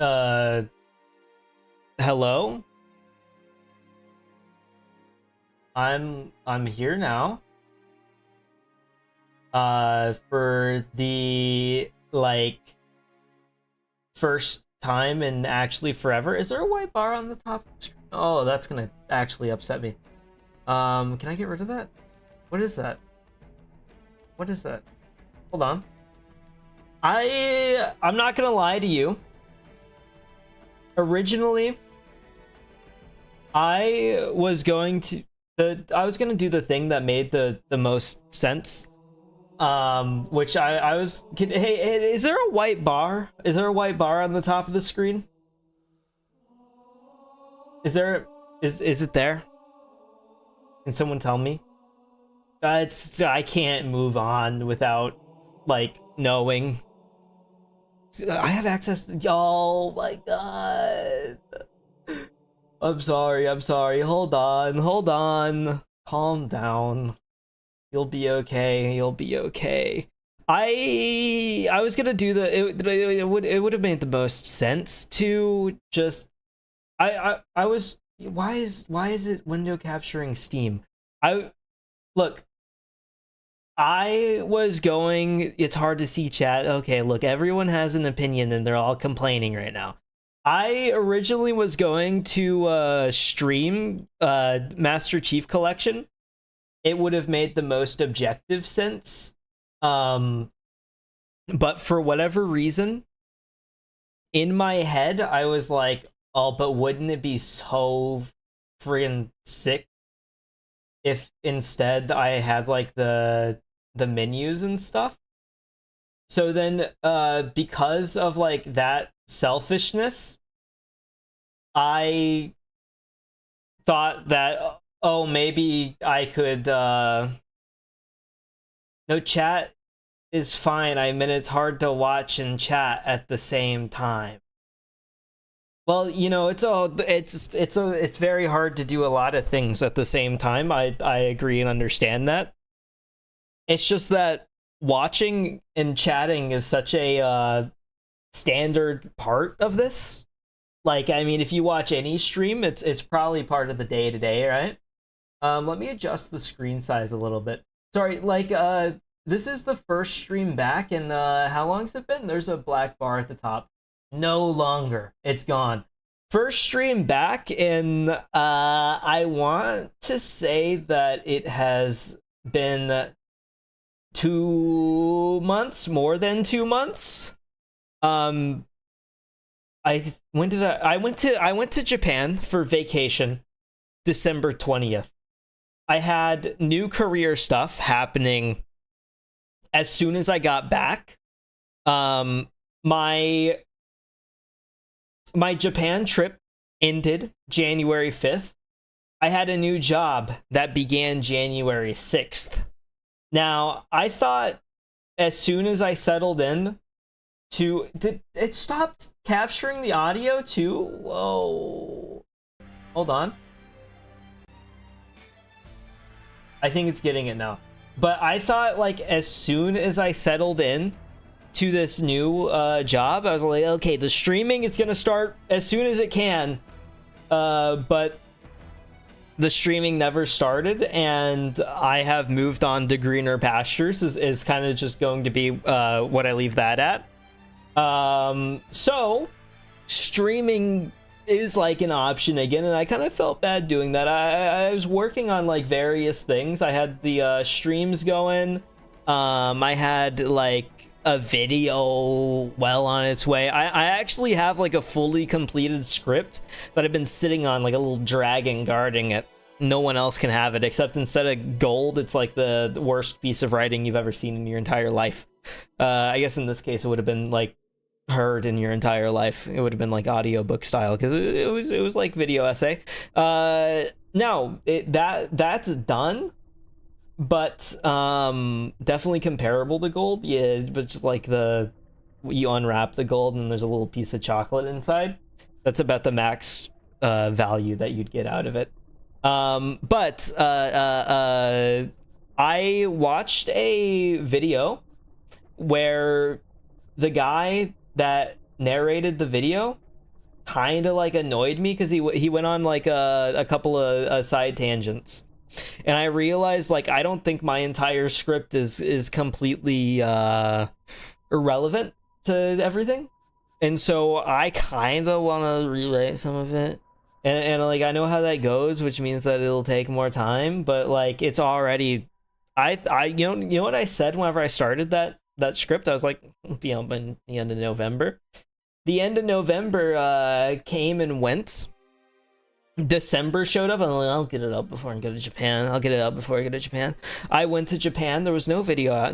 Uh, hello? I'm here now. For the like first time in actually forever. Is there a white bar on the top of the screen? Oh, that's gonna actually upset me. Can I get rid of that? What is that? What is that? Hold on. I'm not gonna lie to you. Originally, I was going to I was gonna do the thing that made the most sense. Which I was hey, is there a white bar? Is there a white bar on the top of the screen? Is there is it there? Can someone tell me? It's I can't move on without like knowing. I have access to, oh my god. I'm sorry, I'm sorry. Hold on, hold on. Calm down. You'll be okay. You'll be okay. I was gonna do it would have made the most sense to just I was why is it window capturing Steam? I look I was going it's hard to see chat. Okay, look, everyone has an opinion and they're all complaining right now. I originally was going to stream Master Chief Collection. It would have made the most objective sense. But for whatever reason, in my head, I was like, oh, but wouldn't it be so friggin' sick if instead I had like the menus and stuff? So then because of like that selfishness, I thought that oh, maybe I could no, chat is fine. I mean, it's hard to watch and chat at the same time. Well, you know, it's very hard to do a lot of things at the same time. I agree and understand that. It's just that watching and chatting is such a standard part of this. Like, I mean, if you watch any stream, it's probably part of the day to day, right? Let me adjust the screen size a little bit. Sorry, like, this is the first stream back, and how long's it been? There's a black bar at the top. No longer. It's gone. First stream back, and I want to say that it has been 2 months, more than 2 months. I when did I went to Japan for vacation, December 20th. I had new career stuff happening as soon as I got back. My Japan trip ended January 5th. I had a new job that began January 6th. Now, I thought as soon as I settled in did it stopped capturing the audio too? Whoa. Hold on. I think it's getting it now. But I thought like as soon as I settled in to this new job, I was like, okay, the streaming is gonna start as soon as it can. But the streaming never started, and I have moved on to greener pastures is kind of just going to be what I leave that at. So streaming is like an option again, and I kind of felt bad doing that. I was working on like various things. I had the streams going. I had like a video well on its way. I actually have like a fully completed script that I've been sitting on like a little dragon guarding it. No one else can have it, except instead of gold, it's like the worst piece of writing you've ever seen in your entire life. I guess in this case it would have been like heard in your entire life. It would have been like audiobook style, because it was like video essay. Now that's done, but definitely comparable to gold. Yeah, but just like you unwrap the gold and there's a little piece of chocolate inside. That's about the max value that you'd get out of it. But I watched a video where the guy that narrated the video kind of like annoyed me because he went on like a couple of side tangents, and I realized like I don't think my entire script is completely irrelevant to everything, and so I kind of want to relay some of it, and like I know how that goes, which means that it'll take more time, but like it's already you know what I said whenever I started that script. I was like, you know, by the end of November. The end of November came and went. December showed up. I'm like, I'll get it up before I go to Japan. I'll get it up before I go to Japan. I went to Japan. There was no video out.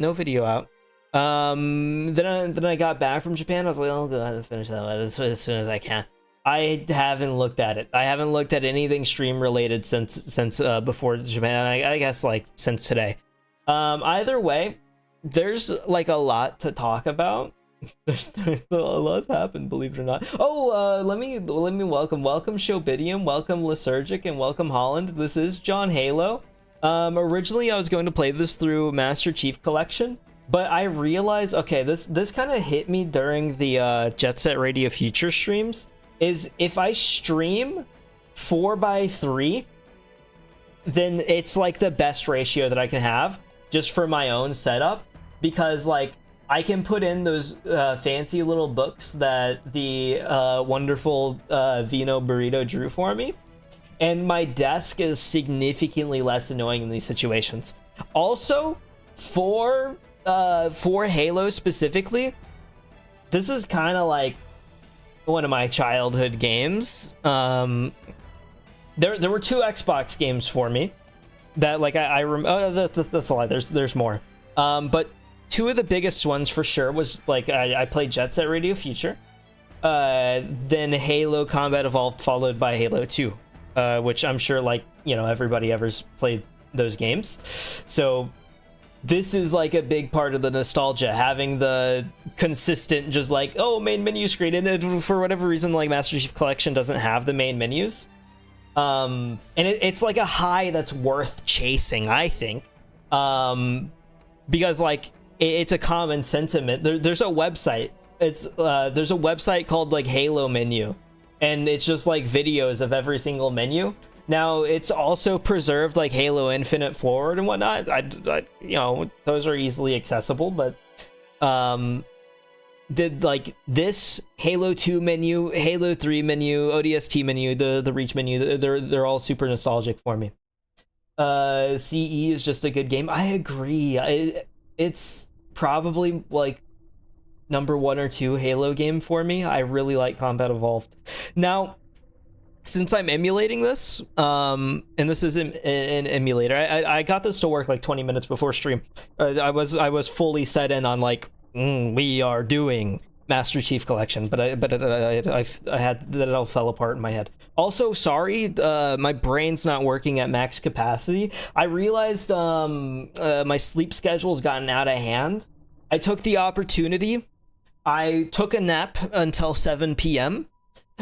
Then I got back from Japan. I was like, I'll go ahead and finish that as soon as I can. I haven't looked at it. I haven't looked at anything stream related since before Japan. I guess like since today. Either way, there's like a lot to talk about. There's a lot's happened, believe it or not. Oh, let me welcome Showbidium, welcome Lysergic, and welcome Holland. This is John Halo. Originally I was going to play this through Master Chief Collection, but I realized, okay, this kind of hit me during the Jet Set Radio Future streams, is if I stream 4x3, then it's like the best ratio that I can have just for my own setup, because like I can put in those fancy little books that the wonderful Vino Burrito drew for me, and my desk is significantly less annoying in these situations. Also, for Halo specifically, this is kind of like one of my childhood games. There were 2 Xbox games for me that like I remember. That's a lie. There's more. But 2 of the biggest ones for sure was like I played Jet Set Radio Future, then Halo Combat Evolved, followed by Halo 2, which I'm sure like, you know, everybody ever's played those games. So this is like a big part of the nostalgia, having the consistent just like, oh, main menu screen, and for whatever reason like Master Chief Collection doesn't have the main menus, and it's like a high that's worth chasing, I think, because like it's a common sentiment. There's a website. There's a website called like Halo Menu, and it's just like videos of every single menu. Now it's also preserved like Halo Infinite Forward and whatnot. I you know, those are easily accessible, but did like this Halo 2 menu, Halo 3 menu, ODST menu, the Reach menu, they're all super nostalgic for me. CE is just a good game. I agree. It's probably like number 1 or 2 Halo game for me. I really like Combat Evolved. Now, since I'm emulating this, and this is an emulator, I got this to work like 20 minutes before stream. I was fully set in on like, we are doing Master Chief Collection, but I had that, it all fell apart in my head. Also, sorry, my brain's not working at max capacity. I realized my sleep schedule's gotten out of hand. I took the opportunity. I took a nap until 7 p.m.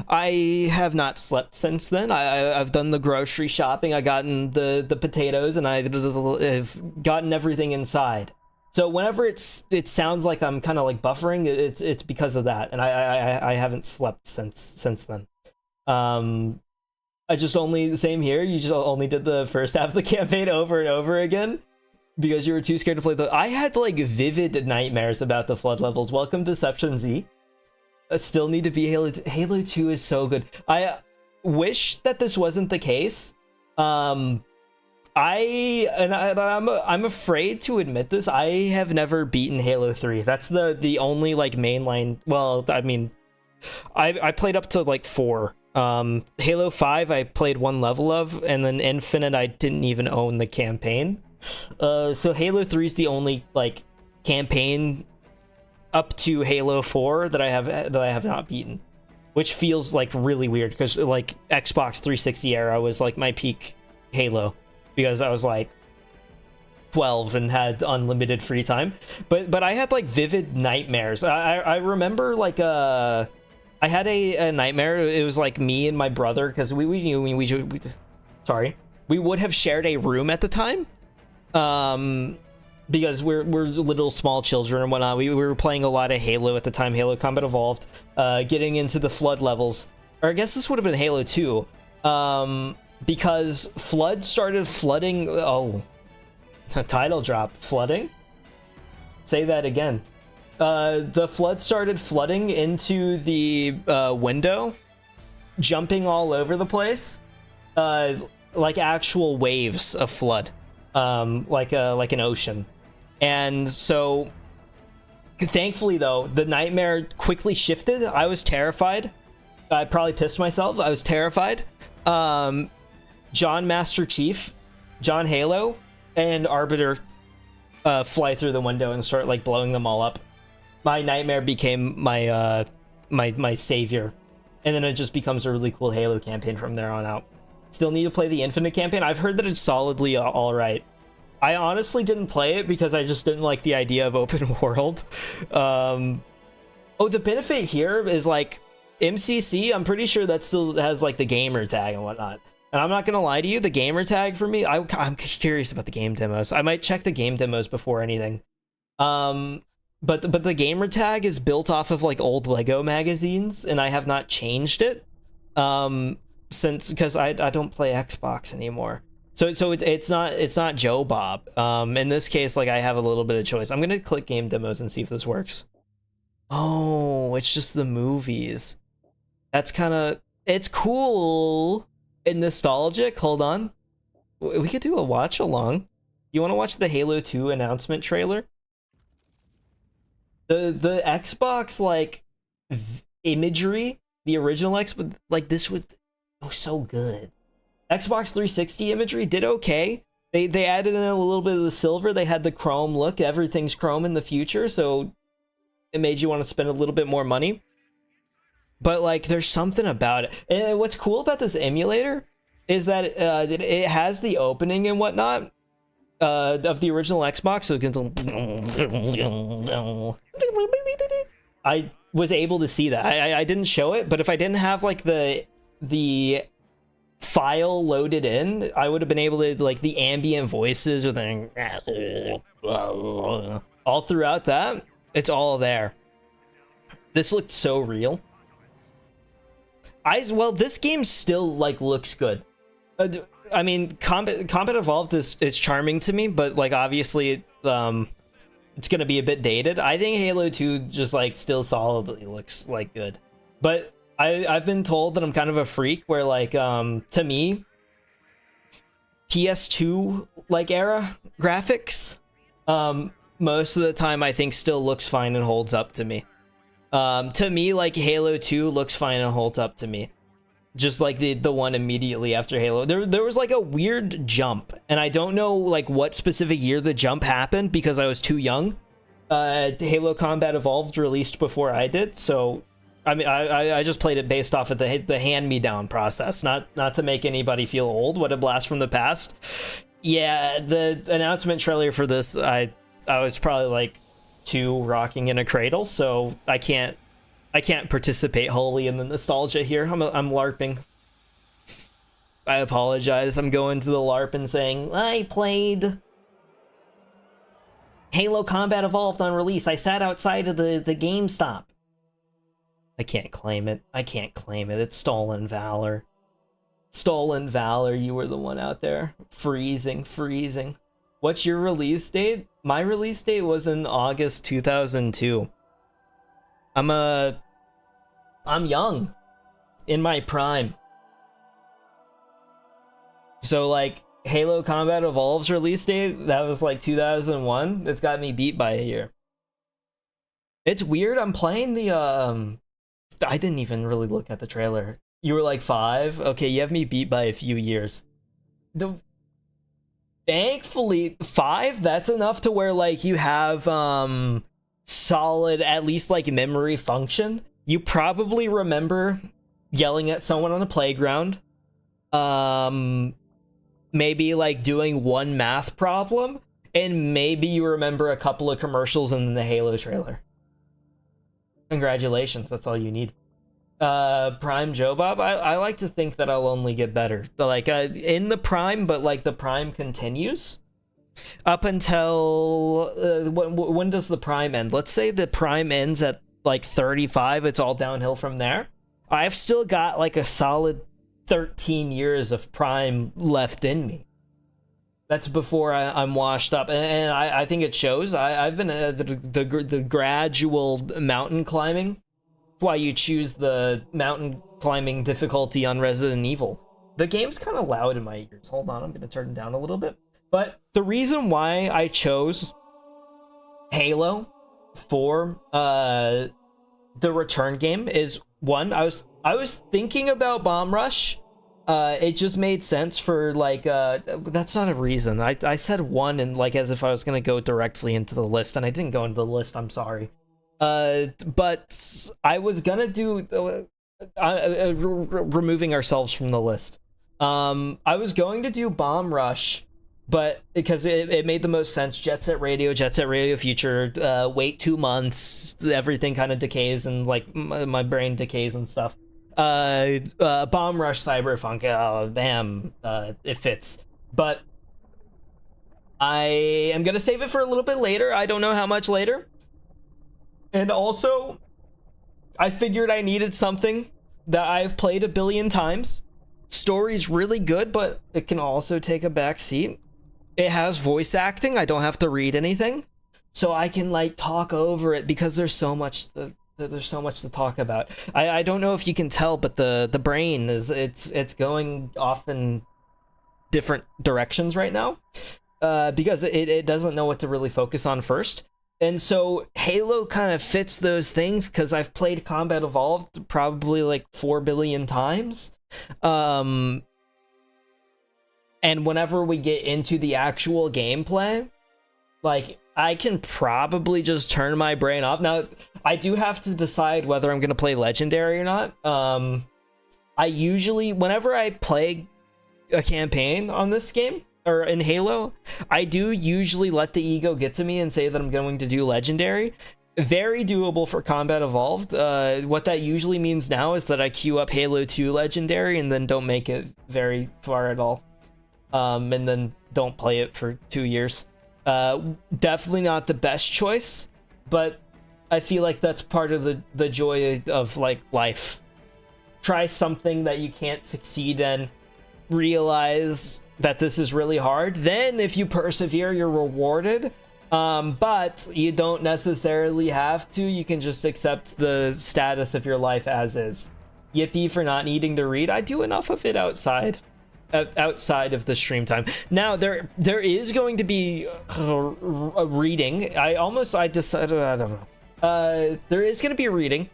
I have not slept since then. I've done the grocery shopping. I gotten the potatoes, and I've gotten everything inside. So whenever it sounds like I'm kind of like buffering, it's because of that, and I haven't slept since then. I just only, the same here. You just only did the first half of the campaign over and over again because you were too scared to play I had like vivid nightmares about the flood levels. Welcome Deception Z. I still need to be Halo 2 is so good. I wish that this wasn't the case. I'm afraid to admit this. I have never beaten Halo 3. That's the only like mainline. Well, I mean, I played up to like 4. Halo 5 I played 1 level of, and then Infinite I didn't even own the campaign. So Halo 3 is the only like campaign up to Halo 4 that I have not beaten, which feels like really weird because like Xbox 360 era was like my peak Halo, because I was like 12 and had unlimited free time. But I had like vivid nightmares. I remember like I had a nightmare. It was like me and my brother, because we would have shared a room at the time, because we're little small children and whatnot. We were playing a lot of Halo at the time, Halo Combat Evolved, getting into the flood levels, or I guess this would have been Halo 2, because Flood started flooding. Oh, a title drop. Flooding? Say that again. The Flood started flooding into the window, jumping all over the place, like actual waves of flood, like an ocean. And so, thankfully though, the nightmare quickly shifted. I was terrified. I probably pissed myself. I was terrified. John Master Chief, John Halo, and Arbiter fly through the window and start like blowing them all up. My nightmare became my my savior, and then it just becomes a really cool Halo campaign from there on out. Still need to play the Infinite campaign. I've heard that it's solidly all right. I honestly didn't play it because I just didn't like the idea of open world. Oh, the benefit here is like MCC. I'm pretty sure that still has like the gamer tag and whatnot. And I'm not gonna lie to you, the gamer tag for me, I'm curious about the game demos. I might check the game demos before anything. But the gamer tag is built off of like old Lego magazines, and I have not changed it since, because I don't play Xbox anymore. So it's not Joe Bob. In this case, like I have a little bit of choice. I'm gonna click game demos and see if this works. Oh, it's just the movies. That's kind of, it's cool and nostalgic. Hold on, we could do a watch along. You want to watch the Halo 2 announcement trailer? The Xbox like imagery, the original Xbox, like this would oh so good. Xbox 360 imagery did okay. They added in a little bit of the silver. They had the chrome look. Everything's chrome in the future, so it made you want to spend a little bit more money. But like, there's something about it. And what's cool about this emulator is that it has the opening and whatnot of the original Xbox, so it can. I was able to see that. I didn't show it, but if I didn't have like the file loaded in, I would have been able to like the ambient voices or the all throughout that. It's all there. This looked so real. Well, this game still like looks good. I mean, Combat Evolved is charming to me, but like obviously it's gonna be a bit dated. I think Halo 2 just like still solidly looks like good. But I've been told that I'm kind of a freak where like to me PS2 like era graphics most of the time I think still looks fine and holds up to me. To me, like Halo 2 looks fine and holds up to me. Just like the one immediately after Halo. There was like a weird jump, and I don't know like what specific year the jump happened because I was too young. Halo Combat Evolved released before I did, so I mean I just played it based off of the hand-me-down process, not to make anybody feel old. What a blast from the past. Yeah, the announcement trailer for this, I was probably like 2 rocking in a cradle, so I can't participate wholly in the nostalgia here. I'm LARPing. I apologize. I'm going to the LARP and saying, I played Halo Combat Evolved on release. I sat outside of the GameStop. I can't claim it. I can't claim it. It's stolen valor. Stolen valor. You were the one out there. Freezing. What's your release date? My release date was in August 2002. I'm young, in my prime. So like Halo Combat Evolved's release date, that was like 2001. It's got me beat by a year. It's weird. I'm playing the I didn't even really look at the trailer. You were like 5. Okay, you have me beat by a few years. Thankfully 5. That's enough to where like you have solid at least like memory function. You probably remember yelling at someone on a playground. Maybe like doing one math problem, and maybe you remember a couple of commercials in the Halo trailer. Congratulations, that's all you need. Prime Joe Bob, I like to think that I'll only get better. Like in the prime, but like the prime continues up until when does the prime end? Let's say the prime ends at like 35. It's all downhill from there. I've still got like a solid 13 years of prime left in me. That's before I'm washed up, and I think it shows. I've been the gradual mountain climbing. That's why you choose the mountain climbing difficulty on Resident Evil. The game's kind of loud in my ears. Hold on, I'm gonna turn it down a little bit. But the reason why I chose Halo for the return game is, one, I was thinking about Bomb Rush. It just made sense for like that's not a reason. I said one and like as if I was gonna go directly into the list, and I didn't go into the list. I'm sorry. But I was gonna do removing ourselves from the list. I was going to do Bomb Rush, but because it made the most sense. Jet Set Radio Future. Wait 2 months, everything kind of decays, and like my brain decays and stuff. Bomb Rush Cyberpunk, bam, it fits. But I am gonna save it for a little bit later. I don't know how much later. And also, I figured I needed something that I've played a billion times. Story's really good, but it can also take a back seat. It has voice acting. I don't have to read anything, so I can like talk over it because there's so much to talk about. I don't know if you can tell, but the brain is it's going off in different directions right now, because it doesn't know what to really focus on first. And so Halo kind of fits those things because I've played Combat Evolved probably like 4 billion times. And whenever we get into the actual gameplay, like, I can probably just turn my brain off. Now, I do have to decide whether I'm going to play Legendary or not. I usually, whenever I play a campaign on this game, or in Halo, I do usually let the ego get to me and say that I'm going to do Legendary. Very doable for Combat Evolved. What that usually means now is that I queue up Halo 2 Legendary and then don't make it very far at all. And then don't play it for 2 years. Definitely not the best choice, but I feel like that's part of the joy of like life. Try something that you can't succeed in, realize that this is really hard, then if you persevere, you're rewarded. But you don't necessarily have to. You can just accept the status of your life as is. Yippee for not needing to read. I do enough of it outside of the stream time. Now there is going to be a reading. I decided, I don't know. There is going to be a reading,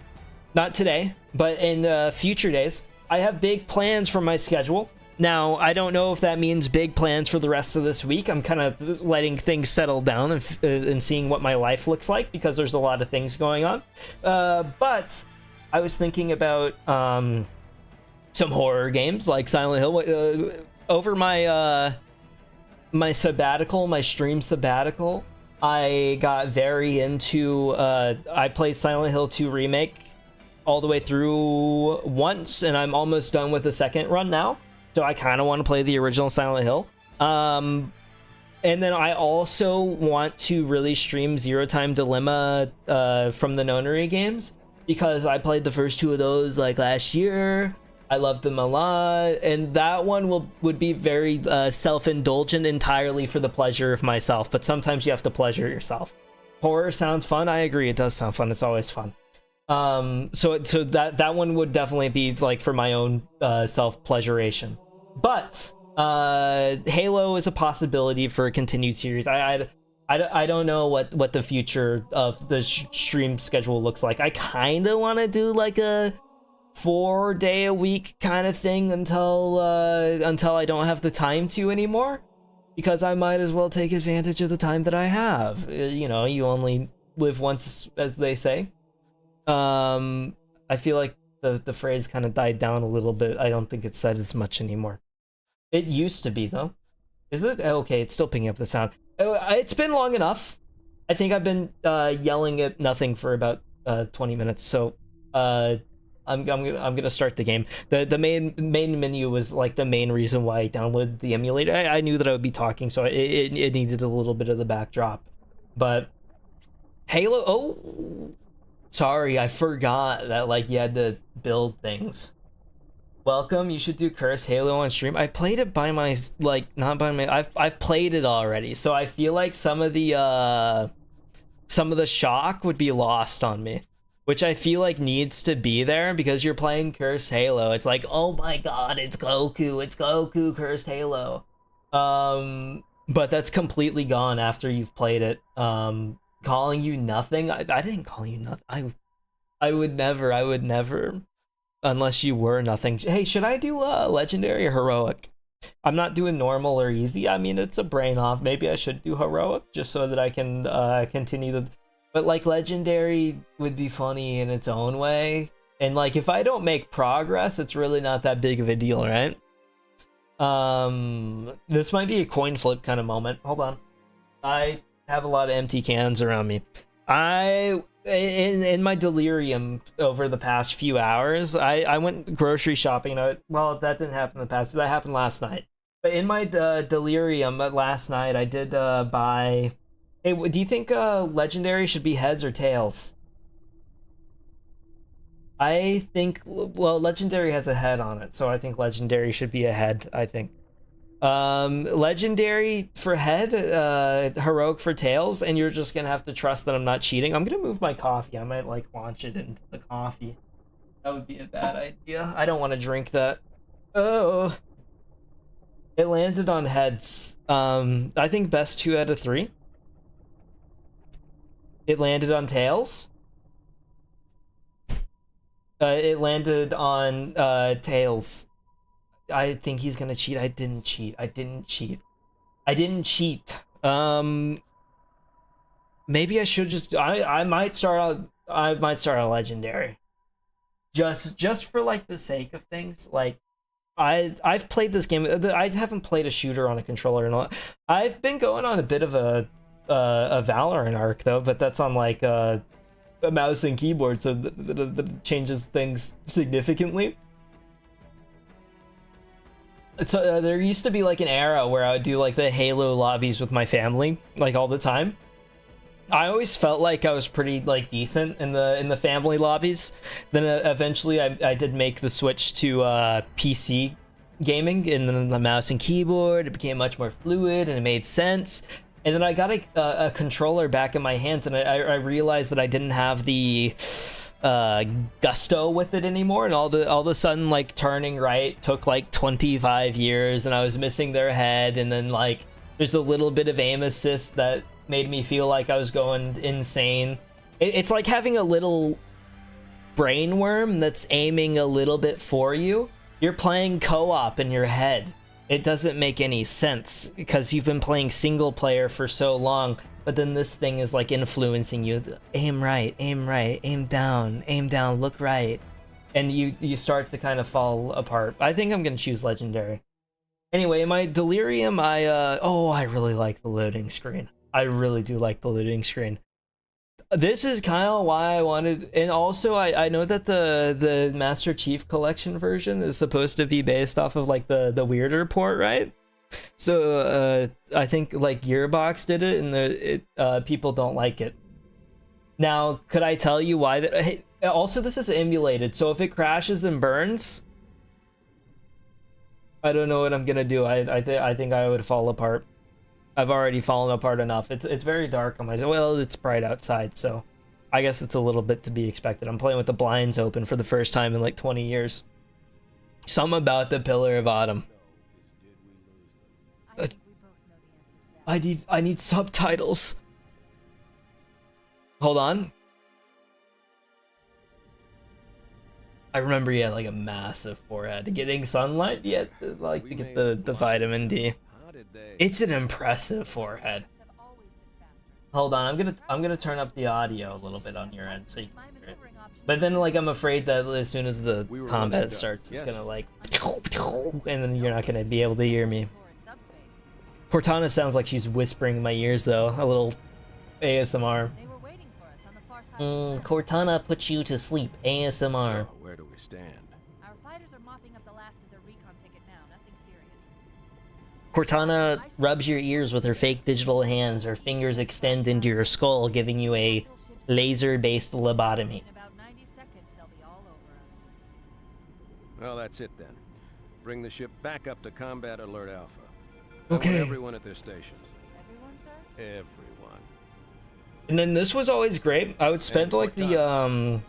not today, but in future days. I have big plans for my schedule. Now, I don't know if that means big plans for the rest of this week. I'm kind of letting things settle down and seeing what my life looks like, because there's a lot of things going on. But I was thinking about some horror games like Silent Hill. Over my my sabbatical, my stream sabbatical, I got very into I played Silent Hill 2 Remake all the way through once, and I'm almost done with the second run now. So I kind of want to play the original Silent Hill. And then I also want to really stream Zero Time Dilemma from the Nonary games, because I played the first 2 of those like last year. I loved them a lot, and that one would be very self-indulgent, entirely for the pleasure of myself, but sometimes you have to pleasure yourself. Horror sounds fun. I agree, it does sound fun. It's always fun. So that one would definitely be like for my own self-pleasuration. But Halo is a possibility for a continued series. I don't know what the future of the stream schedule looks like. I kind of want to do like a 4-day-a-week kind of thing until I don't have the time to anymore, because I might as well take advantage of the time that I have. You know, you only live once, as they say. I feel like the phrase kind of died down a little bit. I don't think it's said as much anymore. It used to be, though. Is it? Okay, it's still picking up the sound. It's been long enough. I think I've been yelling at nothing for about 20 minutes, so I'm gonna start the game. The main menu was like the main reason why I downloaded the emulator. I knew that I would be talking, so it needed a little bit of the backdrop. But Halo, oh, sorry, I forgot that like you had to build things. Welcome, you should do Curse Halo on stream. I played it by my, like, not by my, I've played it already, so I feel like some of the shock would be lost on me, which I feel like needs to be there because you're playing Cursed Halo. It's like, oh my god, it's Goku, Cursed Halo. But that's completely gone after you've played it. Calling you nothing? I didn't call you nothing. I would never, unless you were nothing. Hey, should I do legendary or heroic? I'm not doing normal or easy. I mean, it's a brain off. Maybe I should do heroic just so that I can continue the. But like legendary would be funny in its own way. And like if I don't make progress, it's really not that big of a deal, right? This might be a coin flip kind of moment. Hold on. I have a lot of empty cans around me. In my delirium over the past few hours, I went grocery shopping. Well, that didn't happen in the past. That happened last night. But in my delirium last night, I did buy. Hey, do you think legendary should be heads or tails? I think, well, legendary has a head on it, so I think legendary should be a head. I think. Legendary for head, heroic for tails, and you're just gonna have to trust that I'm not cheating. I'm gonna move my coffee. I might like launch it into the coffee. That would be a bad idea. I don't want to drink that. Oh, it landed on heads. I think best 2 out of 3. It landed on tails. It landed on tails. I think he's gonna cheat. I didn't cheat. Maybe I should just. I might start out. I might start a legendary. Just for like the sake of things. Like, I've played this game. I haven't played a shooter on a controller and all. I've been going on a bit of a Valorant arc though, but that's on like a mouse and keyboard, so that changes things significantly. So there used to be like an era where I would do like the Halo lobbies with my family, like all the time. I always felt like I was pretty like decent in the family lobbies. Then eventually I did make the switch to PC gaming, and then the mouse and keyboard, it became much more fluid and it made sense. And then I got a controller back in my hands, and I realized that I didn't have the gusto with it anymore, and all of a sudden like turning right took like 25 years, and I was missing their head, and then like there's a little bit of aim assist that made me feel like I was going insane. It's like having a little brain worm that's aiming a little bit for you. You're playing co-op in your head. It doesn't make any sense because you've been playing single player for so long, but then this thing is like influencing you. Aim right, aim down, look right. And you start to kind of fall apart. I think I'm gonna choose legendary. Anyway, in my delirium, I really like the loading screen. I really do like the loading screen. This is kind of why I wanted, and also I know that the Master Chief Collection version is supposed to be based off of like the weirder port, right? So I think like Gearbox did it, and people don't like it. Now, could I tell you why? Hey, also this is emulated, so if it crashes and burns, I don't know what I'm gonna do. I think I would fall apart. I've already fallen apart enough. It's very dark on my. Well, it's bright outside, so I guess it's a little bit to be expected. I'm playing with the blinds open for the first time in like 20 years. Something about the Pillar of Autumn. I need subtitles. Hold on. I remember he had like a massive forehead. Getting sunlight, yeah, like to get the vitamin D. It's an impressive forehead. Hold on, I'm gonna turn up the audio a little bit on your end so you can hear it. But then like I'm afraid that as soon as the combat starts, it's gonna like, and then you're not gonna be able to hear me. Cortana sounds like she's whispering in my ears though, a little ASMR. Cortana puts you to sleep, ASMR. Where do we stand? Our fighters are mopping up the last of their recon picket now, nothing serious. Cortana rubs your ears with her fake digital hands. Her fingers extend into your skull, giving you a laser-based lobotomy. In about 90 seconds, they'll be all over us. Well, that's it then. Bring the ship back up to Combat Alert Alpha. I want Okay. everyone at their stations. Everyone, sir? Everyone. And then this was always great. I would spend And like what the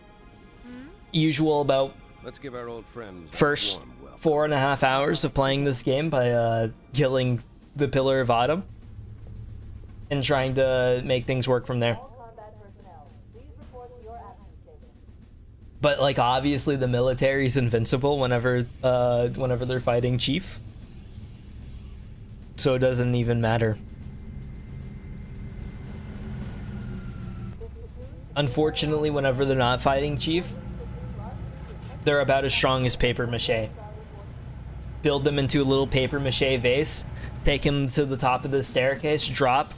usual about Let's give our old friends first a warm welcome. 4.5 hours of playing this game by killing the Pillar of Autumn and trying to make things work from there. But like obviously the military's invincible whenever they're fighting Chief, so it doesn't even matter. Unfortunately, whenever they're not fighting Chief, they're about as strong as paper mache. Build them into a little paper mache vase, take him to the top of the staircase, drop,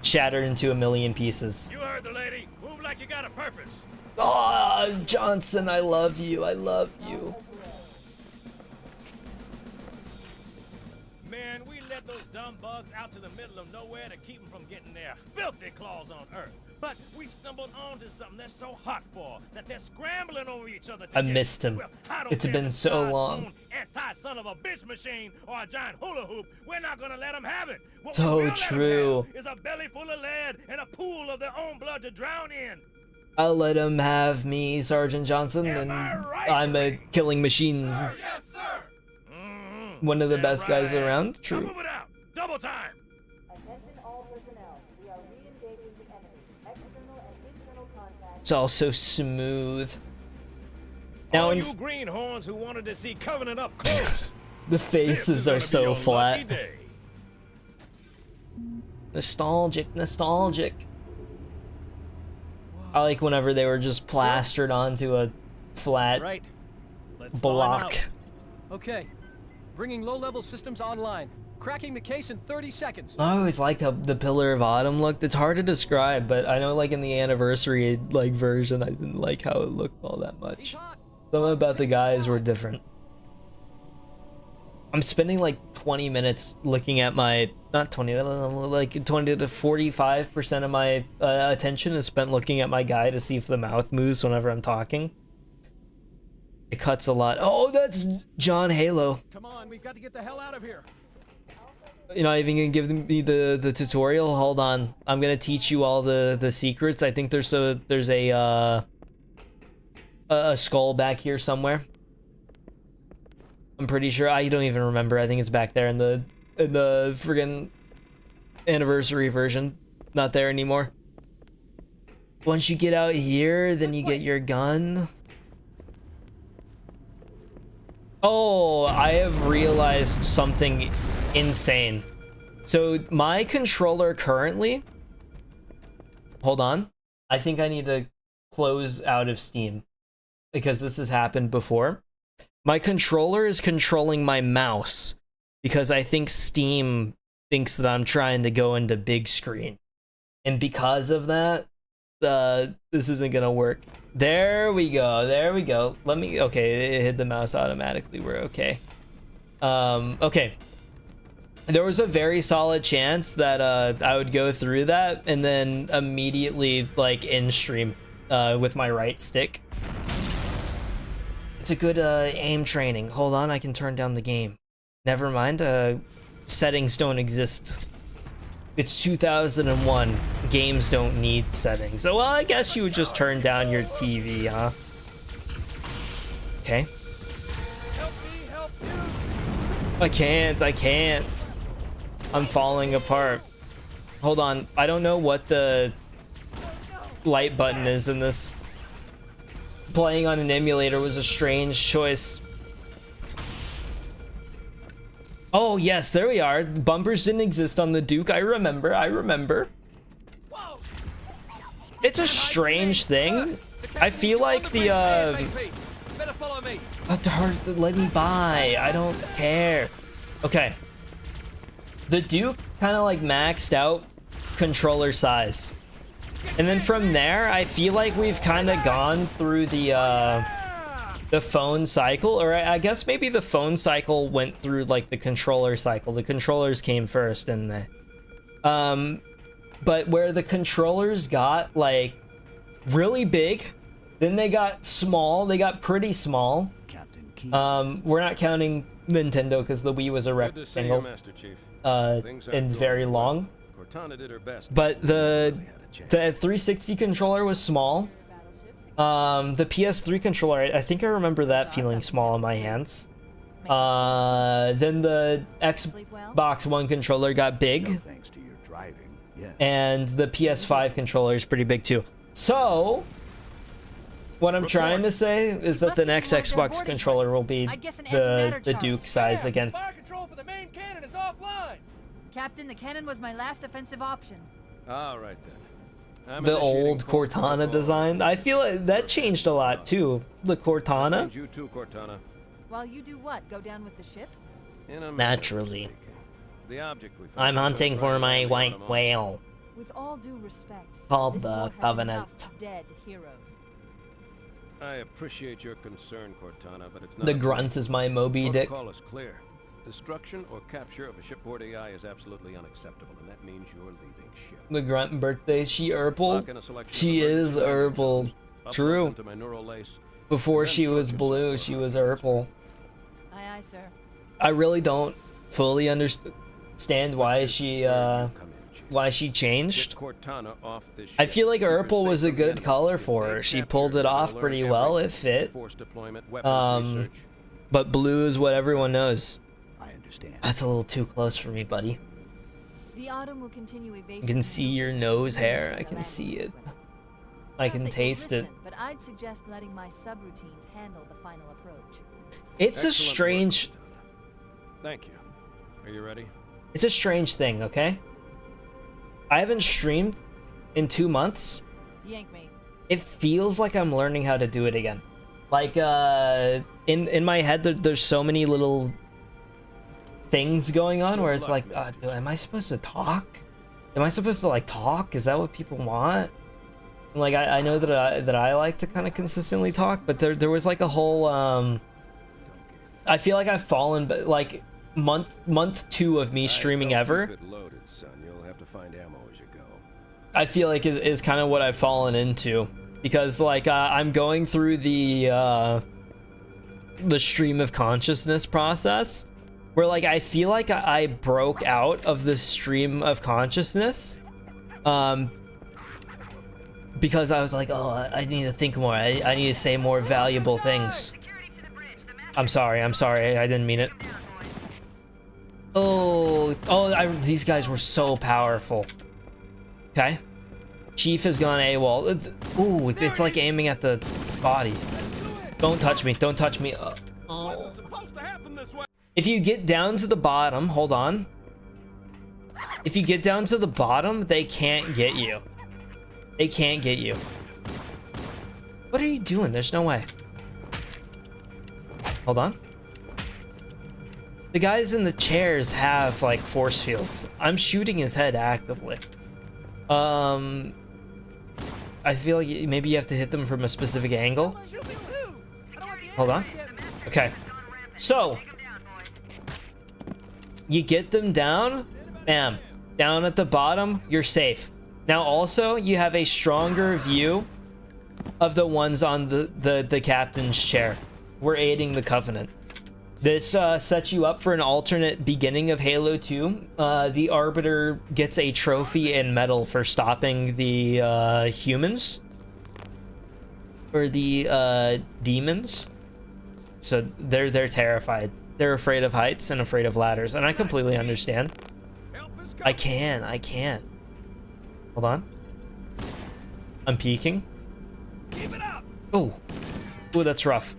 shattered into a million pieces. You heard the lady. Move like you got a purpose. Oh, Johnson, I love you. I love you. Man, we let those dumb bugs out to the middle of nowhere to keep them from getting their filthy claws on Earth. But we stumbled onto something they're so hot for that they're scrambling over each other. I missed him. Well, I don't It's care been if so God's long. own anti-son of a bitch machine or a giant hula hoop. We're not gonna let them have it. What So we will let 'em true. have is a belly full of lead and a pool of their own blood to drown in. I'll let him have me, Sergeant Johnson, Am and I right, I'm a Marine? killing machine. Yes, sir. One of the Damn best right guys I am. around. Now True. move it out. Double time. Attention all personnel. We are re-engaging the enemy. External and internal contact. It's all so smooth. Now All in you greenhorns who wanted to see Covenant up close. the this faces is are gonna be so your flat. lucky day. Nostalgic. I like whenever they were just plastered onto a flat Right. Let's thaw him block. out. Okay. Bringing low-level systems online. Cracking the case in 30 seconds. I always liked how the Pillar of Autumn looked. It's hard to describe, but I know like in the anniversary like version, I didn't like how it looked all that He's much. hot. Something about the guys were different. I'm spending like 20 minutes looking at my, not 20, like 20 to 45% of my attention is spent looking at my guy to see if the mouth moves whenever I'm talking. It cuts a lot. Oh, that's John Halo. Come on, we've got to get the hell out of here. You're not even gonna give me the tutorial? Hold on. I'm gonna teach you all the secrets. I think there's a skull back here somewhere. I'm pretty sure. I don't even remember. I think it's back there in the friggin' anniversary version. Not there anymore. Once you get out here, then you get your gun. Oh, I have realized something insane. So my controller currently, hold on. I think I need to close out of Steam because this has happened before. My controller is controlling my mouse because I think Steam thinks that I'm trying to go into big screen. And because of that, this isn't gonna work. There we go. Let me, okay, it hit the mouse automatically. We're okay. Okay. There was a very solid chance that I would go through that and then immediately like in stream with my right stick. It's a good aim training. Hold on, I can turn down the game. Never mind, settings don't exist. It's 2001. Games don't need settings. So, well, I guess you would just turn down your TV, huh? Okay. Help me, help you. I can't. I'm falling apart. Hold on. I don't know what the light button is in this. Playing on an emulator was a strange choice. Oh, yes, there we are. Bumpers didn't exist on the Duke. I remember. Whoa. It's a strange thing. I feel like the, Better follow me. let me by. I don't care. Okay. The Duke kind of like maxed out controller size. And then from there, I feel like we've kind of gone through the phone cycle, or I guess maybe the phone cycle went through like the controller cycle. The controllers came first, didn't they? But where the controllers got like really big, then they got small, they got pretty small, keys. We're not counting Nintendo because the Wii was a Good to see you, rectangle Master Chief. Things aren't and going very well. long. Cortana did her best. But the Really had a chance. 360 controller was small. The PS3 controller, I think I remember that feeling small in my hands. Then the Xbox One controller got No big, thanks to your driving. Yeah. and the PS5 controller is pretty big too. So, what I'm trying to say is that the next Xbox controller will be the Duke size again. Fire control for the main cannon is offline. Captain, the cannon was my last offensive option. All right then. I'm The initiating old Cortana protocol. design, I feel like that changed a lot too. The Cortana. And you too, Cortana. While you do what? Go down with the ship? In a manner Naturally. speaking. The object we found I'm hunting was for right my around white the mountain. whale. With all due respect, Called this the war has Covenant. enough dead heroes. I appreciate your concern, Cortana, but it's not The a grunt is my Moby Dick. protocol is clear. Destruction or capture of a shipboard AI is absolutely unacceptable, and that means you're leaving ship. The grunt birthday, she Urple. Lock in a selection She of is emergency Urple. controls, upload True. them to my neural lace, Before and then she sort was yourself blue, out. she was Urple. Aye, aye, sir. I really don't fully understand why she Come in, Chief. why she changed. Get Cortana off this I ship. feel like Keep her Urple was safe a from the good enemy. color If for they her. She capture pulled her, it they'll off learn pretty well. It everything. fit. Force deployment, weapons research. But blue is what everyone knows. I understand. That's a little too close for me, buddy. The autumn will continue evasive. I can see your nose hair. I can see it. I can taste it. But I'd suggest letting my subroutines handle the final approach. It's a Excellent work, strange Cortana. Thank you. Are you ready? It's a strange thing, okay? I haven't streamed in 2 months. Yank me. It feels like I'm learning how to do it again. Like, in my head, there's so many little things going on where it's like, am I supposed to talk? Am I supposed to, like, talk? Is that what people want? Like, I know that I like to kind of consistently talk, but there was, like, a whole, I feel like I've fallen, but, like, month 2 of me streaming Don't ever, keep it loaded, son. You'll have to find ammo as you go. I feel like is kind of what I've fallen into, because like I'm going through the stream of consciousness process where like I feel like I broke out of the stream of consciousness because I was like, oh, I need to think more. I need to say more valuable things. I'm sorry, I didn't mean it. These guys were so powerful. Okay. Chief has gone AWOL. Ooh, it's like aiming at the body. Don't touch me. Don't touch me. Wasn't supposed to happen this way. If you get down to the bottom, hold on. If you get down to the bottom, they can't get you. They can't get you. What are you doing? There's no way. Hold on. The guys in the chairs have like force fields. I'm shooting his head actively. I feel like maybe you have to hit them from a specific angle. Hold on. Okay. So, you get them down, bam. Down at the bottom, you're safe. Now also, you have a stronger view of the ones on the captain's chair. We're aiding the Covenant. This sets you up for an alternate beginning of Halo 2. The Arbiter gets a trophy and medal for stopping the humans. Or the demons. So they're terrified. They're afraid of heights and afraid of ladders. And I completely understand. I can. Hold on. I'm peeking. Keep it up. Oh. Ooh, that's rough.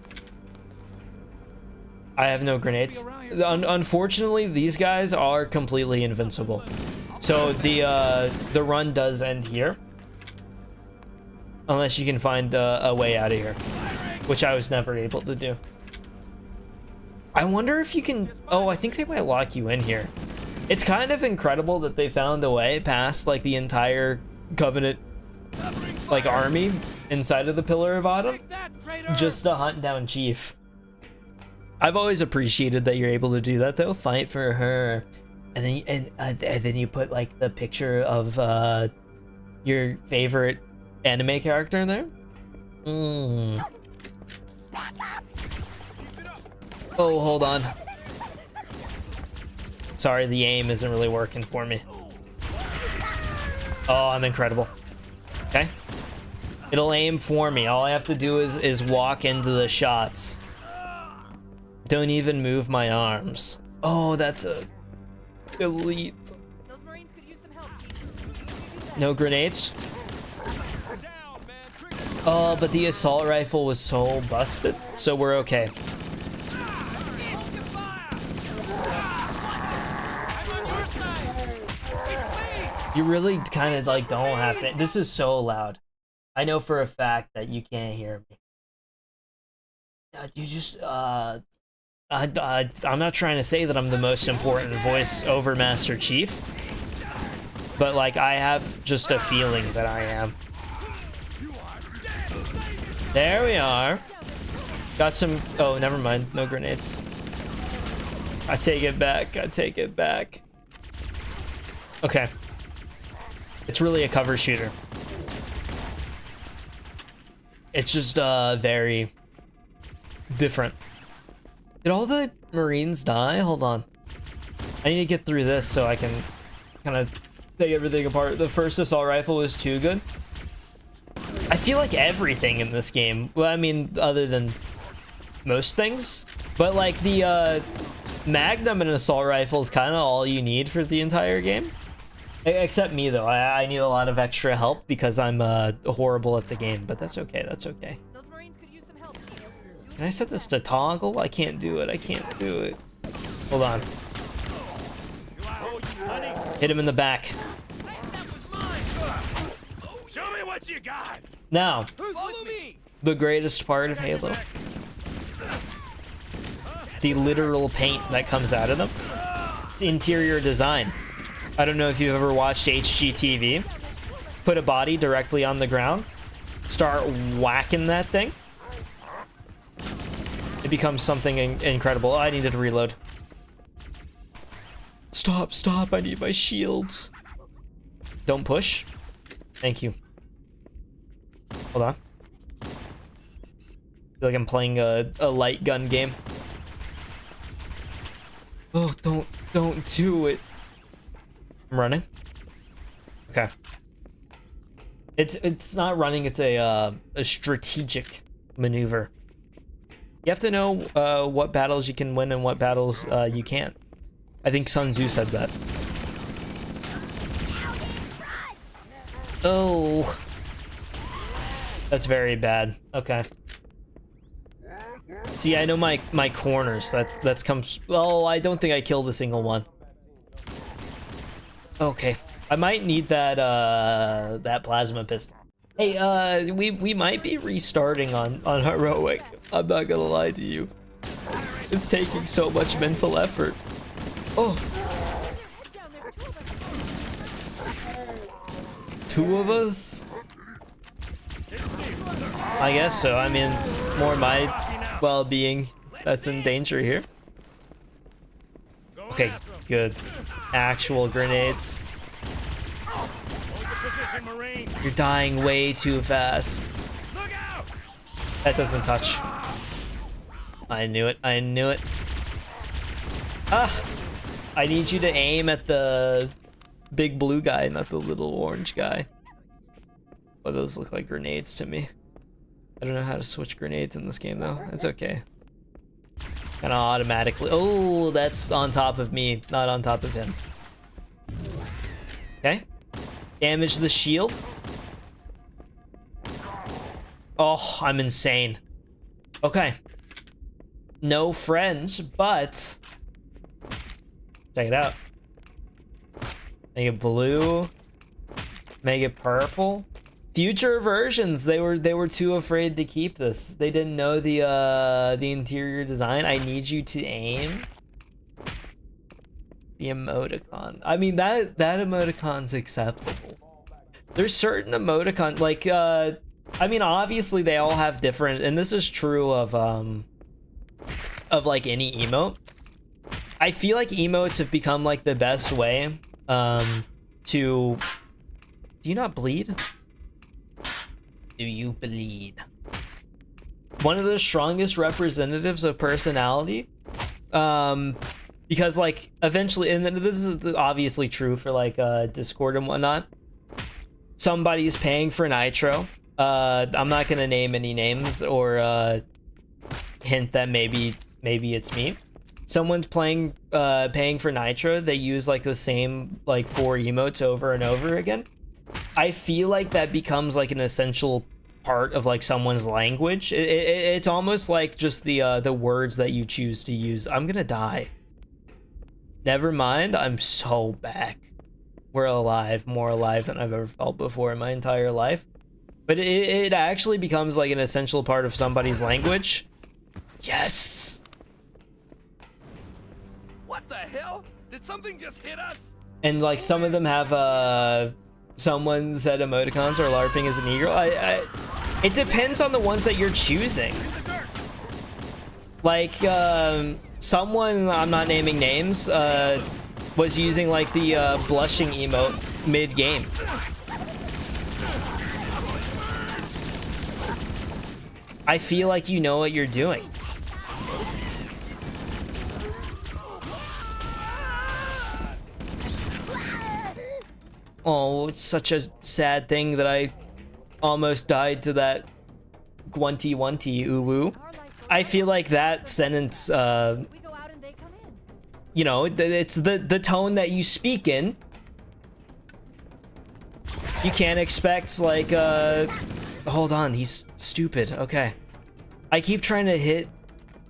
I have no grenades. Unfortunately, these guys are completely invincible. So the run does end here. Unless you can find a way out of here. Which I was never able to do. I wonder if you can... Oh, I think they might lock you in here. It's kind of incredible that they found a way past like the entire Covenant like army inside of the Pillar of Autumn just to hunt down Chief. I've always appreciated that you're able to do that though. Fight for her, and then you put like the picture of your favorite anime character in there. Oh, hold on. Sorry, the aim isn't really working for me. Oh, I'm incredible. Okay. It'll aim for me. All I have to do is walk into the shots. Don't even move my arms. Oh, that's a elite. Those Marines could use some help, Chief. No grenades. Oh, but the assault rifle was so busted, so we're okay. You really kind of like don't have to. This is so loud. I know for a fact that you can't hear me. You just I'm not trying to say that I'm the most important voice over Master Chief, but like I have just a feeling that I am. There we are. Got some. Oh, never mind. No grenades. I take it back. I take it back. Okay. It's really a cover shooter. It's just very different. Did all the Marines die? Hold on. I need to get through this so I can kind of take everything apart. The first assault rifle was too good. I feel like everything in this game, well, I mean, other than most things, but like the Magnum and assault rifle is kind of all you need for the entire game. Except me, though. I need a lot of extra help because I'm horrible at the game, but that's okay. That's okay. Those Marines could use some help, Chief. Can I set this to toggle? I can't do it. I can't do it. Hold on. Hit him in the back. Show me what you got. Now, Follow me. the greatest part of Halo. The literal paint that comes out of them. It's interior design. I don't know if you've ever watched HGTV. Put a body directly on the ground. Start whacking that thing. It becomes something incredible. Oh, I needed to reload. Stop, stop. I need my shields. Don't push. Thank you. Hold on. I feel like I'm playing a light gun game. Oh, don't do it. I'm running. Okay. It's not running. It's a strategic maneuver. You have to know what battles you can win and what battles you can't. I think Sun Tzu said that. Oh, that's very bad. Okay. See, I know my corners. That's comes. Oh, I don't think I killed a single one. Okay, I might need that that plasma pistol. Hey, we might be restarting on heroic. I'm not gonna lie to you. It's taking so much mental effort. Oh, Head down, there's 2 of us? I guess so. I mean, more my well-being that's in danger here. Okay, good. Actual grenades. You're dying way too fast. That doesn't touch. I knew it. I knew it. Ah! I need you to aim at the big blue guy, not the little orange guy. Oh, those look like grenades to me. I don't know how to switch grenades in this game, though. It's okay. Kind of automatically. Oh, that's on top of me, not on top of him. Okay. Damage the shield. Oh, I'm insane. Okay. No friends, but check it out. Make it blue. Make it purple. Future versions, they were too afraid to keep this. They didn't know the interior design. I need you to aim. The emoticon. I mean, that emoticon's acceptable. There's certain emoticon, like I mean, obviously they all have different, and this is true of like any emote. I feel like emotes have become like the best way to. Do you not bleed? Do you bleed? One of the strongest representatives of personality Because like eventually, and this is obviously true for like Discord and whatnot, somebody's paying for nitro. I'm not gonna name any names or hint that maybe it's me. Someone's paying for nitro. They use like the same like 4 emotes over and over again. I feel like that becomes like an essential part of like someone's language. It's almost like just the words that you choose to use. I'm gonna die. Never mind, I'm so back. We're alive, more alive than I've ever felt before in my entire life. But it actually becomes like an essential part of somebody's language. Yes! What the hell? Did something just hit us? And like some of them have someone said emoticons or LARPing as an eagle. It depends on the ones that you're choosing. Like someone, I'm not naming names, was using like the blushing emote mid-game. I feel like you know what you're doing. Oh, it's such a sad thing that I almost died to that Gwunty uwu. I feel like that sentence, We go out and they come in. you know, it's the tone that you speak in. You can't expect like hold on, he's stupid. Okay. I keep trying to hit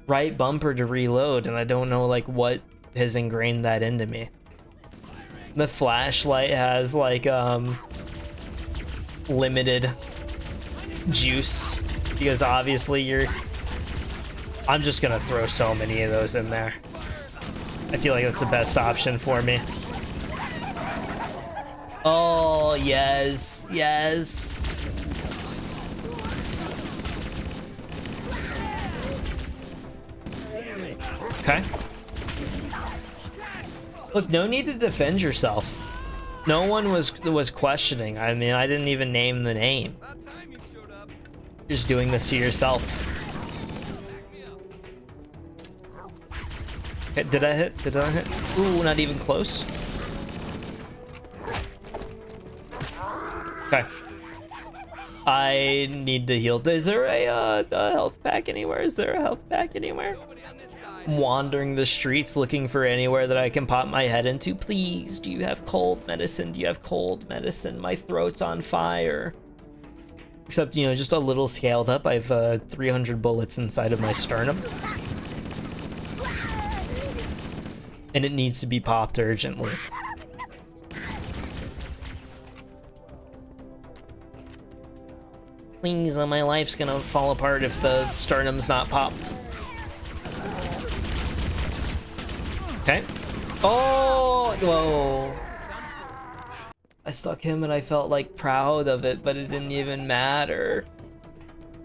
right bumper to reload and I don't know like what has ingrained that into me. The flashlight has like limited juice because obviously I'm just gonna throw so many of those in there. I feel like that's the best option for me. Oh, yes, yes. Okay. Look, no need to defend yourself. No one was questioning. I mean, I didn't even name the name. You're just doing this to yourself. Okay, did I hit? Did I hit? Ooh, not even close. Okay. I need to heal. Is there a health pack anywhere? Is there a health pack anywhere? I'm wandering the streets looking for anywhere that I can pop my head into. Please, do you have cold medicine? Do you have cold medicine? My throat's on fire. Except, you know, just a little scaled up. I have 300 bullets inside of my sternum. And it needs to be popped urgently. Please, my life's gonna fall apart if the sternum's not popped. Okay. Oh, whoa. I stuck him and I felt like proud of it, but it didn't even matter.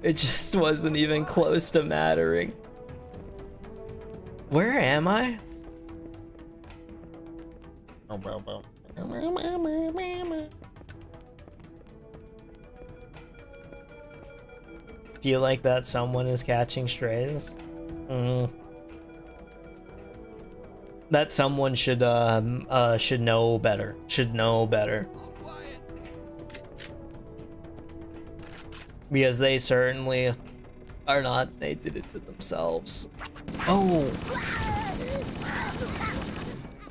It just wasn't even close to mattering. Where am I? Feel like that someone is catching strays. That someone should know better. Should know better. Because they certainly are not. They did it to themselves. Oh.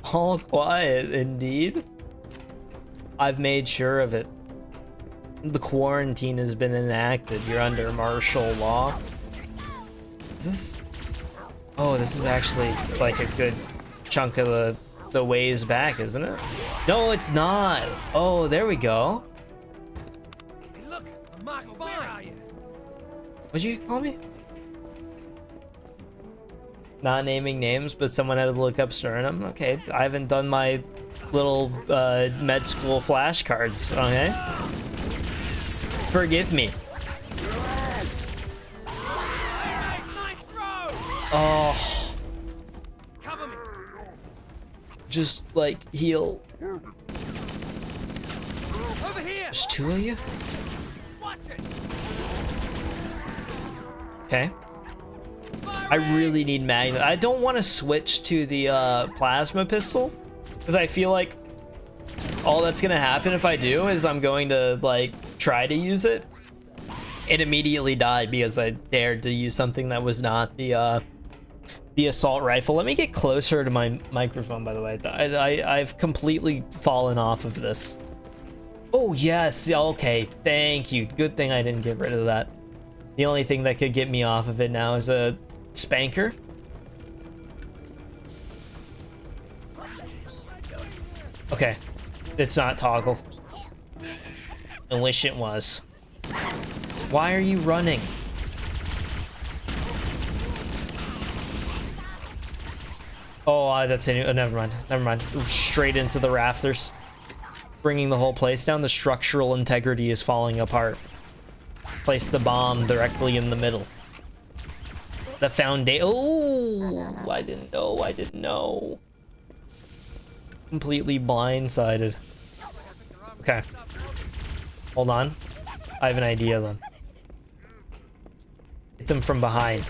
All quiet, indeed. I've made sure of it. The quarantine has been enacted. You're under martial law. Is this? Oh, this is actually like a good chunk of the ways back, isn't it? No, it's not. Oh, there we go. Hey, look, Michael, where are you? What'd you call me? Not naming names, but someone had to look up sternum. Okay, I haven't done my little med school flashcards. Okay, forgive me. Nice throw! Oh, Cover me. just like heal. Over here. There's 2 of you. Watch it. Okay. I really need magnet. I don't want to switch to the plasma pistol because I feel like all that's gonna happen if I do is I'm going to like try to use it and immediately die because I dared to use something that was not the assault rifle. Let me get closer to my microphone, by the way. I've completely fallen off of this. Oh yes, okay, thank you. Good thing I didn't get rid of that. The only thing that could get me off of it now is a spanker. Okay, it's not toggle. I wish it was. Why are you running? Oh, that's it. Oh, never mind. Never mind. Straight into the rafters. Bringing the whole place down. The structural integrity is falling apart. Place the bomb directly in the middle. The foundation. Oh, I didn't know. I didn't know. Completely blindsided. Okay. Hold on. I have an idea then. Hit them from behind.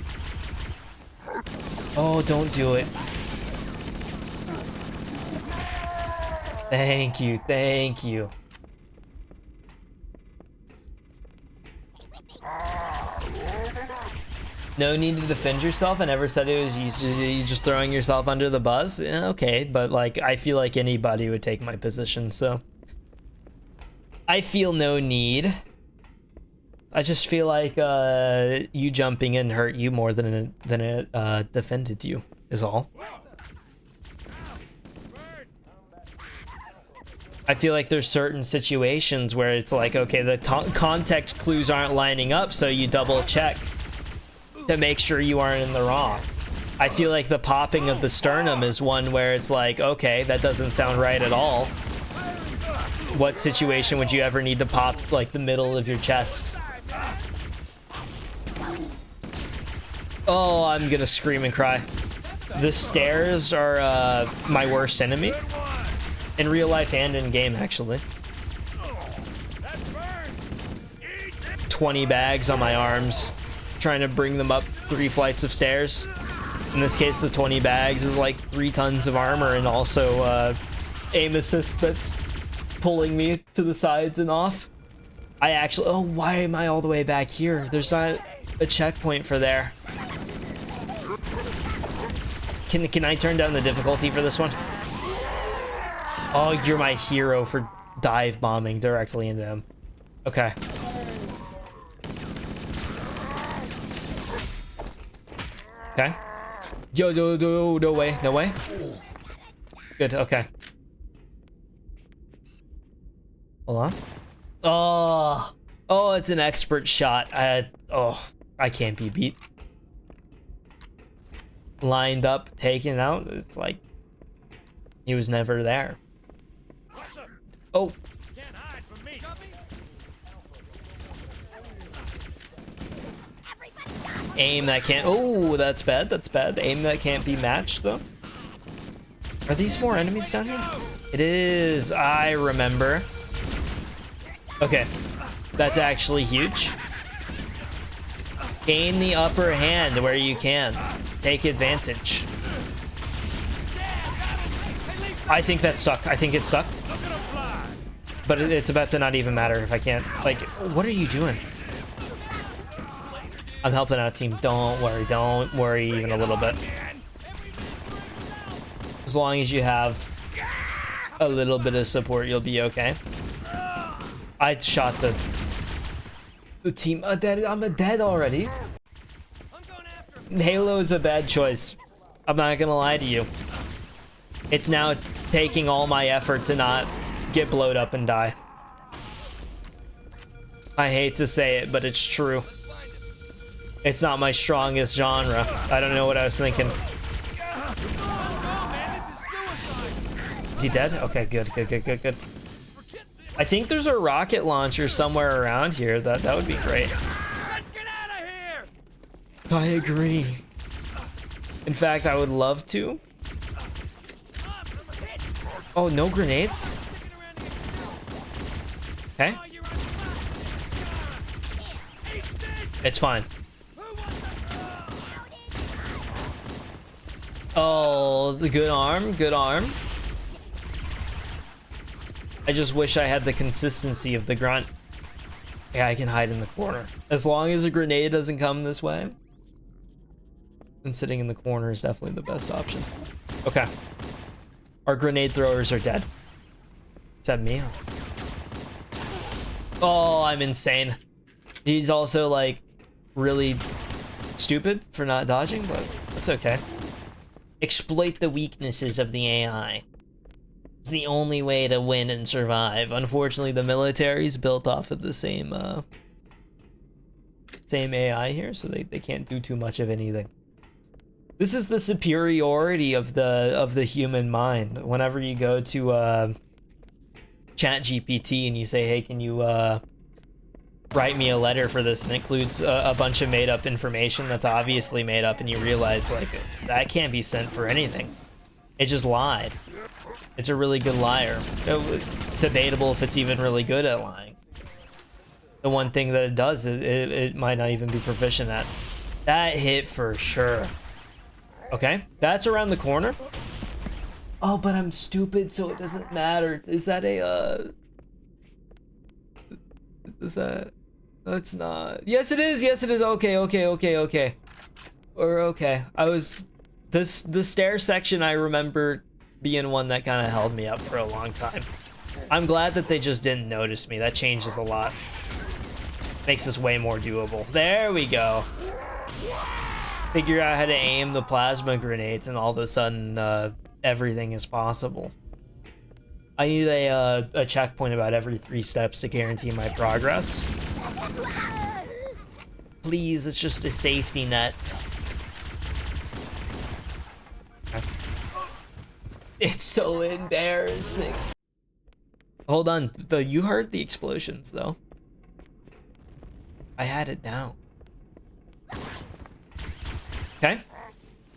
Oh, don't do it. Thank you, thank you. No need to defend yourself. I never said it was you just throwing yourself under the bus. Okay, but like I feel like anybody would take my position, so I feel no need. I just feel like you jumping in hurt you more than it defended you is all. I feel like there's certain situations where it's like, okay, the context clues aren't lining up, so you double check to make sure you aren't in the wrong. I feel like the popping of the sternum is one where it's like, okay, that doesn't sound right at all. What situation would you ever need to pop like the middle of your chest? Oh, I'm gonna scream and cry. The stairs are my worst enemy. In real life and in game, actually. 20 bags on my arms, trying to bring them up 3 flights of stairs. In this case, the 20 bags is like 3 tons of armor and also aim assist that's pulling me to the sides and off. I actually, oh, why am I all the way back here? There's not a checkpoint for there. Can I turn down the difficulty for this one? Oh, you're my hero for dive bombing directly into him. Okay. Okay. Yo, no way, no way. Good, okay. Hold on. Oh, it's an expert shot. I can't be beat. Lined up, taken out. It's like he was never there. Oh. Aim that can't. Oh, that's bad. That's bad. Aim that can't be matched, though. Are these more enemies down here? It is. I remember. Okay. That's actually huge. Gain the upper hand where you can. Take advantage. I think that's stuck. I think it's stuck. But it's about to not even matter if I can't. Like, what are you doing? I'm helping out, team. Don't worry even a little bit. As long as you have a little bit of support, you'll be okay. I shot the team. I'm dead already. Halo is a bad choice. I'm not gonna lie to you. It's now taking all my effort to not get blowed up and die. I hate to say it, but it's true. It's not my strongest genre. I don't know what I was thinking. Is he dead? Okay, good. I think there's a rocket launcher somewhere around here. That would be great. Let's get out of here! I agree. In fact, I would love to. Oh, no grenades? Okay. It's fine. Oh, the good arm, good arm. I just wish I had the consistency of the grunt. Yeah, I can hide in the corner. As long as a grenade doesn't come this way. And sitting in the corner is definitely the best option. Okay. Our grenade throwers are dead. Is that me? Oh, I'm insane. He's also like really stupid for not dodging, but that's okay. Exploit the weaknesses of the AI. It's the only way to win and survive. Unfortunately, the military's built off of the same AI here, so they can't do too much of anything. This is the superiority of the human mind. Whenever you go to ChatGPT and you say, hey, can you write me a letter for this, and it includes a bunch of made up information that's obviously made up, and you realize like that can't be sent for anything. It just lied. It's a really good liar. Debatable if it's even really good at lying. The one thing that it does, it might not even be proficient at. That hit for sure. Okay, that's around the corner. Oh, but I'm stupid, so it doesn't matter. Is that a is that? No, it's not. Yes, it is. Yes, it is. Okay. Or okay. The stair section, I remember being one that kind of held me up for a long time. I'm glad that they just didn't notice me. That changes a lot. Makes this way more doable. There we go. Figure out how to aim the plasma grenades, and all of a sudden, everything is possible. I need a checkpoint about every 3 steps to guarantee my progress. Please, it's just a safety net. Okay. It's so embarrassing. Hold on, you heard the explosions though. I had it down. Okay.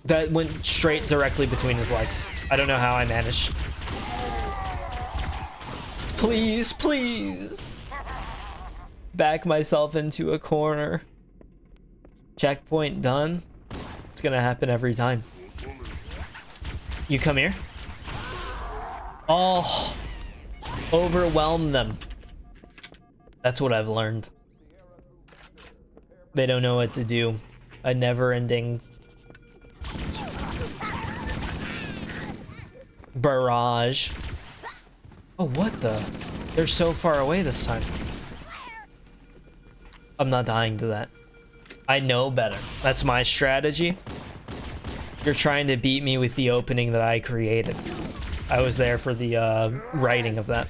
That went straight directly between his legs. I don't know how I managed. Please, please. Back myself into a corner. Checkpoint done. It's gonna happen every time. You come here. Oh, overwhelm them. That's what I've learned. They don't know what to do. A never-ending barrage. Oh, what the? They're so far away this time. I'm not dying to that. I know better. That's my strategy. You're trying to beat me with the opening that I created. I was there for the writing of that.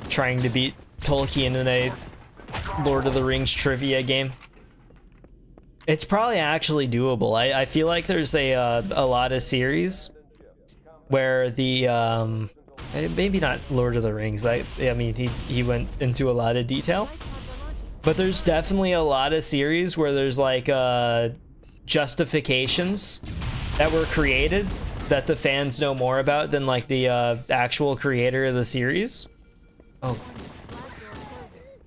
Trying to beat Tolkien in a Lord of the Rings trivia game. It's probably actually doable. I feel like there's a lot of series where the maybe not Lord of the Rings. I mean he went into a lot of detail, but there's definitely a lot of series where there's like justifications that were created that the fans know more about than like the actual creator of the series. Oh,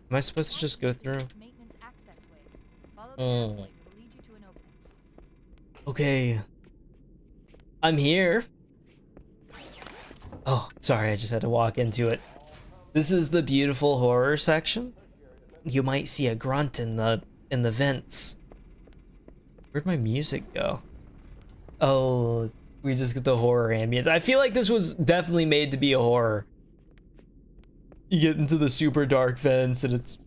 am I supposed to just go through? Maintenance access ways. Follow the pathway. It will lead you to an opening. Okay. I'm here. Oh, sorry, I just had to walk into it. This is the beautiful horror section. You might see a grunt in the vents. Where'd my music go? Oh, we just get the horror ambience. I feel like this was definitely made to be a horror. You get into the super dark vents and it's...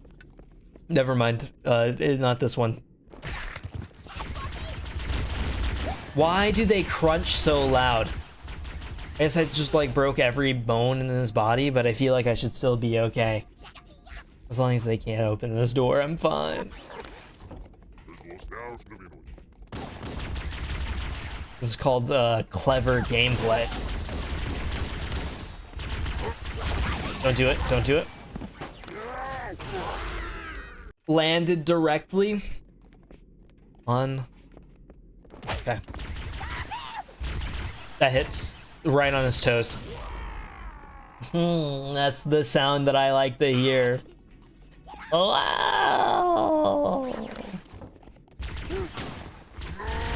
Never mind. Not this one. Why do they crunch so loud? I guess I just like broke every bone in his body, but I feel like I should still be okay. As long as they can't open this door, I'm fine. This is called clever gameplay. Don't do it. Don't do it. Landed directly on... Okay. That hits right on his toes. That's the sound that I like to hear. Wow.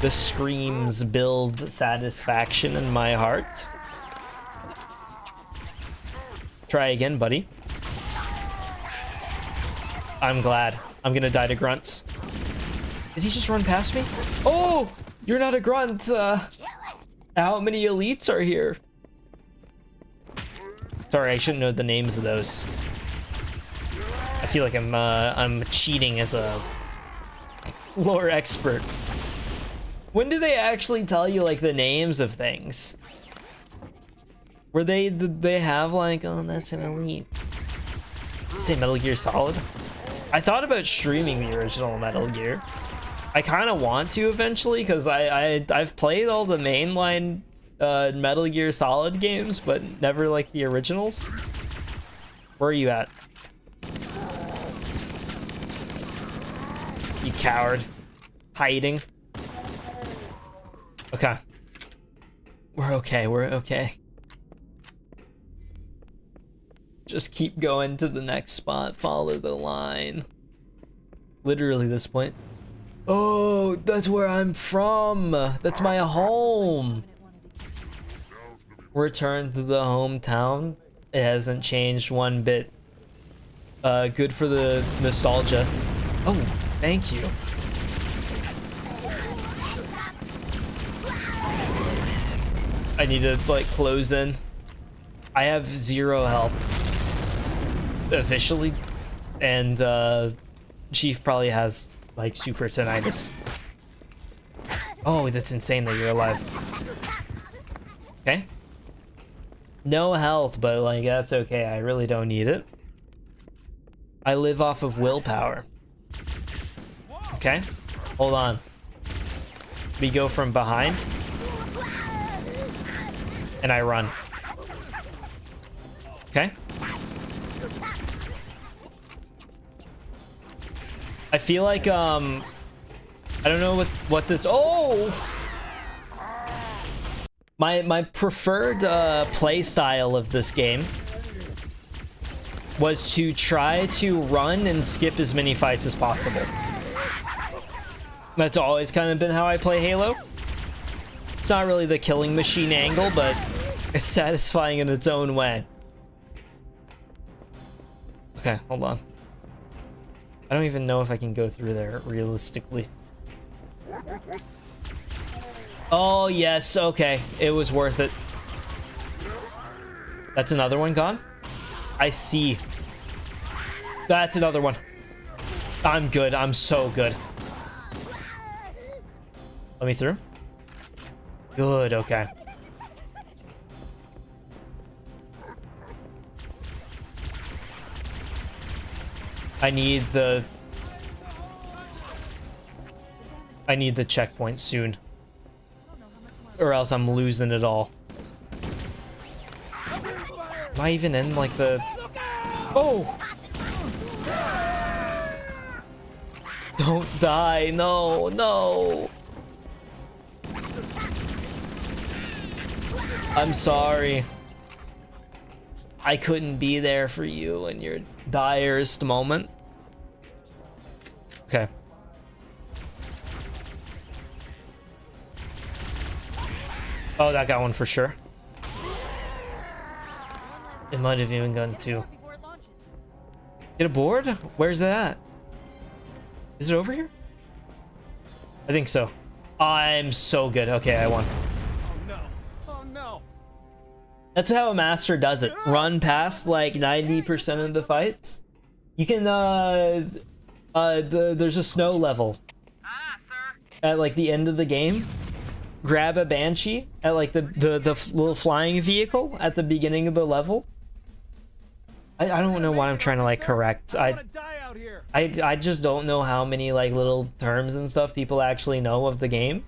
The screams build satisfaction in my heart. Try again, buddy. I'm glad. I'm gonna die to grunts. Did he just run past me? Oh, you're not a grunt. How many elites are here? Sorry, I shouldn't know the names of those. I feel like I'm cheating as a lore expert. When do they actually tell you like the names of things? Were did they have like, oh, that's an elite? Say Metal Gear Solid? I thought about streaming the original Metal Gear. I kind of want to eventually because I've played all the mainline Metal Gear Solid games, but never like the originals. Where are you at? You coward. Hiding. Okay. We're okay, we're okay. Just keep going to the next spot, follow the line. Literally this point. Oh, that's where I'm from. That's my home. Return to the hometown. It hasn't changed one bit. Good for the nostalgia. Oh, thank you. I need to like close in. I have 0 health officially, and Chief probably has like super tinnitus. Oh, that's insane that you're alive. Okay. No health, but like that's okay. I really don't need it. I live off of willpower. Okay. Hold on. We go from behind. And I run. Okay. I feel like I don't know what this. Oh, my preferred play style of this game was to try to run and skip as many fights as possible. That's always kind of been how I play Halo. It's not really the killing machine angle, but it's satisfying in its own way. Okay, hold on. I don't even know if I can go through there realistically. Oh, yes, okay. It was worth it. That's another one gone? I see. That's another one. I'm good. I'm so good. Let me through. Good, okay. I need the checkpoint soon. Or else I'm losing it all. Am I even in like the... Oh! Don't die, no, no! I'm sorry. I couldn't be there for you in your direst moment. Okay. Oh, that got one for sure. It might have even gone two. Get aboard? Where's it at? Is it over here? I think so. I'm so good. Okay, I won. That's how a master does it. Run past like 90% of the fights. You can there's a snow level at like the end of the game. Grab a banshee at like the little flying vehicle at the beginning of the level. I don't know what I'm trying to like correct. I just don't know how many like little terms and stuff people actually know of the game.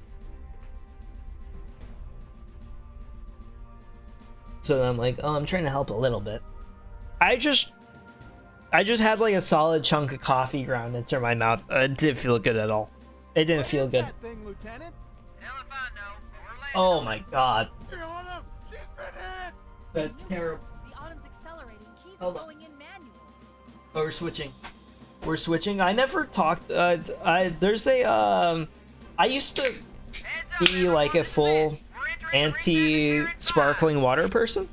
So I'm like, oh, I'm trying to help a little bit. I just had like a solid chunk of coffee ground into my mouth. It didn't feel good at all. It didn't feel good. Oh my god. That's terrible. The Autumn's Hold on. going in manual. Oh, we're switching. We're switching. I never talked. There's a. I used to be like a full anti-sparkling water person,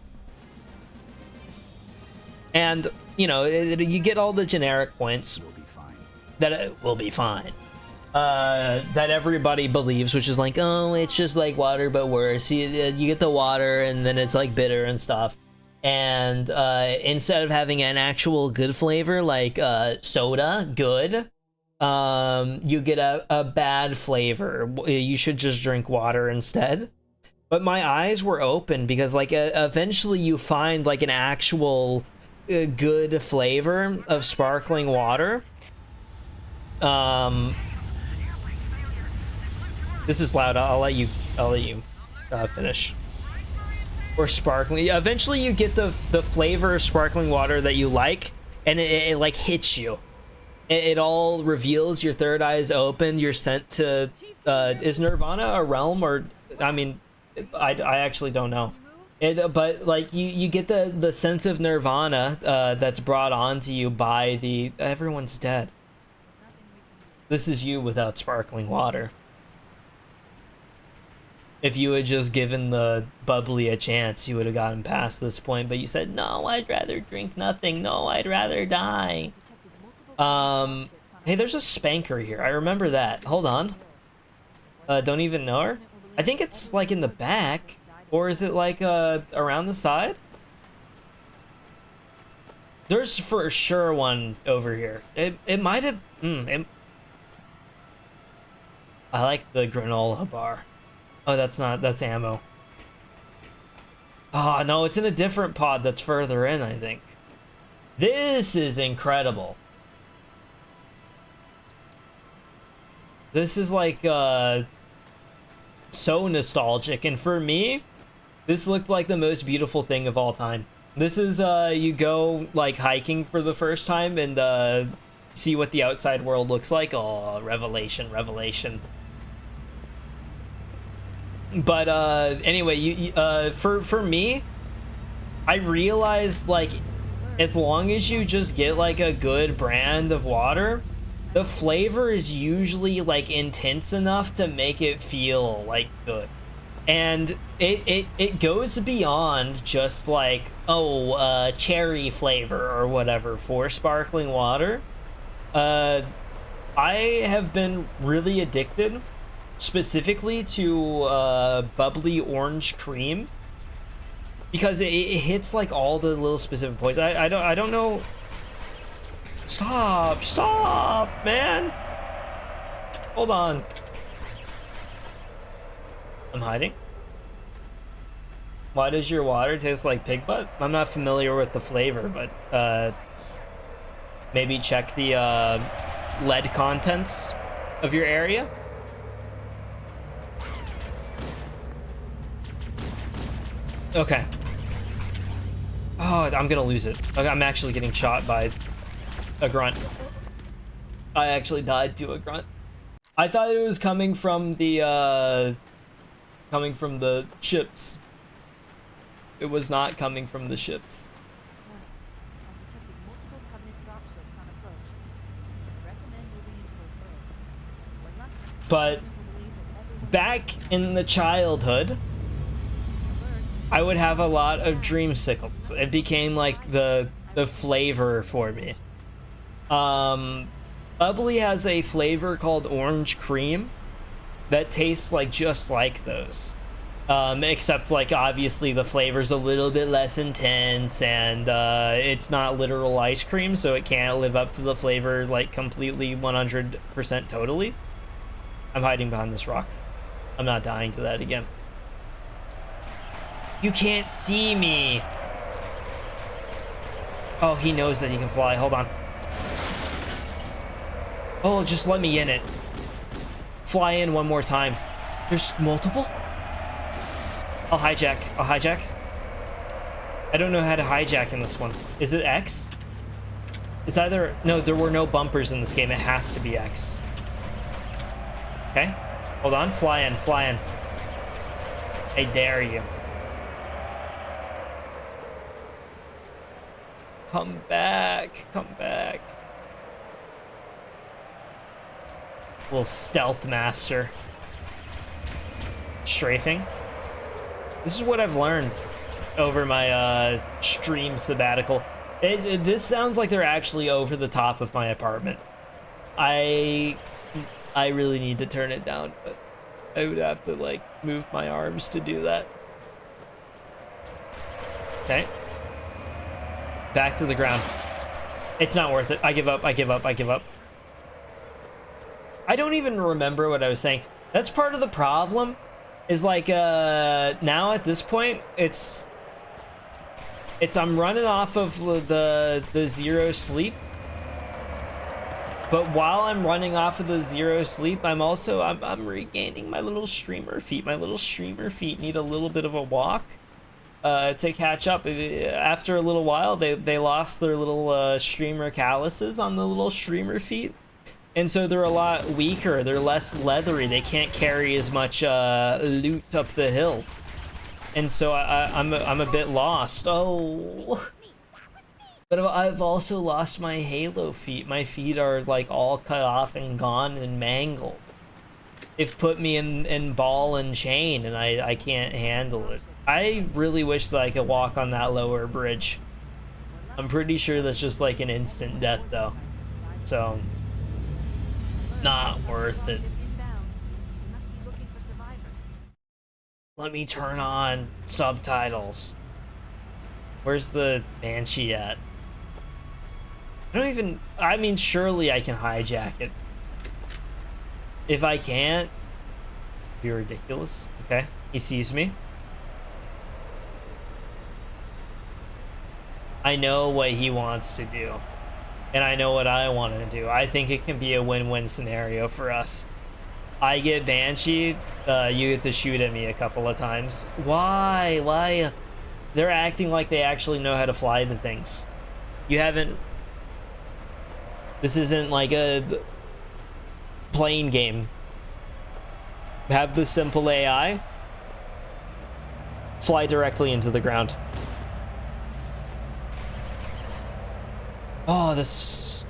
and you know, you get all the generic points We'll be fine. that it will be fine. That everybody believes, which is like, oh, it's just like water but worse. You get the water and then it's like bitter and stuff. And instead of having an actual good flavor like soda, good, you get a bad flavor. You should just drink water instead. But my eyes were open because like eventually you find like an actual good flavor of sparkling water. This is loud. I'll let you finish. Or sparkling. Eventually, you get the flavor of sparkling water that you like, and it like hits you. It all reveals. Your third eye is open. You're sent to. Is Nirvana a realm, or I mean, I actually don't know. But like you get the sense of Nirvana that's brought onto you by the everyone's dead. This is you without sparkling water. If you had just given the bubbly a chance, you would have gotten past this point, but you said, no, I'd rather drink nothing. No, I'd rather die. Hey, there's a spanker here. I remember that. Hold on. Don't even know her? I think it's like in the back, or is it like around the side? There's for sure one over here. It might have... I like the granola bar. Oh, that's ammo. Oh, no, it's in a different pod that's further in, I think. This is incredible. This is like, so nostalgic. And for me, this looked like the most beautiful thing of all time. This is, you go, like, hiking for the first time and, see what the outside world looks like. Oh, revelation, revelation. But anyway, for me, I realized like as long as you just get like a good brand of water, the flavor is usually like intense enough to make it feel like good. And it goes beyond just like, oh, cherry flavor or whatever for sparkling water. I have been really addicted specifically to bubbly orange cream because it hits like all the little specific points. I don't know. Stop, man. Hold on. I'm hiding. Why does your water taste like pig butt? I'm not familiar with the flavor, but maybe check the lead contents of your area. Okay. Oh, I'm gonna lose it. Okay, I'm actually getting shot by a grunt. I actually died to a grunt. I thought it was coming from the ships. It was not coming from the ships. I've detected multiple Covenant dropships on approach. I recommend moving into those hills. When left, But people believe that everyone back in the childhood, I would have a lot of dreamsicles. It became like the flavor for me. Bubbly has a flavor called orange cream that tastes like just like those. Except like obviously the flavor's a little bit less intense and it's not literal ice cream, so it can't live up to the flavor like completely 100% totally. I'm hiding behind this rock. I'm not dying to that again. You can't see me. Oh, he knows that he can fly. Hold on. Oh, just let me in it. Fly in one more time. There's multiple? I'll hijack. I'll hijack. I don't know how to hijack in this one. Is it X? It's either... No, there were no bumpers in this game. It has to be X. Okay. Hold on. Fly in. Fly in. I dare you. come back. Come back. Little stealth master. Strafing. This is what I've learned over my stream sabbatical. This sounds like they're actually over the top of my apartment. I really need to turn it down, but I would have to like move my arms to do that. Okay. Back to the ground. It's not worth it. I give up. I give up. I give up. I don't even remember what I was saying. That's part of the problem. Is like now at this point it's I'm running off of the zero sleep. But while I'm running off of the zero sleep, I'm regaining my little streamer feet. My little streamer feet need a little bit of a walk to catch up. After a little while, they lost their little streamer calluses on the little streamer feet. And so they're a lot weaker. They're less leathery. They can't carry as much loot up the hill. And so I'm a bit lost. Oh. But I've also lost my halo feet. My feet are like all cut off and gone and mangled. They've put me in ball and chain, and I can't handle it. I really wish that I could walk on that lower bridge. I'm pretty sure that's just like an instant death though. So, not worth it. Let me turn on subtitles. Where's the Banshee at? I mean, surely I can hijack it. If I can't, it'd be ridiculous. Okay, he sees me. I know what he wants to do, and I know what I want to do. I think it can be a win-win scenario for us. I get Banshee, you get to shoot at me a couple of times. Why? Why? They're acting like they actually know how to fly the things. You haven't... This isn't like a plane game. Have the simple AI fly directly into the ground. Oh, this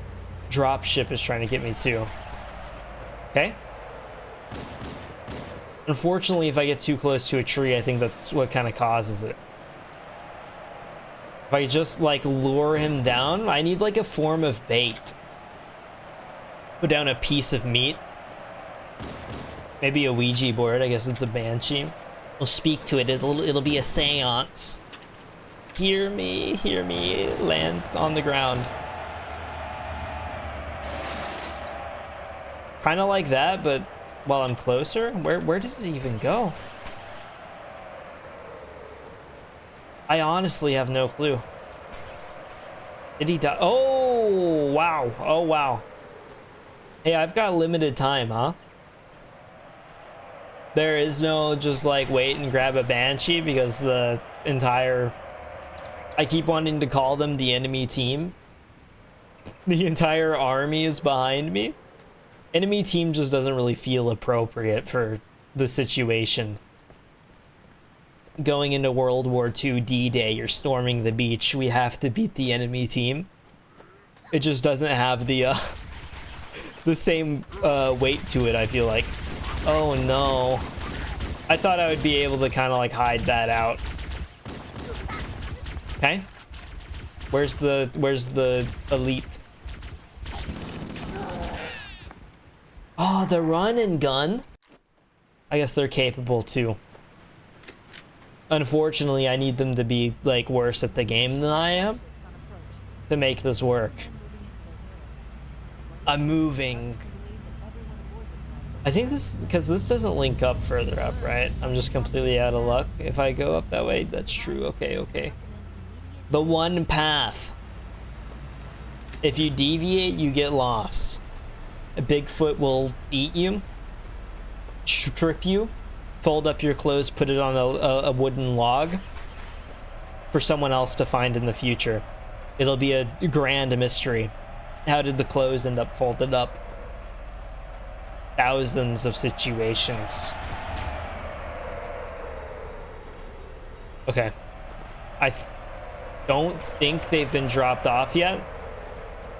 drop ship is trying to get me too. Okay. Unfortunately, if I get too close to a tree, I think that's what kind of causes it. If I just like lure him down, I need like a form of bait. Put down a piece of meat. Maybe a Ouija board. I guess it's a Banshee. We'll speak to it. It'll be a seance. Hear me, land on the ground. Kind of like that, but while I'm closer. Where did it even go? I honestly have no clue. Did he die? Oh, wow. Oh, wow. Hey, I've got limited time, huh? There is no just like wait and grab a Banshee because the entire... I keep wanting to call them the enemy team. The entire army is behind me. Enemy team just doesn't really feel appropriate for the situation. Going into World War II D-Day, you're storming the beach. We have to beat the enemy team. It just doesn't have the same weight to it, I feel like. Oh no. I thought I would be able to kind of like hide that out. Okay. Where's the elite? Oh, the run and gun? I guess they're capable too. Unfortunately, I need them to be like worse at the game than I am to make this work. I'm moving. I think this, because this doesn't link up further up, right? I'm just completely out of luck if I go up that way. That's true. Okay, okay. The one path. If you deviate, you get lost. A Bigfoot will eat you, strip you, fold up your clothes, put it on a wooden log for someone else to find in the future. It'll be a grand mystery. How did the clothes end up folded up? Thousands of situations. don't think they've been dropped off yet.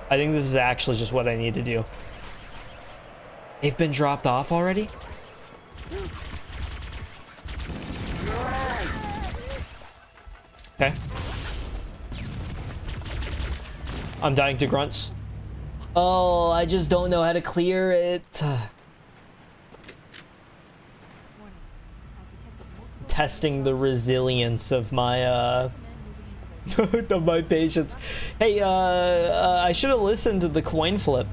I think this is actually just what I need to do. They've been dropped off already? Okay. I'm dying to grunts. Oh, I just don't know how to clear it. Warning. I've detected multiple Testing the resilience of my recommend moving into those of my patience. Hey, I should have listened to the coin flip.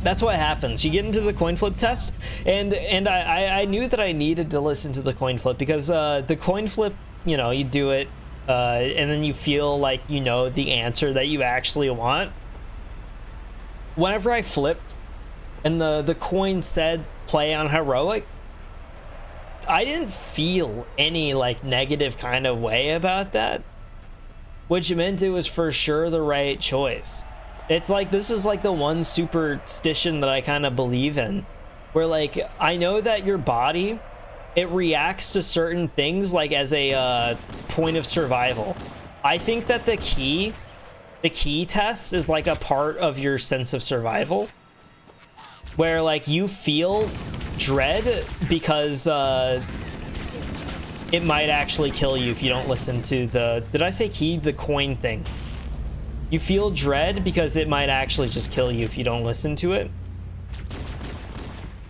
That's what happens. You get into the coin flip test, and I knew that I needed to listen to the coin flip because the coin flip, you know, you do it, and then you feel like you know the answer that you actually want. Whenever I flipped, and the coin said play on heroic, I didn't feel any like negative kind of way about that, which meant it was for sure the right choice. It's like, this is like the one superstition that I kind of believe in, where like, I know that your body, it reacts to certain things like as a point of survival. I think that the key test is like a part of your sense of survival, where like you feel dread because it might actually kill you if you don't listen to the, did I say key? The coin thing. You feel dread because it might actually just kill you if you don't listen to it.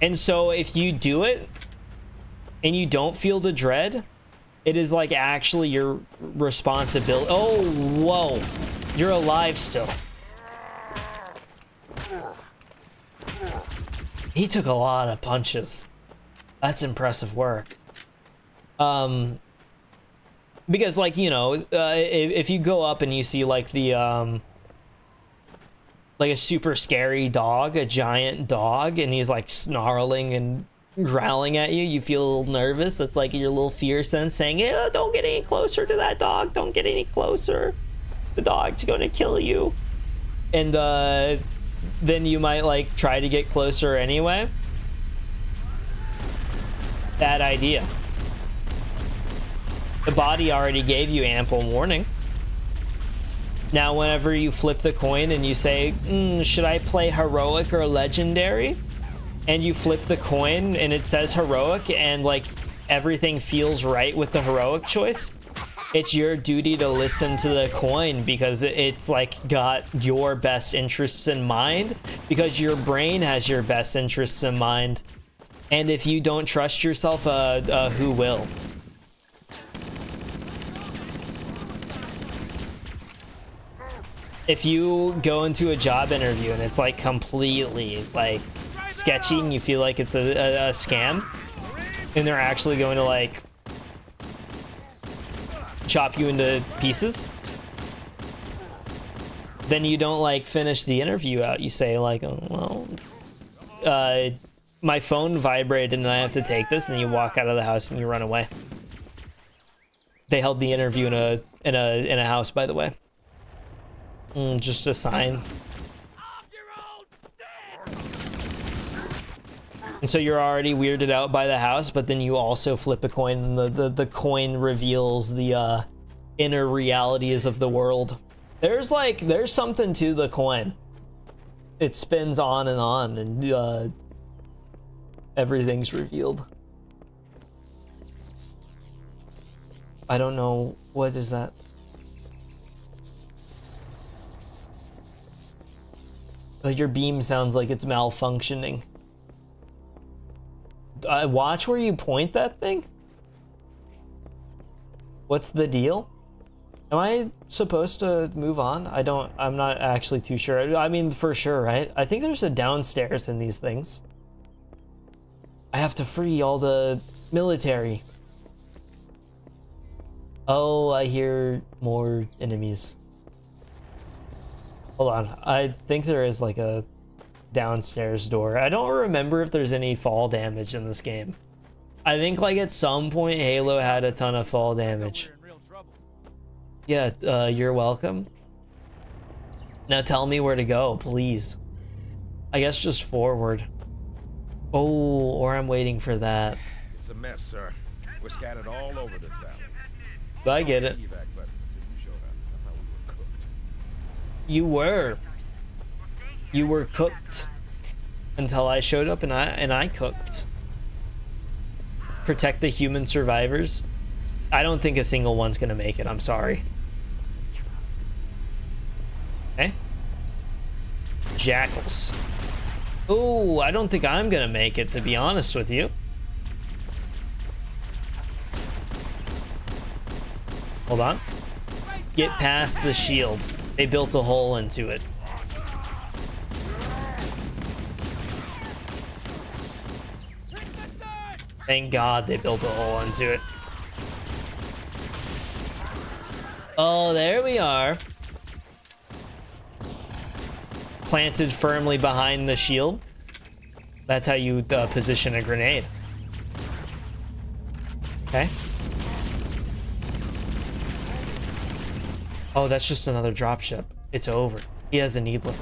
And so if you do it and you don't feel the dread, it is like actually your responsibility. Oh, whoa. You're alive still. He took a lot of punches. That's impressive work. Because like, you know, if you go up and you see like the like a super scary dog, a giant dog, and he's like snarling and growling at you, you feel a little nervous. That's like your little fear sense saying, "Eh, don't get any closer to that dog, don't get any closer, the dog's gonna kill you." And then you might like try to get closer anyway. Bad idea. The body already gave you ample warning. Now, whenever you flip the coin and you say, should I play heroic or legendary? And you flip the coin and it says heroic and like everything feels right with the heroic choice, it's your duty to listen to the coin because it's like got your best interests in mind, because your brain has your best interests in mind. And if you don't trust yourself, who will? If you go into a job interview and it's like completely like sketchy and you feel like it's a scam, and they're actually going to like chop you into pieces, then you don't like finish the interview out. You say like, oh, well, my phone vibrated and I have to take this, and you walk out of the house and you run away. They held the interview in a house, by the way. Just a sign. And so you're already weirded out by the house, but then you also flip a coin, and the coin reveals the inner realities of the world. There's something to the coin. It spins on, and everything's revealed. I don't know, what is that? Like your beam sounds like it's malfunctioning. Watch where you point that thing? What's the deal? Am I supposed to move on? I'm not actually too sure. I mean, for sure, right? I think there's a downstairs in these things. I have to free all the military. Oh, I hear more enemies. Hold on, I think there is like a downstairs door. I don't remember if there's any fall damage in this game. I think like at some point Halo had a ton of fall damage. Yeah, you're welcome. Now tell me where to go, please. I guess just forward. Oh, or I'm waiting for that. It's a mess, sir. We're scattered all over this valley. I get it. Evac button until you showed up. You were cooked until I showed up and I cooked. Protect the human survivors. I don't think a single one's gonna make it. I'm sorry. Okay. Jackals. Ooh, I don't think I'm gonna make it, to be honest with you. Hold on. Get past the shield. They built a hole into it. Thank God they built a hole into it. Oh, there we are. Planted firmly behind the shield. That's how you position a grenade. Okay. Oh, that's just another dropship. It's over. He has a needler.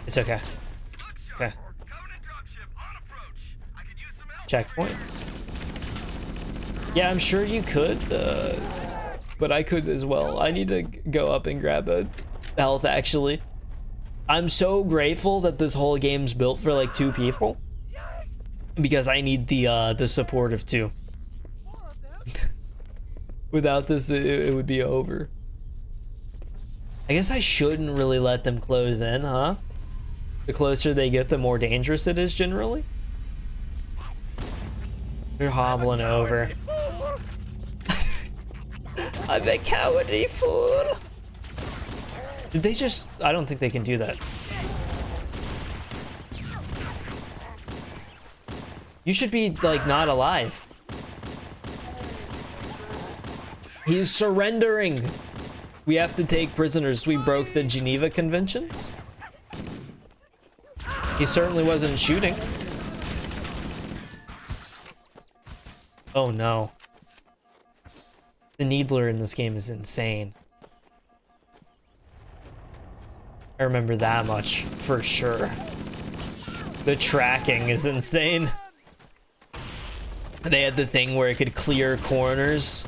It's okay. Okay. Checkpoint. Yeah, I'm sure you could, but I could as well. I need to go up and grab a health, actually. I'm so grateful that this whole game's built for like 2 people, because I need the support of 2. Without this, it would be over. I guess I shouldn't really let them close in, huh? The closer they get, the more dangerous it is generally. You're hobbling over. I'm a cowardly fool. Did they just... I don't think they can do that. You should be, like, not alive. He's surrendering. We have to take prisoners. We broke the Geneva Conventions. He certainly wasn't shooting. Oh no. The needler in this game is insane. I remember that much for sure. The tracking is insane. They had the thing where it could clear corners.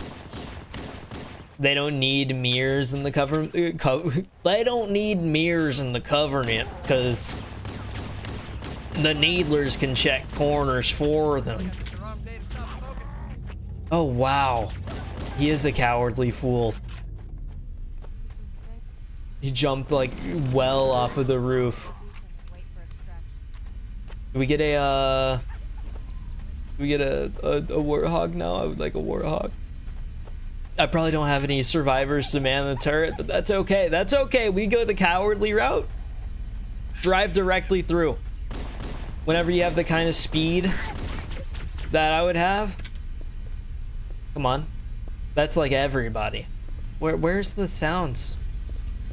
They don't need mirrors in the they don't need mirrors in the Covenant, because the needlers can check corners for them. Oh wow, he is a cowardly fool. He jumped like well off of the roof. Do we get a warthog now? I would like a warthog. I probably don't have any survivors to man the turret, but that's okay. That's okay. We go the cowardly route. Drive directly through. Whenever you have the kind of speed that I would have. Come on. That's like everybody. Where's the sounds?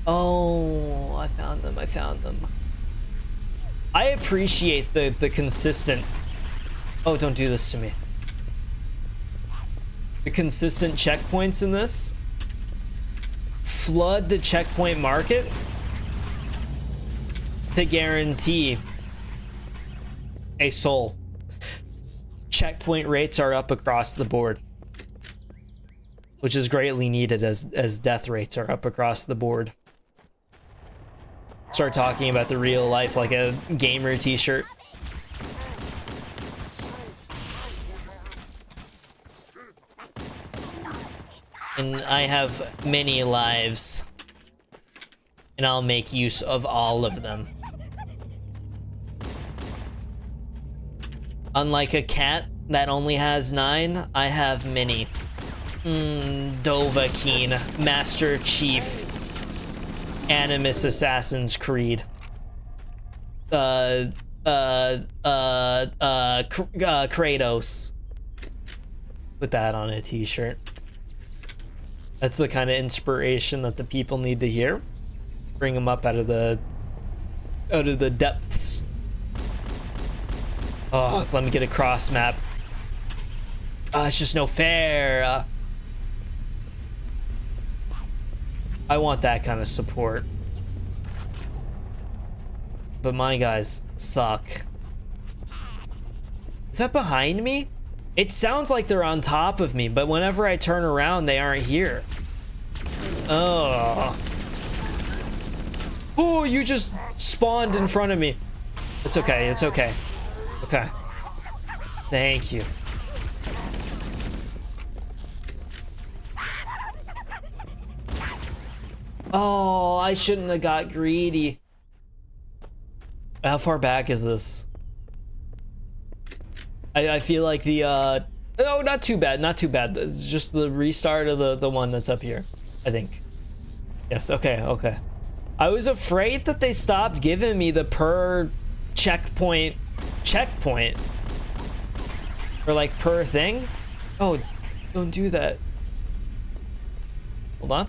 Oh, I found them. I found them. I appreciate the consistent... Oh, don't do this to me. The consistent checkpoints in this. Flood the checkpoint market to guarantee a soul. Checkpoint rates are up across the board, which is greatly needed as death rates are up across the board. Start talking about the real life like a gamer t-shirt. And I have many lives, and I'll make use of all of them. Unlike a cat that only has 9, I have many. Dovahkiin, Master Chief, Animus Assassin's Creed. Kratos. Put that on a t-shirt. That's the kind of inspiration that the people need to hear. Bring them up out of the depths. Oh, let me get a cross map. It's just no fair. I want that kind of support. But my guys suck. Is that behind me? It sounds like they're on top of me, but whenever I turn around, they aren't here. Oh. Oh, you just spawned in front of me. It's okay. It's okay. Okay. Thank you. Oh, I shouldn't have got greedy. How far back is this? I feel like the no, not too bad, not too bad. It's just the restart of the one that's up here, I think. Yes, okay, okay. I was afraid that they stopped giving me the per checkpoint or like per thing. Oh, don't do that. Hold on.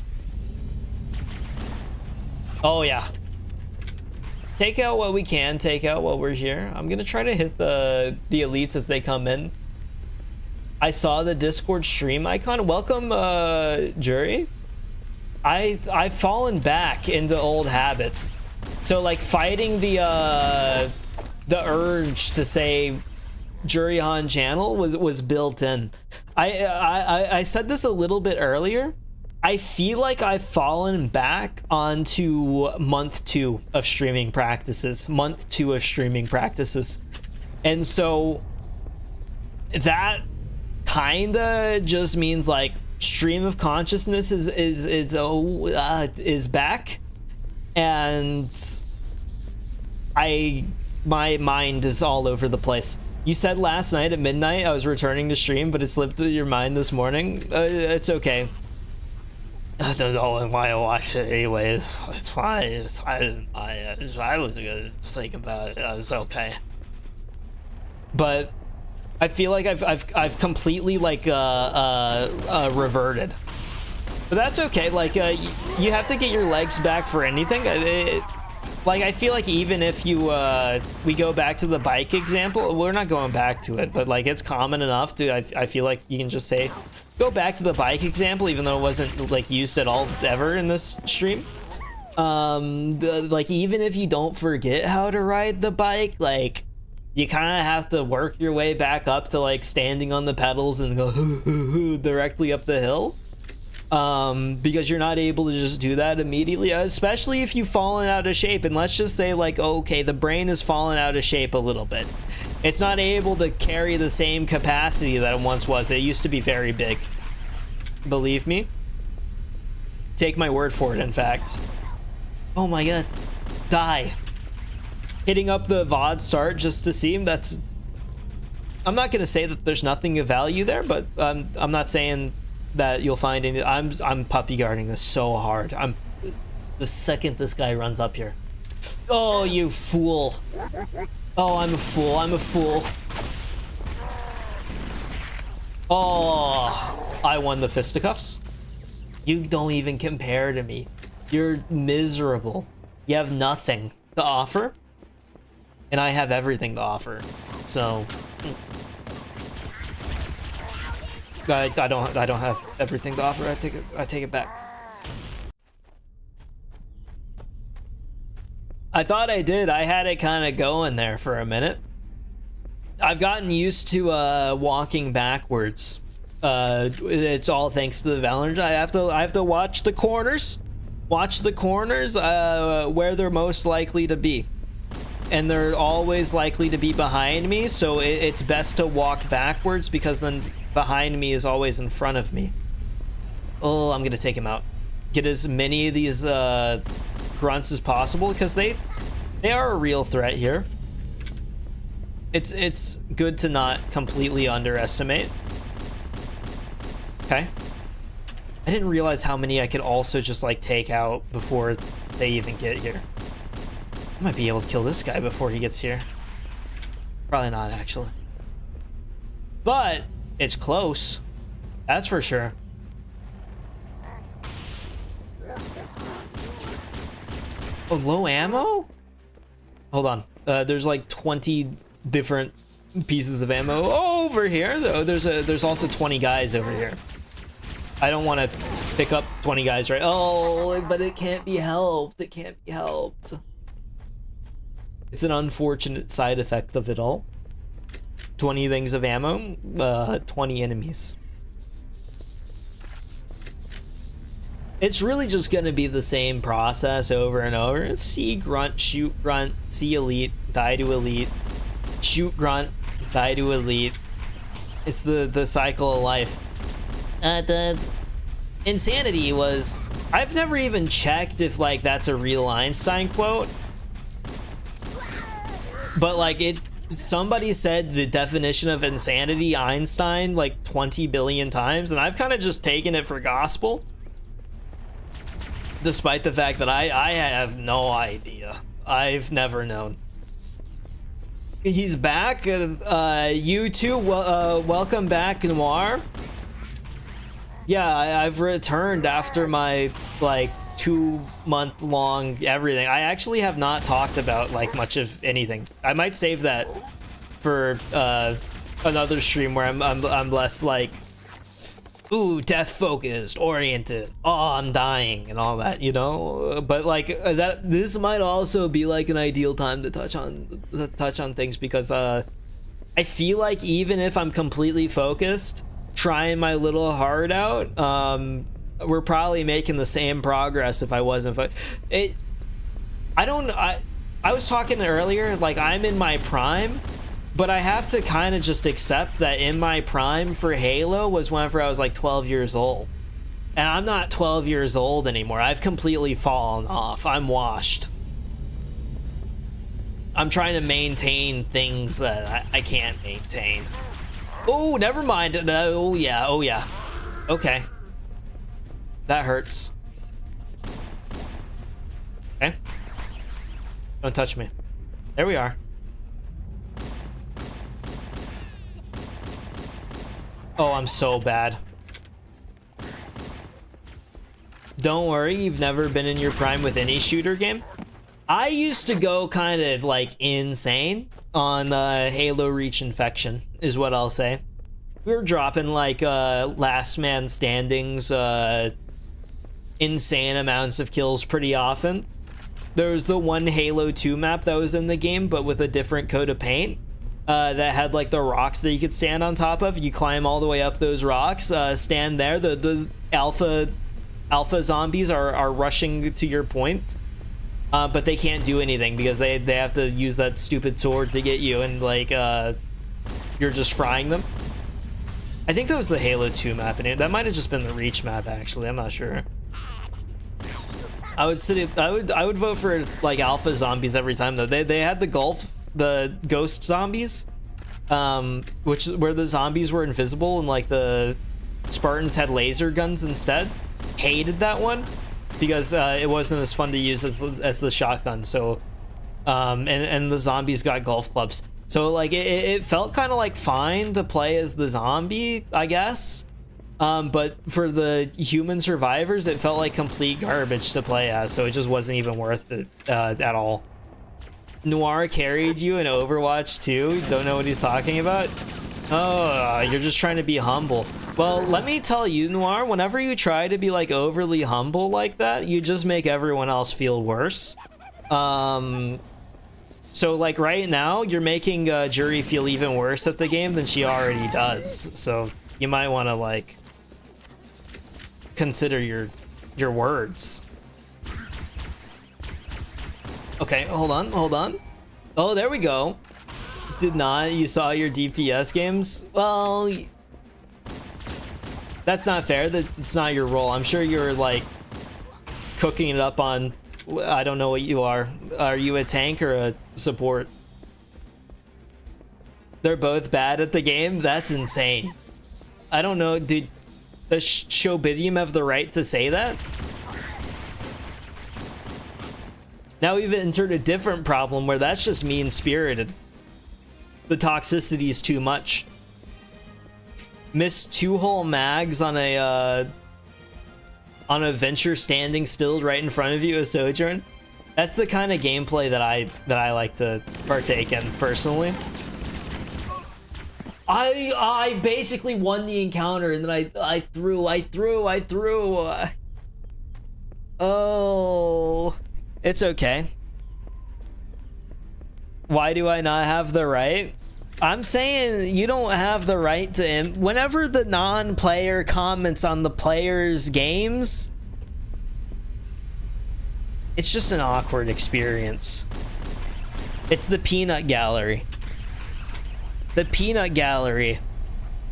Oh yeah. Take out what we can take out while we're here. I'm gonna try to hit the elites as they come in. I saw the Discord stream icon. Welcome, Jury. I've fallen back into old habits. So like fighting the urge to say Jury Han channel was built in. I said this a little bit earlier. I feel like I've fallen back onto month 2 of streaming practices. And so that kinda just means like stream of consciousness is back, and my mind is all over the place. You said last night at midnight I was returning to stream, but it slipped through your mind this morning. It's okay. I don't know why I watched it anyway. It's fine. It's fine. I was gonna think about it. It's okay. But I feel like I've completely like reverted. But that's okay. Like you have to get your legs back for anything. Like I feel like even if you we go back to the bike example, we're not going back to it, but like it's common enough to I feel like you can just say go back to the bike example, even though it wasn't like used at all ever in this stream. Like even if you don't forget how to ride the bike, like you kind of have to work your way back up to like standing on the pedals and go directly up the hill, because you're not able to just do that immediately, especially if you've fallen out of shape. And let's just say like, okay, the brain has fallen out of shape a little bit. It's not able to carry the same capacity that it once was. It used to be very big. Believe me. Take my word for it, in fact. Oh my god. Die. Hitting up the VOD start just to see him, that's... I'm not going to say that there's nothing of value there, but I'm not saying that you'll find any... I'm puppy guarding this so hard. The second this guy runs up here. Oh, you fool. Oh, I'm a fool. I'm a fool. Oh, I won the fisticuffs. You don't even compare to me. You're miserable. You have nothing to offer, and I have everything to offer. So I don't have everything to offer. I take it back. I thought I did. I had it kind of going there for a minute. I've gotten used to walking backwards. It's all thanks to the Valorant. I have to watch the corners. Watch the corners where they're most likely to be. And they're always likely to be behind me, so it's best to walk backwards because then behind me is always in front of me. Oh, I'm gonna take him out. Get as many of these grunts as possible because they are a real threat here. It's good to not completely underestimate. Okay. I didn't realize how many I could also just like take out before they even get here. I might be able to kill this guy before he gets here. Probably not, actually. But it's close. That's for sure. Oh, low ammo? Hold on. There's like 20 different pieces of ammo over here. Though there's also 20 guys over here. I don't want to pick up 20 guys, right? Oh, but it can't be helped. It can't be helped. It's an unfortunate side effect of it all. 20 things of ammo, 20 enemies. It's really just gonna be the same process over and over. See grunt, shoot grunt, see elite, die to elite, shoot grunt, die to elite. It's the cycle of life. The insanity was, I've never even checked if like that's a real Einstein quote, but like somebody said the definition of insanity Einstein like 20 billion times, and I've kind of just taken it for gospel, despite the fact that I have no idea. I've never known. He's back. You too. Welcome back, Noir. Yeah, I've returned after my like 2-month long everything. I actually have not talked about like much of anything. I might save that for another stream where I'm less like, ooh, death focused, oriented, oh, I'm dying and all that, you know. But like this might also be like an ideal time to touch on things, because I feel like even if I'm completely focused, trying my little heart out, we're probably making the same progress if I wasn't. I was talking earlier, like I'm in my prime, but I have to kind of just accept that in my prime for Halo was whenever I was like 12 years old. And I'm not 12 years old anymore. I've completely fallen off. I'm washed. I'm trying to maintain things that I can't maintain. Oh, never mind. Oh yeah. Okay. That hurts. Okay. Don't touch me. There we are. Oh, I'm so bad. Don't worry, you've never been in your prime with any shooter game. I used to go kind of like insane on Halo Reach Infection, is what I'll say. We were dropping like last man standings, insane amounts of kills pretty often. There was the one Halo 2 map that was in the game, but with a different coat of paint. That had like the rocks that you could stand on top of. You climb all the way up those rocks, stand there. The alpha zombies are rushing to your point, but they can't do anything because they have to use that stupid sword to get you, and like you're just frying them. I think that was the Halo 2 map, and that might have just been the Reach map actually. I'm not sure. I would vote for like alpha zombies every time though. They had the ghost zombies, where the zombies were invisible and like the Spartans had laser guns instead. Hated that one because it wasn't as fun to use as the shotgun. So and the zombies got golf clubs, so like it felt kind of like fine to play as the zombie, I guess, but for the human survivors it felt like complete garbage to play as, so it just wasn't even worth it at all. Noir carried you in Overwatch 2. Don't know what he's talking about. Oh, you're just trying to be humble. Well, let me tell you, Noir, whenever you try to be like overly humble like that, you just make everyone else feel worse. So like right now, you're making Jury feel even worse at the game than she already does. So you might want to like consider your words. Okay, hold on. Oh, there we go. Did not. You saw your DPS games? Well, that's not fair. That's not your role. I'm sure you're like cooking it up on, I don't know what you are. Are you a tank or a support? They're both bad at the game? That's insane. I don't know. Does Showbidium have the right to say that? Now we've entered a different problem where that's just mean-spirited. The toxicity is too much. Missed 2 whole mags on a Venture standing still right in front of you as Sojourn. That's the kind of gameplay that I like to partake in personally. I basically won the encounter and then I threw. Oh. It's okay. Why do I not have the right? I'm saying you don't have the right to whenever the non-player comments on the player's games, It's just an awkward experience. It's the peanut gallery. The peanut gallery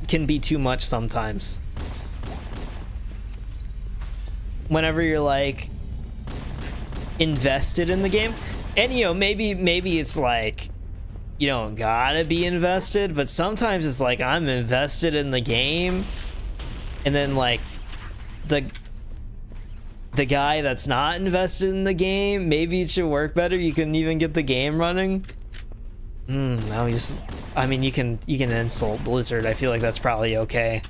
can be too much sometimes. Whenever you're like invested in the game, and you know, maybe it's like you don't gotta be invested, but sometimes it's like I'm invested in the game, and then like the guy that's not invested in the game, maybe it should work better. You can even get the game running. Now he's, I mean, you can insult Blizzard. I feel like that's probably okay.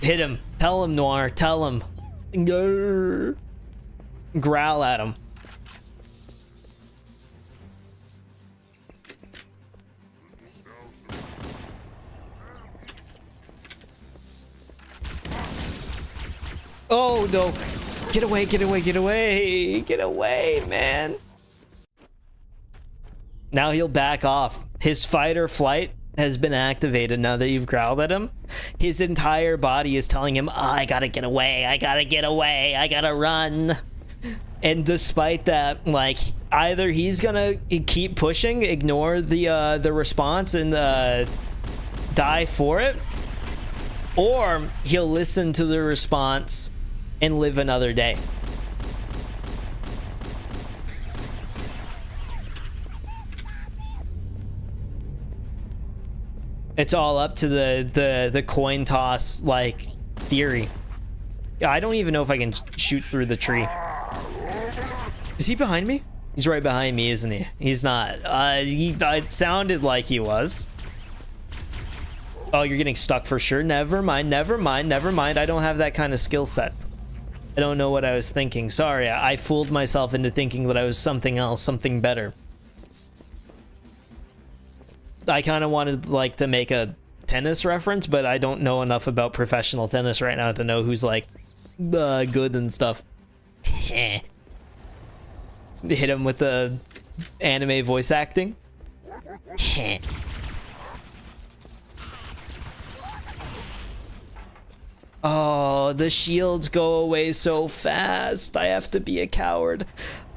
Hit him. Tell him, Noir. Tell him. Grrr. Growl at him. Oh no. Get away, get away, get away. Get away, man. Now he'll back off. His fight or flight has been activated now that you've growled at him. His entire body is telling him, oh, I gotta get away, I gotta get away, I gotta run. And despite that, like, either he's gonna keep pushing, ignore the response and die for it, or he'll listen to the response and live another day. It's all up to the coin toss like theory. I don't even know if I can shoot through the tree. Is he behind me? He's right behind me, isn't he? He's not. It sounded like he was. Oh, you're getting stuck for sure. Never mind, never mind, never mind. I don't have that kind of skill set. I don't know what I was thinking. Sorry, I fooled myself into thinking that I was something else, something better. I kind of wanted like to make a tennis reference, but I don't know enough about professional tennis right now to know who's like good and stuff. Hit him with the anime voice acting. Oh, the shields go away so fast. I have to be a coward.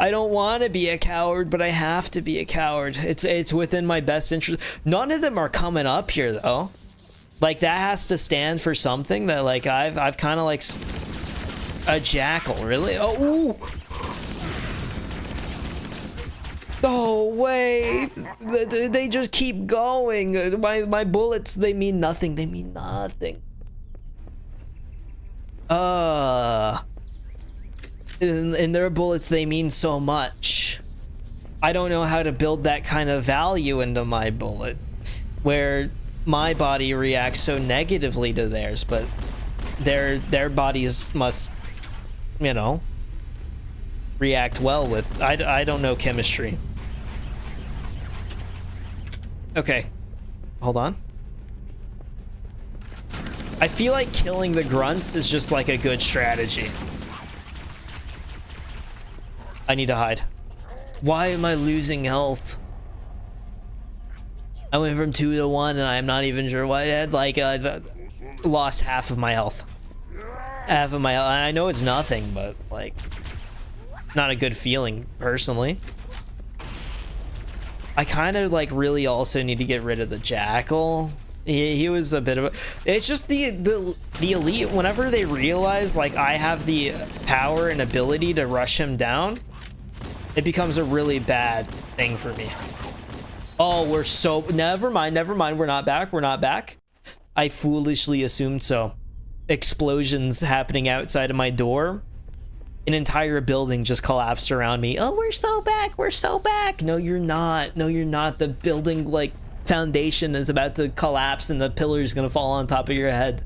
I don't want to be a coward, but I have to be a coward. It's within my best interest. None of them are coming up here though. Like that has to stand for something that like I've kind of like a jackal, really? Oh. No way. They just keep going. My bullets, they mean nothing. They mean nothing. In their bullets, they mean so much. I don't know how to build that kind of value into my bullet, where my body reacts so negatively to theirs, but their bodies must, you know, react well with. I don't know chemistry. Okay, hold on. I feel like killing the grunts is just like a good strategy. I need to hide. Why am I losing health? I went from 2 to 1 and I'm not even sure why. I had like lost half of my health. Half of my health. I know it's nothing, but like not a good feeling personally. I kind of like really also need to get rid of the jackal. He was a bit of a, it's just the elite, whenever they realize like I have the power and ability to rush him down, it becomes a really bad thing for me. Oh, we're so, never mind, we're not back. I foolishly assumed so. Explosions happening outside of my door. An entire building just collapsed around me. Oh, we're so back. No, you're not. The building like foundation is about to collapse and the pillar is gonna fall on top of your head.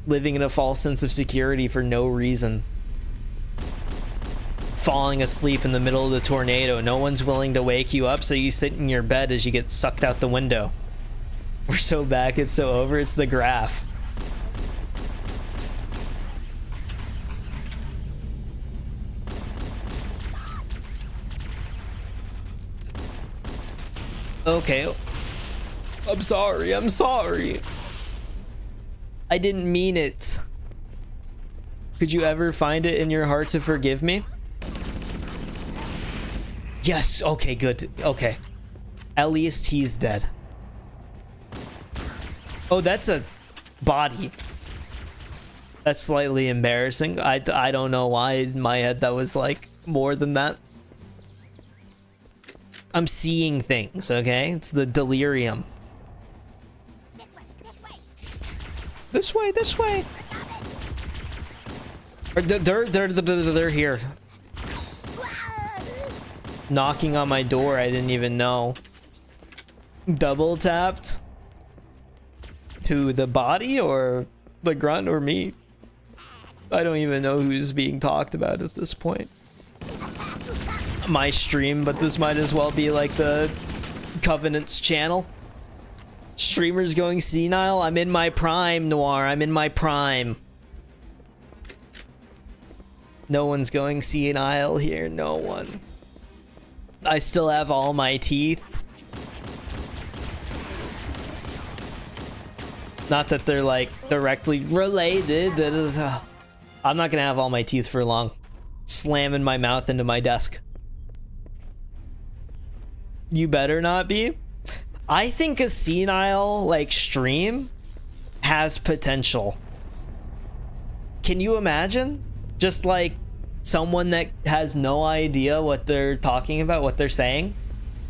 Living in a false sense of security for no reason. Falling asleep in the middle of the tornado. No one's willing to wake you up, so you sit in your bed as you get sucked out the window. We're so back, it's so over. It's the graph. Okay. I'm sorry. I didn't mean it. Could you ever find it in your heart to forgive me? Yes, okay, good. Okay. At least he's dead. Oh, that's a body. That's slightly embarrassing. I don't know why in my head that was like more than that. I'm seeing things, okay? It's the delirium. This way, this way. They're here. Knocking on my door, I didn't even know. Double tapped. Who, the body or the grunt or me? I don't even know who's being talked about at this point. My stream, but this might as well be like the Covenant's channel. Streamers going senile. I'm in my prime, Noir. I'm in my prime. No one's going senile here. No one. I still have all my teeth. Not that they're like directly related. I'm not gonna have all my teeth for long. Slamming my mouth into my desk. You better not be. I think a senile like stream has potential. Can you imagine? Just like someone that has no idea what they're talking about, what they're saying.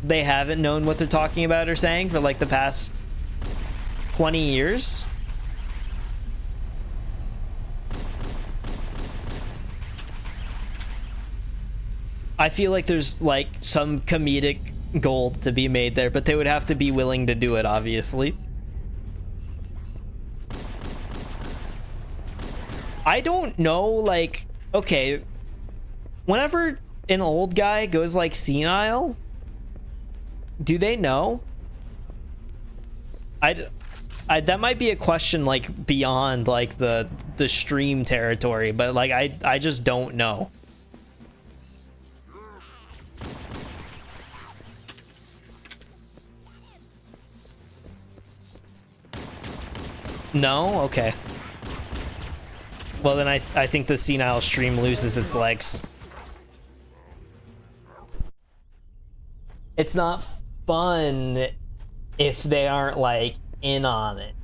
They haven't known what they're talking about or saying for like the past 20 years. I feel like there's like some comedic gold to be made there, but they would have to be willing to do it, obviously. I don't know, like, okay, whenever an old guy goes like senile, do they know? That might be a question like beyond like the stream territory, but like I just don't know. No? Okay. Well, then I think the senile stream loses its legs. It's not fun if they aren't, like, in on it.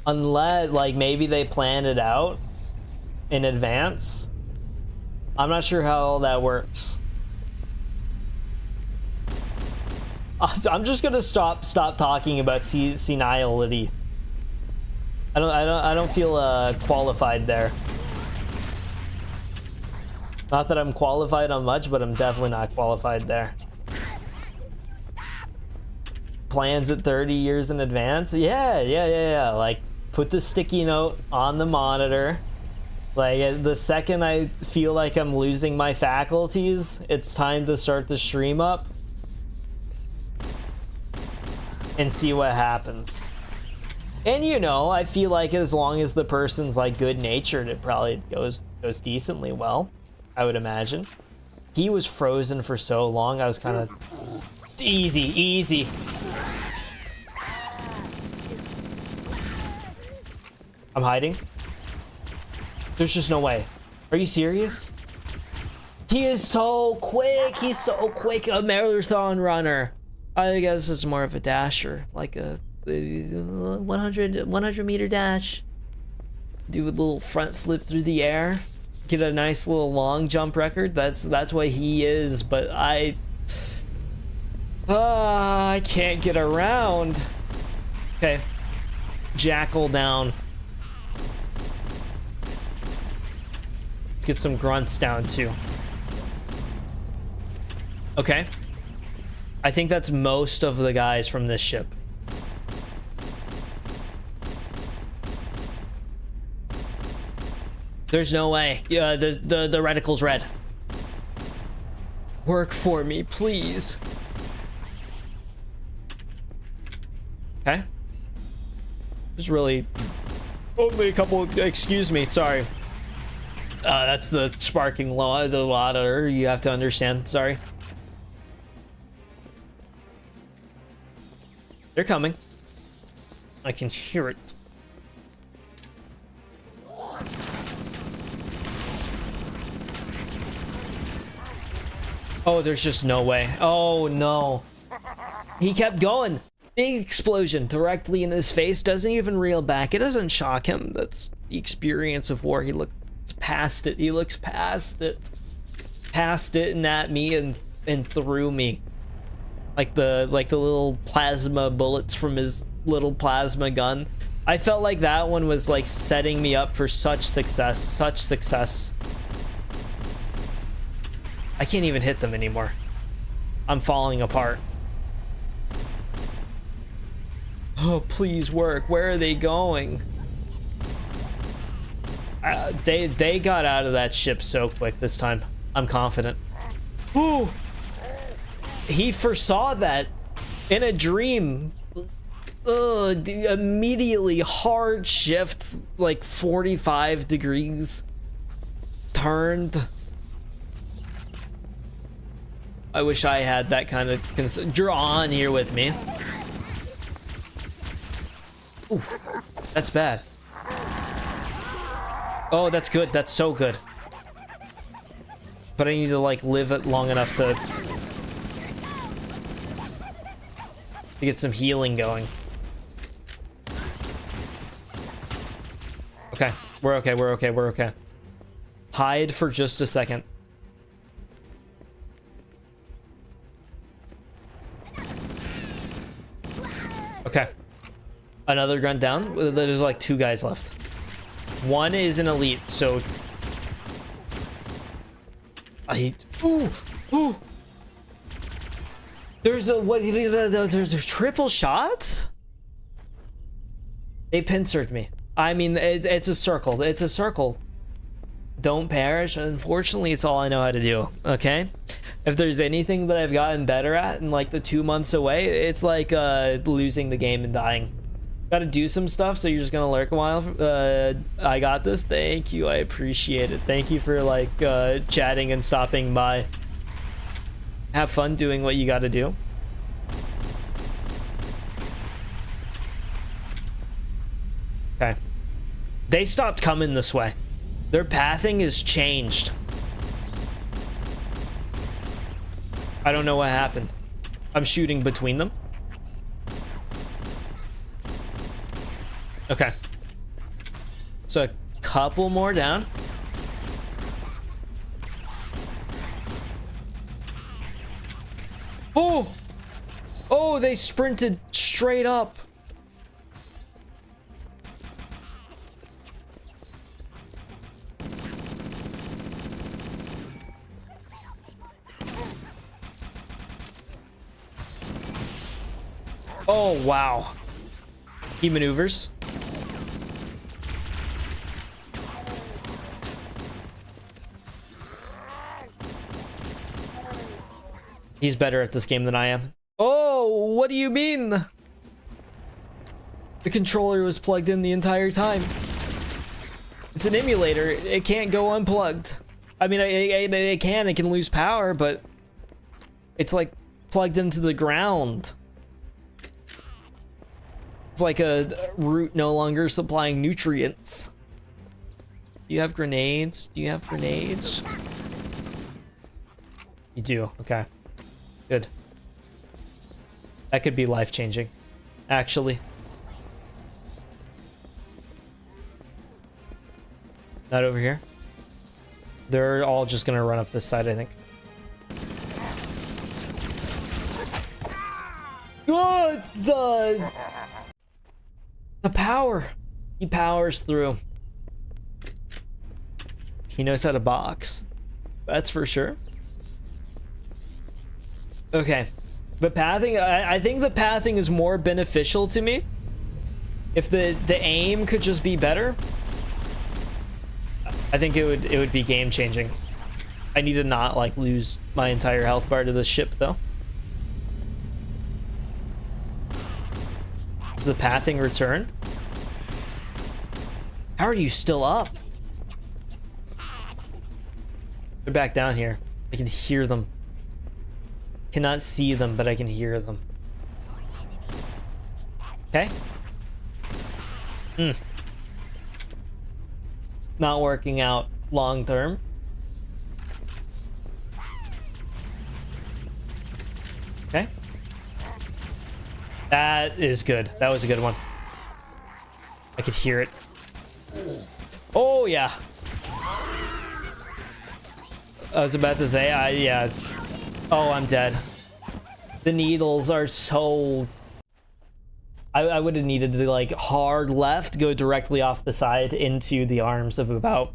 Unless, like, maybe they planned it out in advance. I'm not sure how all that works. I'm just gonna stop talking about senility. I don't feel qualified there. Not that I'm qualified on much, but I'm definitely not qualified there. Plans at 30 years in advance? Yeah. Like, put the sticky note on the monitor. Like, the second I feel like I'm losing my faculties, it's time to start the stream up. And see what happens. And you know, I feel like as long as the person's like good-natured, it probably goes decently well, I would imagine. He was frozen for so long, I was kind of easy. I'm hiding. There's just no way. Are you serious? He is so quick. He's so quick. A marathon runner. I guess it's more of a dasher, like a 100 meter dash. Do a little front flip through the air, get a nice little long jump record. That's what he is. But I can't get around. Okay, jackal down. Let's get some grunts down too. Okay. I think that's most of the guys from this ship. There's no way. Yeah, the reticle's red. Work for me, please. Okay. There's really only a couple. Excuse me. Sorry. That's the sparking law. The water. You have to understand. Sorry. They're coming. I can hear it. Oh, there's just no way. Oh, no. He kept going. Big explosion directly in his face. Doesn't even reel back. It doesn't shock him. That's the experience of war. He looks past it. He looks past it. Past it and at me and through me. Like the little plasma bullets from his little plasma gun. I felt like that one was like setting me up for such success. Such success. I can't even hit them anymore. I'm falling apart. Oh, please work. Where are they going? They got out of that ship so quick this time. I'm confident. Ooh! He foresaw that in a dream. Immediately hard shift, like 45 degrees. Turned. I wish I had that kind of you're on here with me. Ooh, that's bad. Oh, that's good. That's so good. But I need to like live it long enough to get some healing going. Okay, we're okay. We're okay. We're okay. Hide for just a second. Okay. Another gun down. There's like 2 guys left. One is an elite, so ooh. There's a triple shot? They pincered me. I mean, it's a circle. It's a circle. Don't perish. Unfortunately, it's all I know how to do. Okay? If there's anything that I've gotten better at in like the 2 months away, it's like losing the game and dying. Gotta do some stuff, so you're just gonna lurk a while. I got this. Thank you. I appreciate it. Thank you for like chatting and stopping by. Have fun doing what you gotta do. Okay. They stopped coming this way. Their pathing is changed. I don't know what happened. I'm shooting between them. Okay. So a couple more down. Oh! Oh, they sprinted straight up. Oh, wow. He maneuvers. He's better at this game than I am. Oh, what do you mean? The controller was plugged in the entire time. It's an emulator. It can't go unplugged. I mean, it can lose power, but it's like plugged into the ground. It's like a root no longer supplying nutrients. Do you have grenades? Do you have grenades? You do. Okay. Good. That could be life-changing, actually. Not over here. They're all just gonna run up this side, I think. Good. The power. He powers through. He knows how to box. That's for sure. Okay. The pathing, I think the pathing is more beneficial to me. If the aim could just be better, I think it would be game changing. I need to not like lose my entire health bar to this ship though. Does the pathing return? How are you still up? They're back down here. I can hear them. Cannot see them, but I can hear them. Okay. Not working out long term. Okay. That is good. That was a good one. I could hear it. Oh, yeah. I was about to say, yeah. Oh, I'm dead. The needles are so... I would have needed to, like, hard left, go directly off the side into the arms of about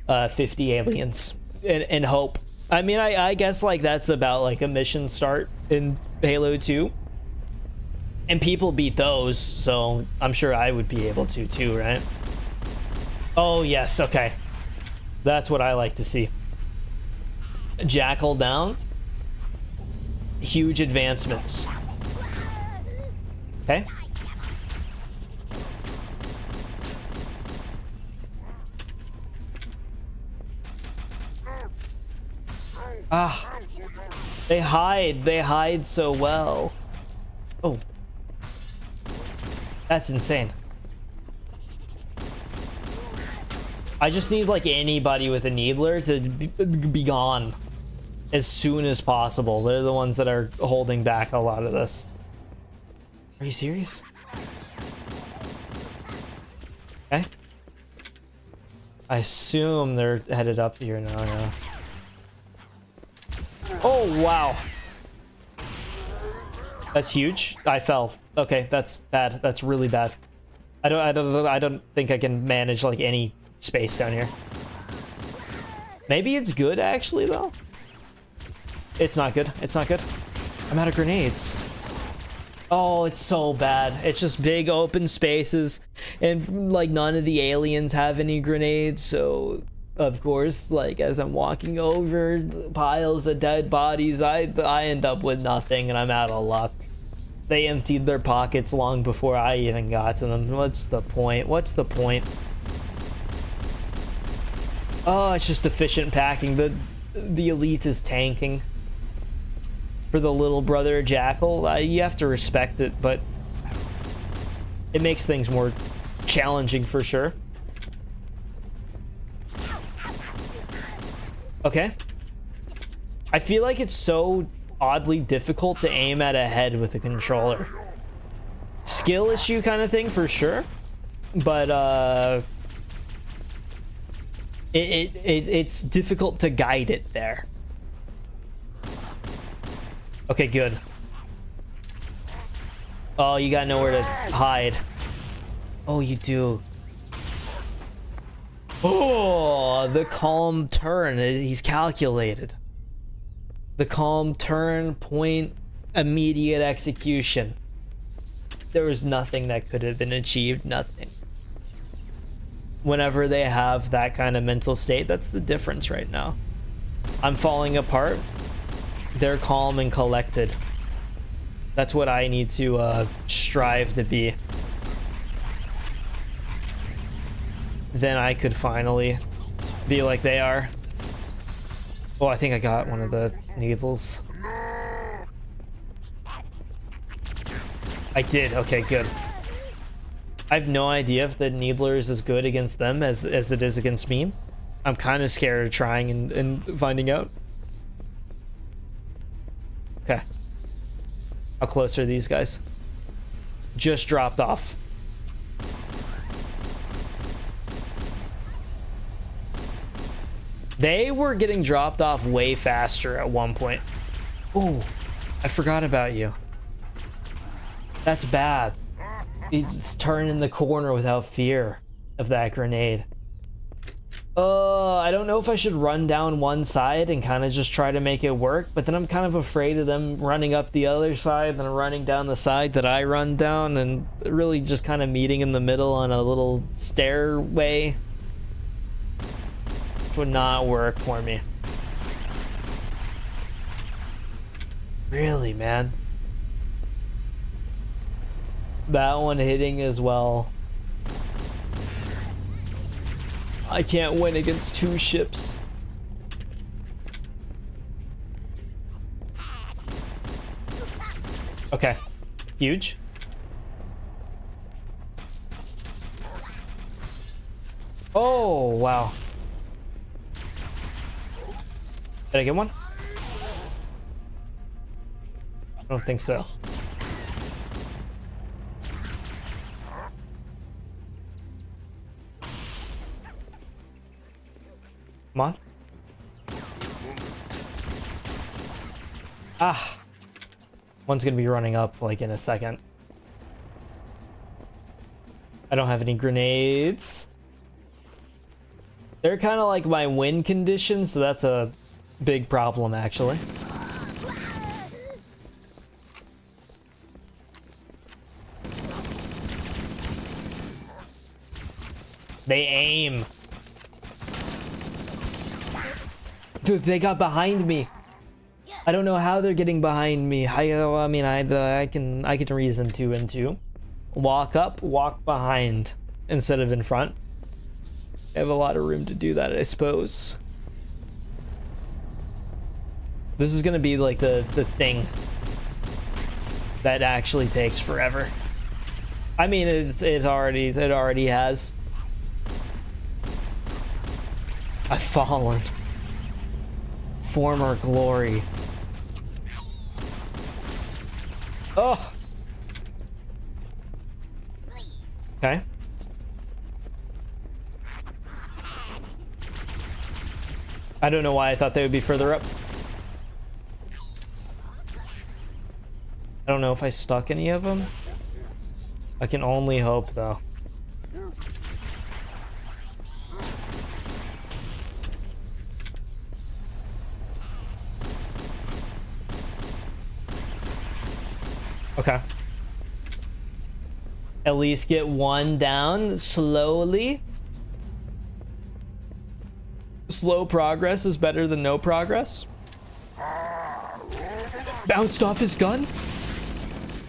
50 aliens and hope. I mean, I guess, like, that's about, like, a mission start in Halo 2. And people beat those, so I'm sure I would be able to, too, right? Oh, yes, okay. That's what I like to see. Jackal down. Huge advancements. Okay. Ah. They hide so well. Oh. That's insane. I just need, like, anybody with a needler to be gone as soon as possible. They're the ones that are holding back a lot of this. Are you serious? Okay. I assume they're headed up here now, yeah. Oh, wow. That's huge. I fell. Okay, that's bad. That's really bad. I don't think I can manage, like, any space down here. Maybe it's good, actually, though. It's not good. It's not good. I'm out of grenades. Oh, it's so bad. It's just big open spaces, and, like, none of the aliens have any grenades, so of course, like, as I'm walking over piles of dead bodies, I end up with nothing, and I'm out of luck. They emptied their pockets long before I even got to them. What's the point? What's the point? Oh, it's just efficient packing. The elite is tanking. For the little brother Jackal, you have to respect it, but it makes things more challenging for sure. Okay. I feel like it's so oddly difficult to aim at a head with a controller. Skill issue kind of thing for sure, but it's difficult to guide it there. Okay, good. Oh, you got nowhere to hide. Oh, you do. Oh, the calm turn. He's calculated. The calm turn, point, immediate execution. There was nothing that could have been achieved. Nothing. Whenever they have that kind of mental state, that's the difference right now. I'm falling apart. They're calm and collected. That's what I need to strive to be. Then I could finally be like they are. Oh, I think I got one of the needles. I did. Okay, good. I have no idea if the needler is as good against them as it is against me. I'm kind of scared of trying and finding out. Okay. How close are these guys? Just dropped off. They were getting dropped off way faster at one point. Ooh, I forgot about you. That's bad. He's turning the corner without fear of that grenade. I don't know if I should run down one side and kind of just try to make it work, but then I'm kind of afraid of them running up the other side, then running down the side that I run down, and really just kind of meeting in the middle on a little stairway. Which would not work for me. Really, man. That one hitting as well. I can't win against two ships. Okay. Huge. Oh, wow. Did I get one? I don't think so. Come on. Ah. One's gonna be running up like in a second. I don't have any grenades. They're kind of like my win condition, so that's a big problem actually. They aim. Dude, they got behind me. I don't know how they're getting behind me. I mean, I can reason 2 and 2. Walk up, walk behind instead of in front. I have a lot of room to do that, I suppose. This is gonna be like the thing that actually takes forever. I mean, it already has. I've fallen. Former glory. Oh. Okay. I don't know why I thought they would be further up. I don't know if I stuck any of them. I can only hope though. Okay. At least get one down slowly. Slow progress is better than no progress. Bounced off his gun?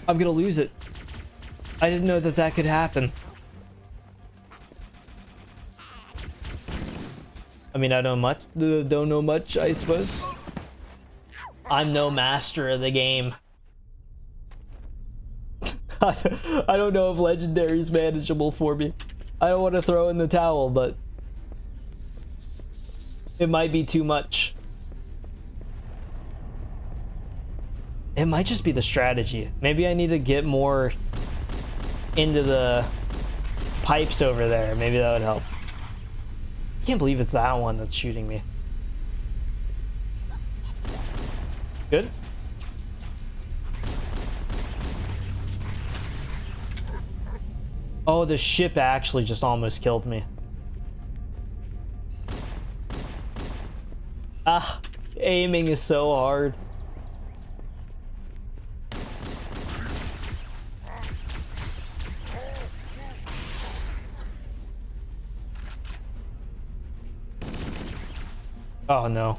I'm gonna lose it. I didn't know that that could happen. I mean, I don't know much, I suppose. I'm no master of the game. I don't know if legendary is manageable for me. I don't want to throw in the towel, but it might be too much. It might just be the strategy. Maybe I need to get more into the pipes over there. Maybe that would help. I can't believe it's that one that's shooting me. Good. Oh, the ship actually just almost killed me. Ah, aiming is so hard. Oh no.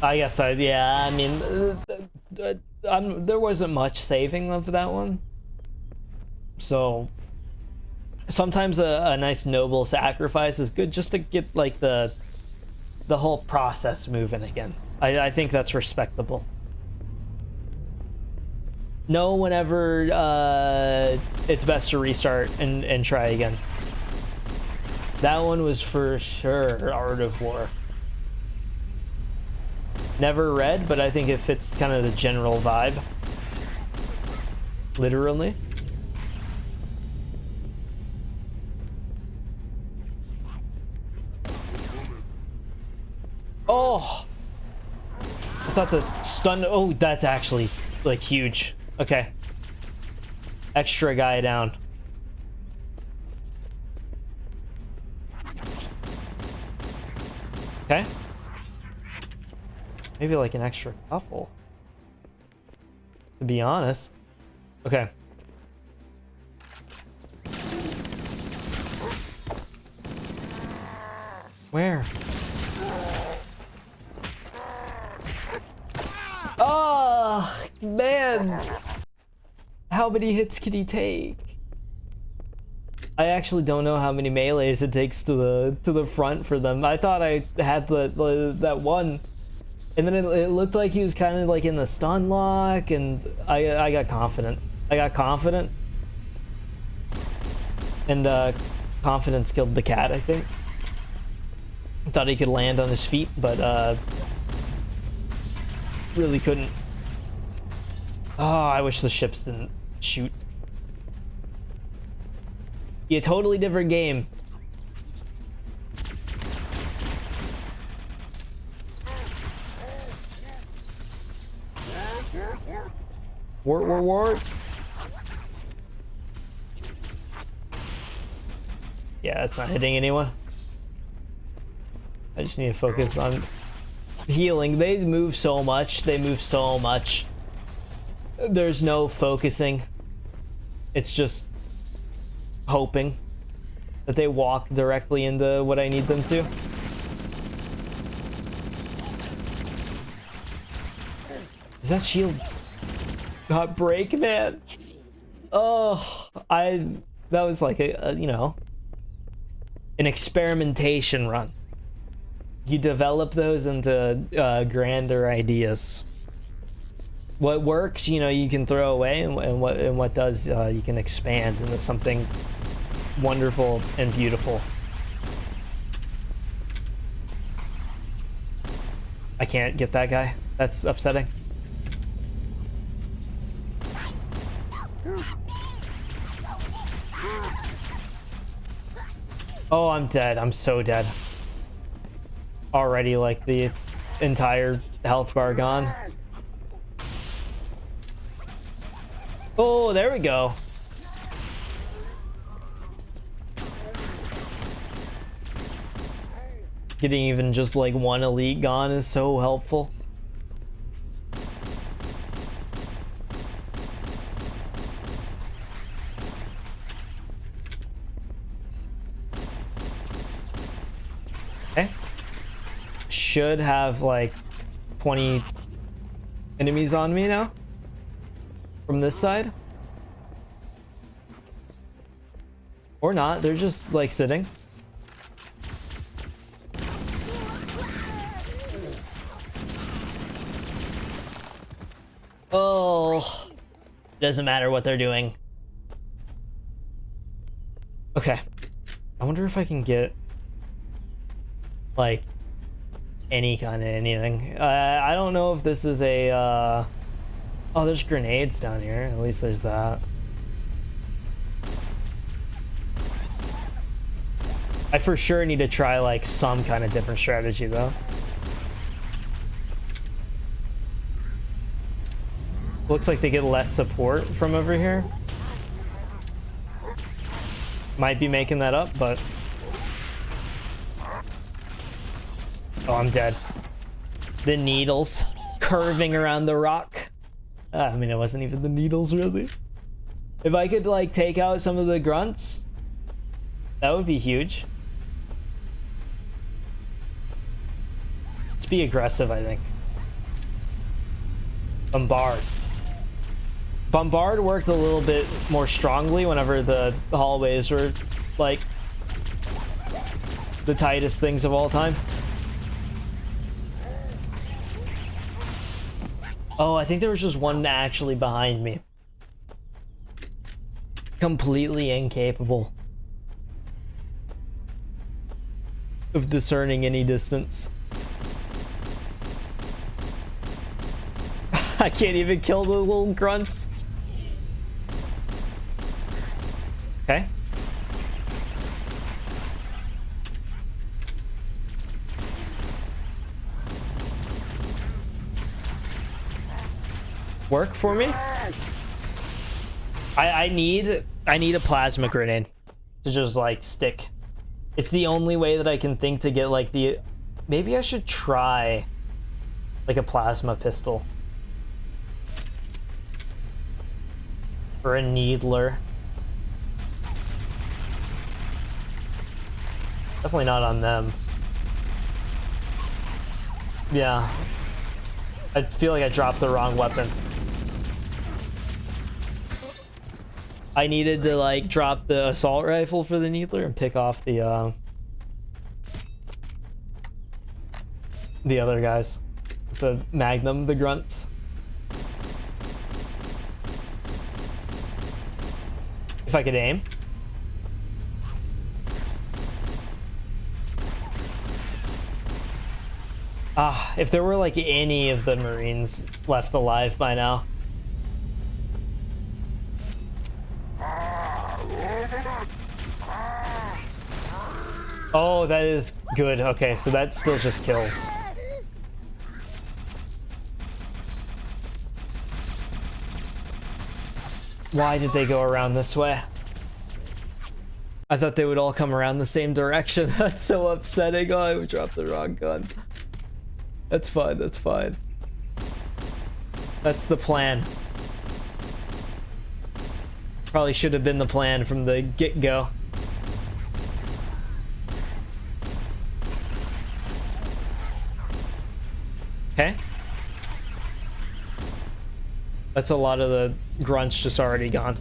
I guess yeah, I mean, there wasn't much saving of that one. So sometimes a nice noble sacrifice is good just to get like the whole process moving again. I think that's respectable. Know whenever it's best to restart and try again. That one was for sure Art of War. Never read, but I think it fits kind of the general vibe. Literally. Oh! I thought the stun... Oh, that's actually, like, huge. Okay. Extra guy down. Okay. Maybe, like, an extra couple. To be honest. Okay. Where? Oh, man. How many hits can he take? I actually don't know how many melees it takes to the front for them. I thought I had that one. And then it looked like he was kind of like in the stun lock, and I got confident. I got confident. And confidence killed the cat, I think. Thought he could land on his feet, but really couldn't. Oh, I wish the ships didn't shoot. Yeah, totally different game. Wart. Yeah, that's not hitting anyone. I just need to focus on healing. They move so much. There's no focusing. It's just hoping that they walk directly into what I need them to. Does that shield not break, man? Oh, that was like a you know, an experimentation run. You develop those into grander ideas. What works, you know, you can throw away, and what does, you can expand into something wonderful and beautiful. I can't get that guy. That's upsetting. Oh, I'm dead. I'm so dead. Already, like, the entire health bar gone. Oh, there we go. Getting even just like one elite gone is so helpful. Okay. Should have like 20 enemies on me now. From this side. Or not, they're just like sitting. Oh, doesn't matter what they're doing. Okay, I wonder if I can get like any kind of anything. I don't know if this is a oh, there's grenades down here. At least there's that. I for sure need to try like some kind of different strategy though. Looks like they get less support from over here. Might be making that up, but... Oh, I'm dead. The needles curving around the rock. I mean, it wasn't even the needles, really. If I could, like, take out some of the grunts, that would be huge. Let's be aggressive, I think. Bombard. Bombard worked a little bit more strongly whenever the hallways were, like, the tightest things of all time. Oh, I think there was just one actually behind me. Completely incapable of discerning any distance. I can't even kill the little grunts. Okay. Work for me? I need a plasma grenade to just like stick. It's the only way that I can think to get like the... Maybe I should try like a plasma pistol. Or a needler. Definitely not on them. Yeah. I feel like I dropped the wrong weapon. I needed to like drop the assault rifle for the needler and pick off the other guys. The magnum, the grunts. If I could aim. Ah, if there were like any of the Marines left alive by now, Oh, that is good. Okay, so that still just kills. Why did they go around this way? I thought they would all come around the same direction. That's so upsetting. Oh, I dropped the wrong gun. That's fine, that's fine. That's the plan. Probably should have been the plan from the get-go. Okay. That's a lot of the grunts just already gone.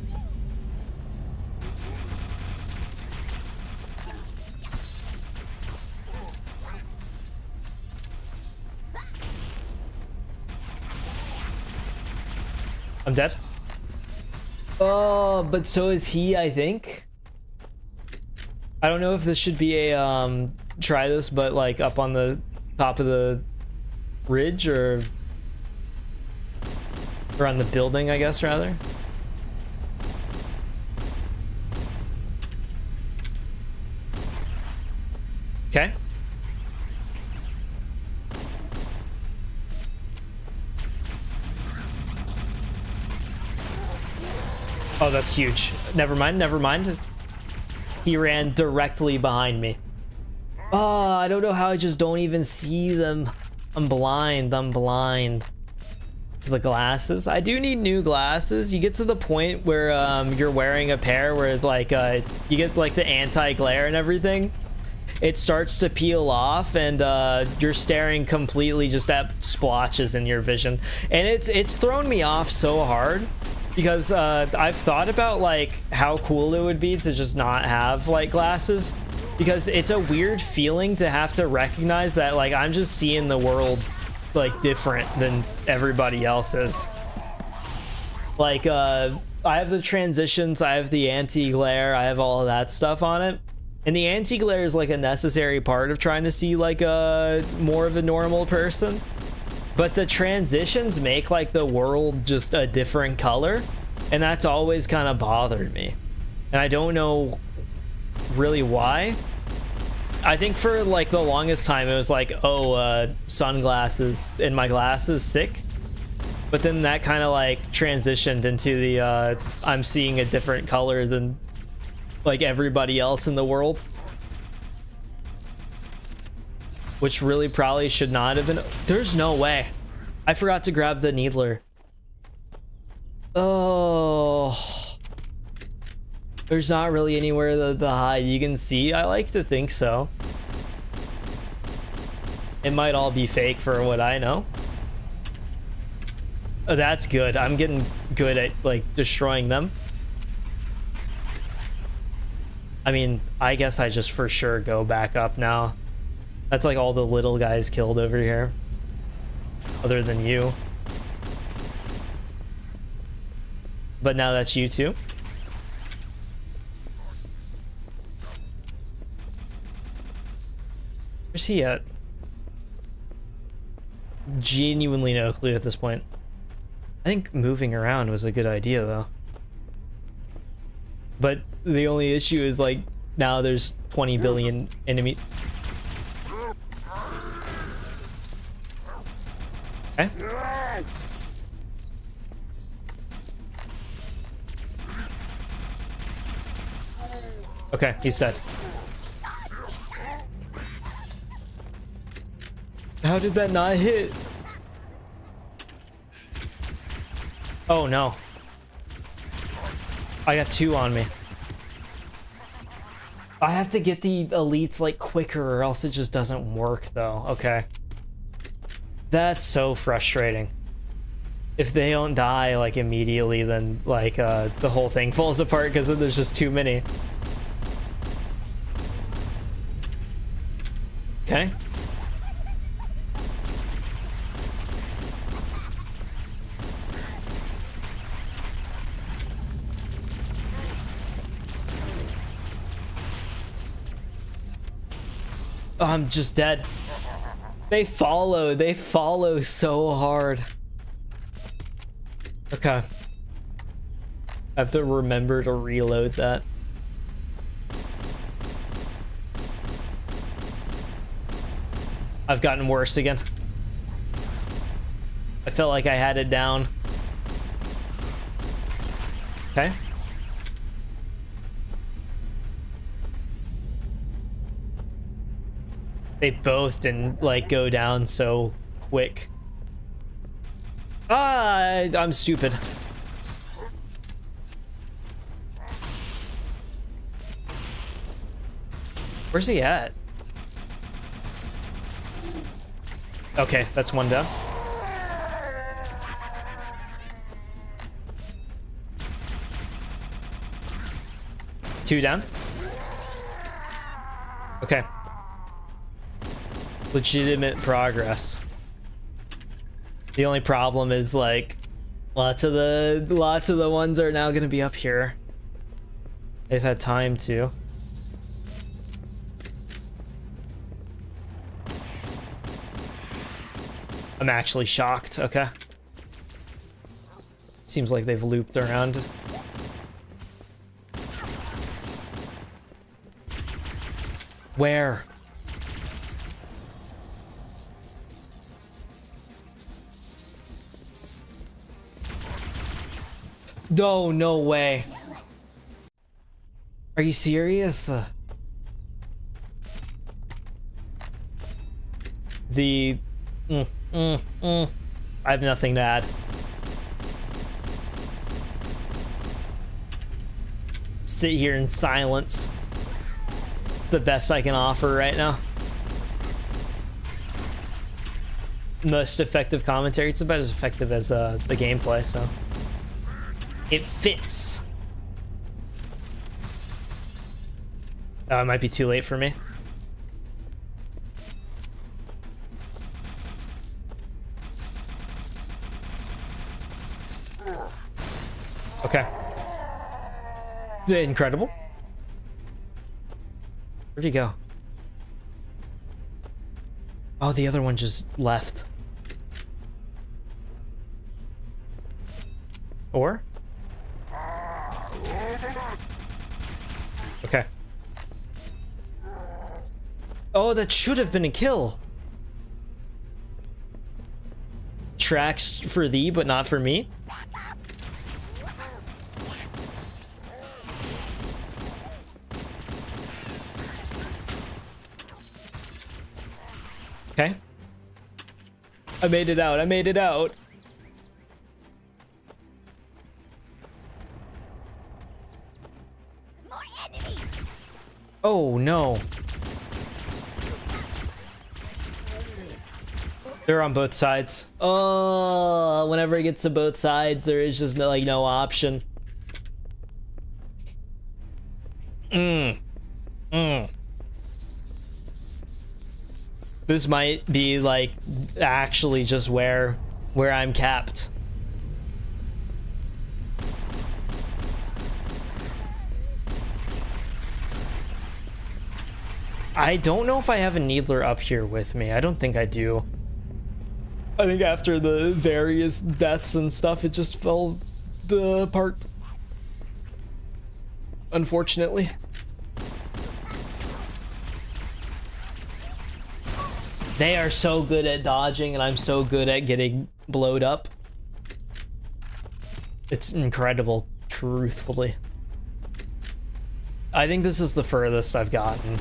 I'm dead. Oh, but so is he, I think. I don't know if this should be a try this, but like up on the top of the ridge or on the building, I guess, rather. Okay. Oh, that's huge. Never mind, never mind. He ran directly behind me. Oh, I don't know how I just don't even see them. I'm blind, I'm blind. To the glasses. I do need new glasses. You get to the point where you're wearing a pair where like you get like the anti-glare and everything. It starts to peel off and you're staring completely just at splotches in your vision. And it's thrown me off so hard because I've thought about like how cool it would be to just not have like glasses, because it's a weird feeling to have to recognize that like I'm just seeing the world like different than everybody else is. Like I have the transitions, I have the anti-glare, I have all of that stuff on it, and the anti-glare is like a necessary part of trying to see like a more of a normal person, but the transitions make like the world just a different color, and that's always kind of bothered me, and I don't know really why. I think for like the longest time it was like, oh, sunglasses and my glasses sick, but then that kind of like transitioned into the I'm seeing a different color than like everybody else in the world, which really probably should not have been. There's no way. I forgot to grab the needler. Oh, there's not really anywhere to hide. You can see. I like to think so. It might all be fake for what I know. Oh, that's good. I'm getting good at like destroying them. I mean, I guess I just for sure go back up now. That's like all the little guys killed over here. Other than you. But now that's you too. Where's he at? Genuinely no clue at this point. I think moving around was a good idea though. But the only issue is like now there's 20 billion enemies. Okay. Okay, he's dead. How did that not hit? Oh no. I got two on me. I have to get the elites like quicker or else it just doesn't work though. Okay. That's so frustrating. If they don't die like immediately, then like the whole thing falls apart because there's just too many. Okay. Oh, I'm just dead. They follow so hard. Okay. I have to remember to reload that. I've gotten worse again. I felt like I had it down. Okay. They both didn't like go down so quick. Ah, I'm stupid. Where's he at? Okay, that's one down. Two down. Okay. Legitimate progress. The only problem is like lots of the ones are now gonna be up here. They've had time to. I'm actually shocked. Okay. Seems like they've looped around. Where? No, no way. Are you serious? The... I have nothing to add. Sit here in silence. The best I can offer right now. Most effective commentary. It's about as effective as the gameplay, so it fits. Oh, it might be too late for me. Okay. Incredible. Where'd he go? Oh, the other one just left. Or? Okay. Oh, that should have been a kill. Tracks for thee, but not for me. Okay. I made it out. I made it out. Oh, no. They're on both sides. Oh, whenever it gets to both sides, there is just no, like, no option. This might be like actually just where I'm capped. I don't know if I have a needler up here with me. I don't think I do. I think after the various deaths and stuff, it just fell apart. Unfortunately. They are so good at dodging, and I'm so good at getting blowed up. It's incredible, truthfully. I think this is the furthest I've gotten.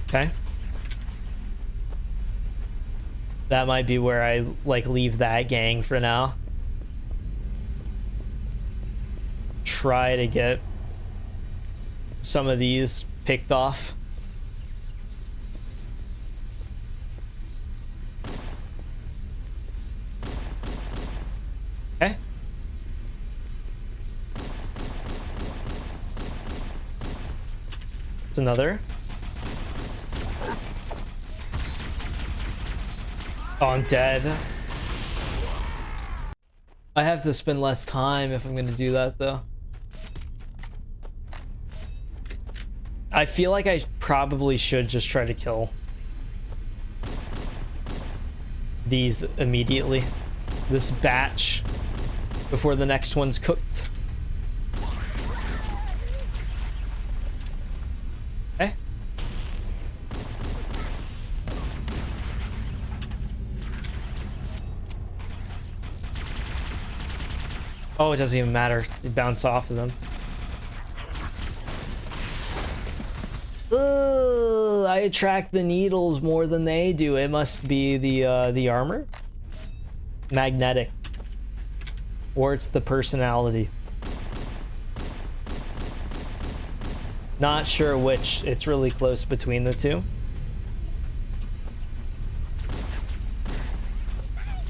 Okay. That might be where I, like, leave that gang for now. Try to get some of these picked off. Okay. It's another. Oh, I'm dead. I have to spend less time if I'm gonna do that, though. I feel like I probably should just try to kill these immediately. This batch before the next one's cooked. Oh, it doesn't even matter. They bounce off of them. Ugh, I attract the needles more than they do. It must be the armor? Magnetic. Or it's the personality. Not sure which. It's really close between the two.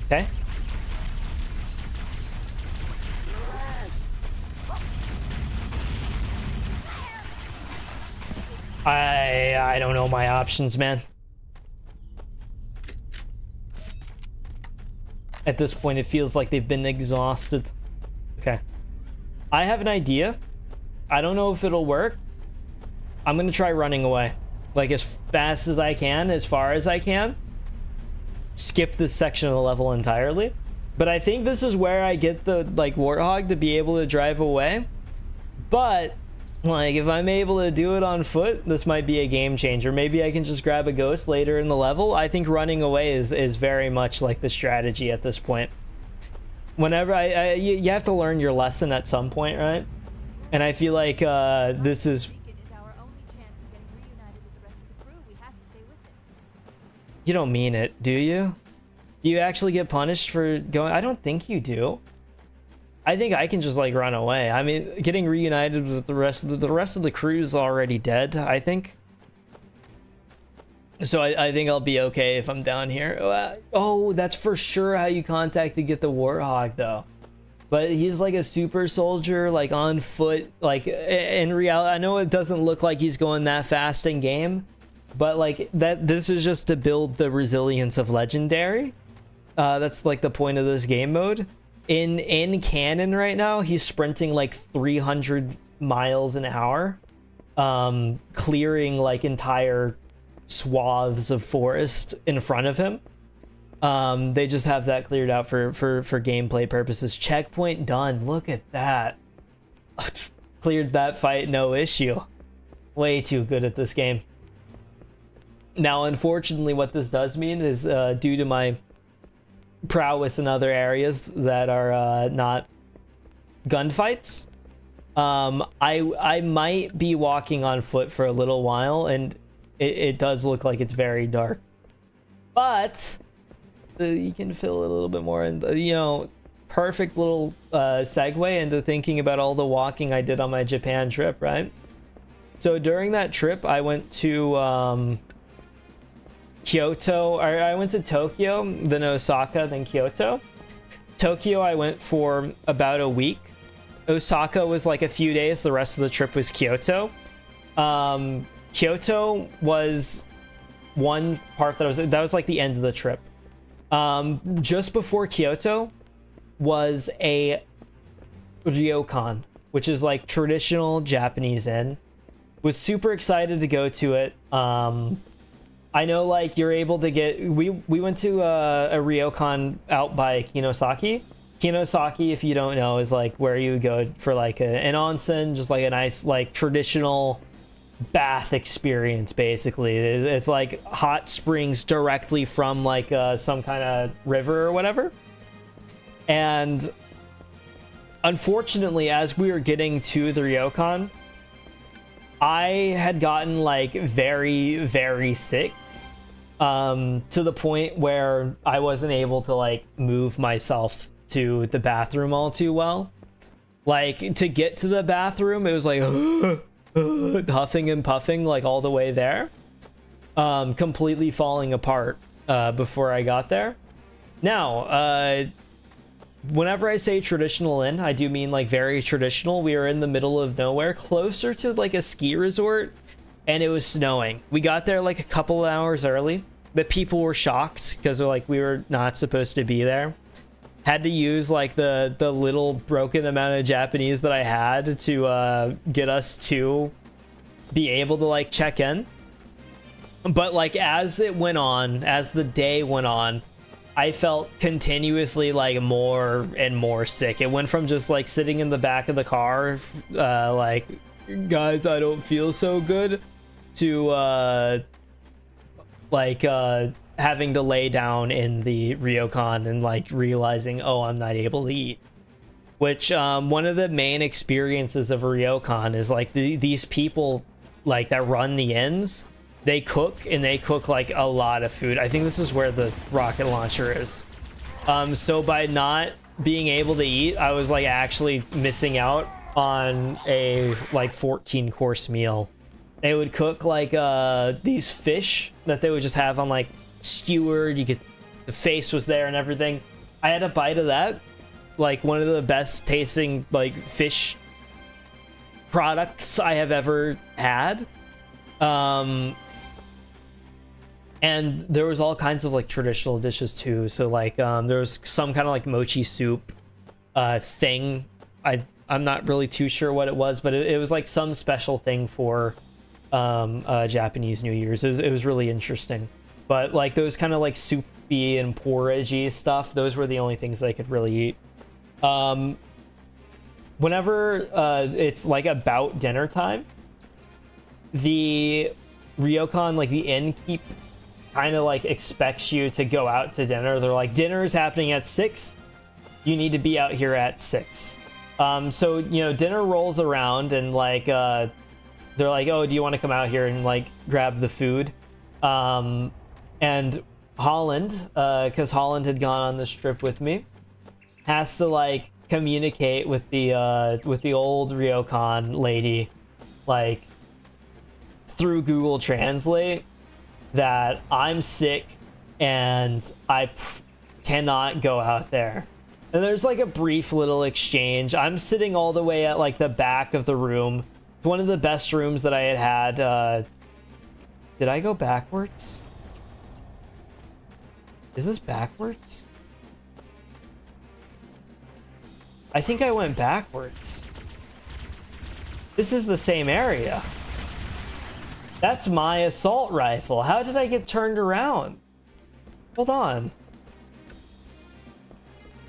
Okay. I don't know my options, man. At this point, it feels like they've been exhausted. Okay. I have an idea. I don't know if it'll work. I'm gonna try running away. Like as fast as I can, as far as I can. Skip this section of the level entirely. But I think this is where I get the like Warthog to be able to drive away. But like if I'm able to do it on foot, this might be a game changer. Maybe I can just grab a ghost later in the level. I think running away is very much like the strategy at this point. Whenever you have to learn your lesson at some point, right? And I feel like this is. You don't mean it, do you? Do you actually get punished for going? I don't think you do. I think I can just like run away. I mean, getting reunited with the rest of the crew is already dead, I think. So I think I'll be okay if I'm down here. Oh, that's for sure how you contact to get the Warthog though. But he's like a super soldier, like on foot. Like in reality, I know it doesn't look like he's going that fast in game. But like this is just to build the resilience of legendary. That's like the point of this game mode. In canon right now, he's sprinting like 300 miles an hour, clearing like entire swaths of forest in front of him. They just have that cleared out for gameplay purposes. Checkpoint done. Look at that. Cleared that fight, no issue. Way too good at this game. Now, unfortunately, what this does mean is due to my prowess in other areas that are not gunfights, I might be walking on foot for a little while, and it does look like it's very dark. But you can fill it a little bit more, and you know, perfect little segue into thinking about all the walking I did on my Japan trip, right? So during that trip, I went to Kyoto, or I went to Tokyo, then Osaka, then Kyoto. Tokyo I went for about a week. Osaka was like a few days. The rest of the trip was Kyoto. Kyoto was one part that was like the end of the trip. Just before Kyoto was a ryokan, which is like traditional Japanese inn. Was super excited to go to it. I know like you're able to get, we went to a ryokan out by Kinosaki. Kinosaki, if you don't know, is like where you go for like an onsen, just like a nice like traditional bath experience. Basically it's like hot springs directly from like some kind of river or whatever. And unfortunately, as we were getting to the ryokan, I had gotten like very, very sick, to the point where I wasn't able to like move myself to the bathroom all too well. Like to get to the bathroom, it was like huffing and puffing like all the way there, completely falling apart before I got there. Now, whenever I say traditional inn, I do mean like very traditional. We were in the middle of nowhere, closer to like a ski resort, and it was snowing. We got there like a couple of hours early. The people were shocked because they're like, we were not supposed to be there. Had to use like the little broken amount of Japanese that I had to get us to be able to like check in. But like as it went on, as the day went on, I felt continuously like more and more sick. It went from just like sitting in the back of the car, like, guys, I don't feel so good, to having to lay down in the ryokan and like realizing, oh, I'm not able to eat. which one of the main experiences of ryokan is like these people like that run the inns. They cook, and they cook like a lot of food. I think this is where the rocket launcher is. So by not being able to eat, I was like actually missing out on a like 14-course meal. They would cook like these fish that they would just have on like skewered. You could, the face was there and everything. I had a bite of that, like one of the best tasting like fish products I have ever had. And there was all kinds of like traditional dishes too. So like there was some kind of like mochi soup thing. I'm not really too sure what it was, but it was like some special thing for Japanese New Year's. It was really interesting. But like those kind of like soupy and porridgey stuff, those were the only things that I could really eat. Whenever it's like about dinner time, the ryokan, like the innkeep, kind of like expects you to go out to dinner. They're like, dinner is happening at 6. You need to be out here at 6. So, you know, dinner rolls around and like, they're like, oh, do you want to come out here and like grab the food? And Holland, because Holland had gone on this trip with me, has to like communicate with the old ryokan lady, like through Google Translate, that I'm sick and I cannot go out there. And there's like a brief little exchange. I'm sitting all the way at like the back of the room. It's one of the best rooms that I had. Did I go backwards? Is this backwards? I think I went backwards. This is the same area. That's my assault rifle. How did I get turned around? Hold on.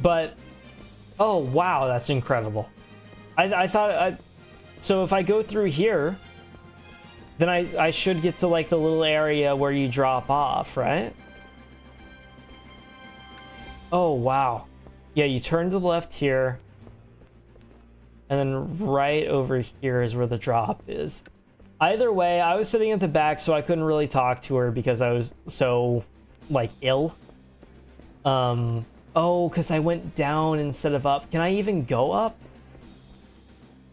But, oh wow, that's incredible. I thought, so if I go through here, then I should get to like the little area where you drop off, right? Oh wow. Yeah, you turn to the left here, and then right over here is where the drop is. Either way, I was sitting at the back, so I couldn't really talk to her because I was so, like, ill. Oh, because I went down instead of up. Can I even go up?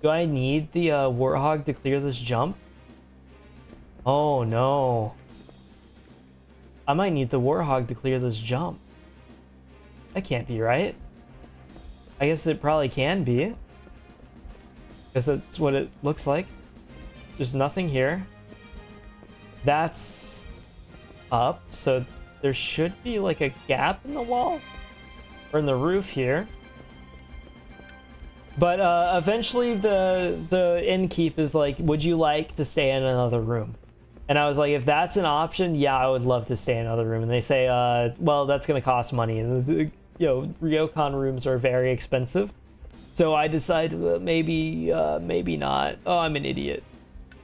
Do I need the warthog to clear this jump? Oh, no. I might need the warthog to clear this jump. That can't be right. I guess it probably can be, because that's what it looks like. There's nothing here. That's up, so there should be like a gap in the wall or in the roof here. But eventually the innkeep is like, would you like to stay in another room? And I was like, if that's an option, yeah, I would love to stay in another room. And they say, well, that's going to cost money. And you know, ryokan rooms are very expensive. So I decided, well, maybe not. Oh, I'm an idiot.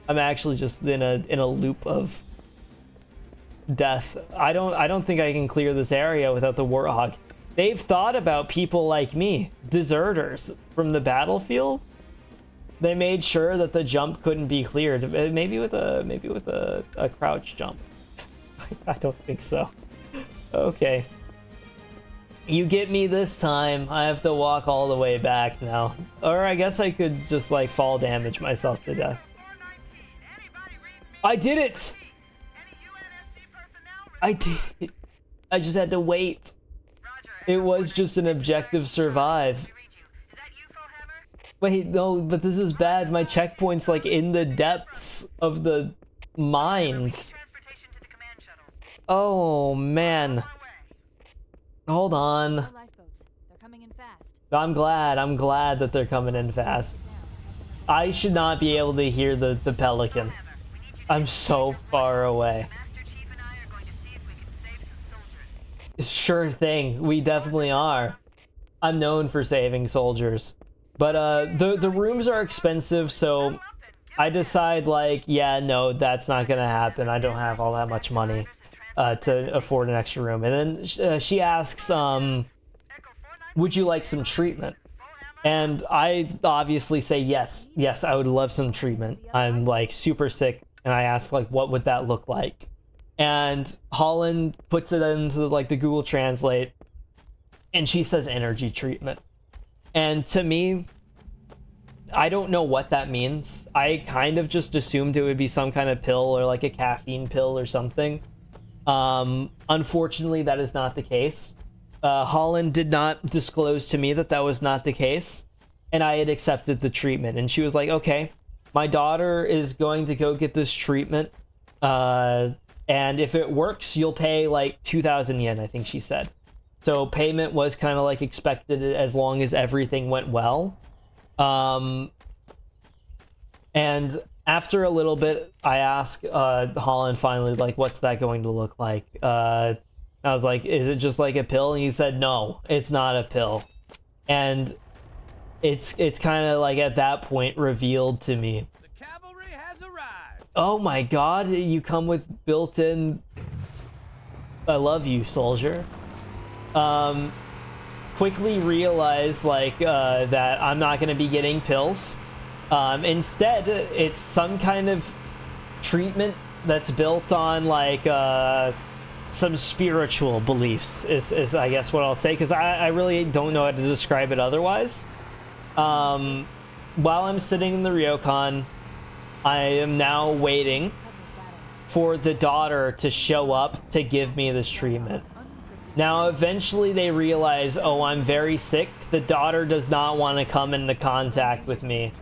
I'm actually just in a loop of death. I don't think I can clear this area without the warthog. They've thought about people like me, deserters from the battlefield. They made sure that the jump couldn't be cleared. Maybe with a crouch jump. I don't think so. Okay. You get me this time. I have to walk all the way back now. Or I guess I could just like fall damage myself to death. I did it! I did it. I just had to wait. It was just an objective survive. Wait, no, but this is bad. My checkpoint's like in the depths of the mines. Oh, man. Hold on. Lifeboats. They're coming in fast. I'm glad that they're coming in fast. I should not be able to hear the pelican. I'm so far away. Sure thing, we definitely are. I'm known for saving soldiers. But the rooms are expensive, so I decide like, yeah, no, that's not gonna happen. I don't have all that much money to afford an extra room. And then she asks, would you like some treatment? And I obviously say yes, I would love some treatment. I'm like super sick, and I ask like, what would that look like? And Holland puts it into like the Google Translate, and she says energy treatment. And to me, I don't know what that means. I kind of just assumed it would be some kind of pill or like a caffeine pill or something. Unfortunately, that is not the case. Holland did not disclose to me that that was not the case, and I had accepted the treatment. And she was like, okay, my daughter is going to go get this treatment, and if it works, you'll pay like 2,000 yen, I think she said. So payment was kind of like expected as long as everything went well. And after a little bit, I asked Holland finally, like, what's that going to look like? I was like, is it just like a pill? And he said, no, it's not a pill. And it's kind of like at that point revealed to me. The cavalry has arrived. Oh my god, you come with built-in I love you, soldier. Quickly realize like that I'm not going to be getting pills. Instead, it's some kind of treatment that's built on like some spiritual beliefs is I guess what I'll say, because I really don't know how to describe it otherwise. While I'm sitting in the ryokan, I am now waiting for the daughter to show up to give me this treatment. Now eventually they realize, oh, I'm very sick. The daughter does not want to come into contact with me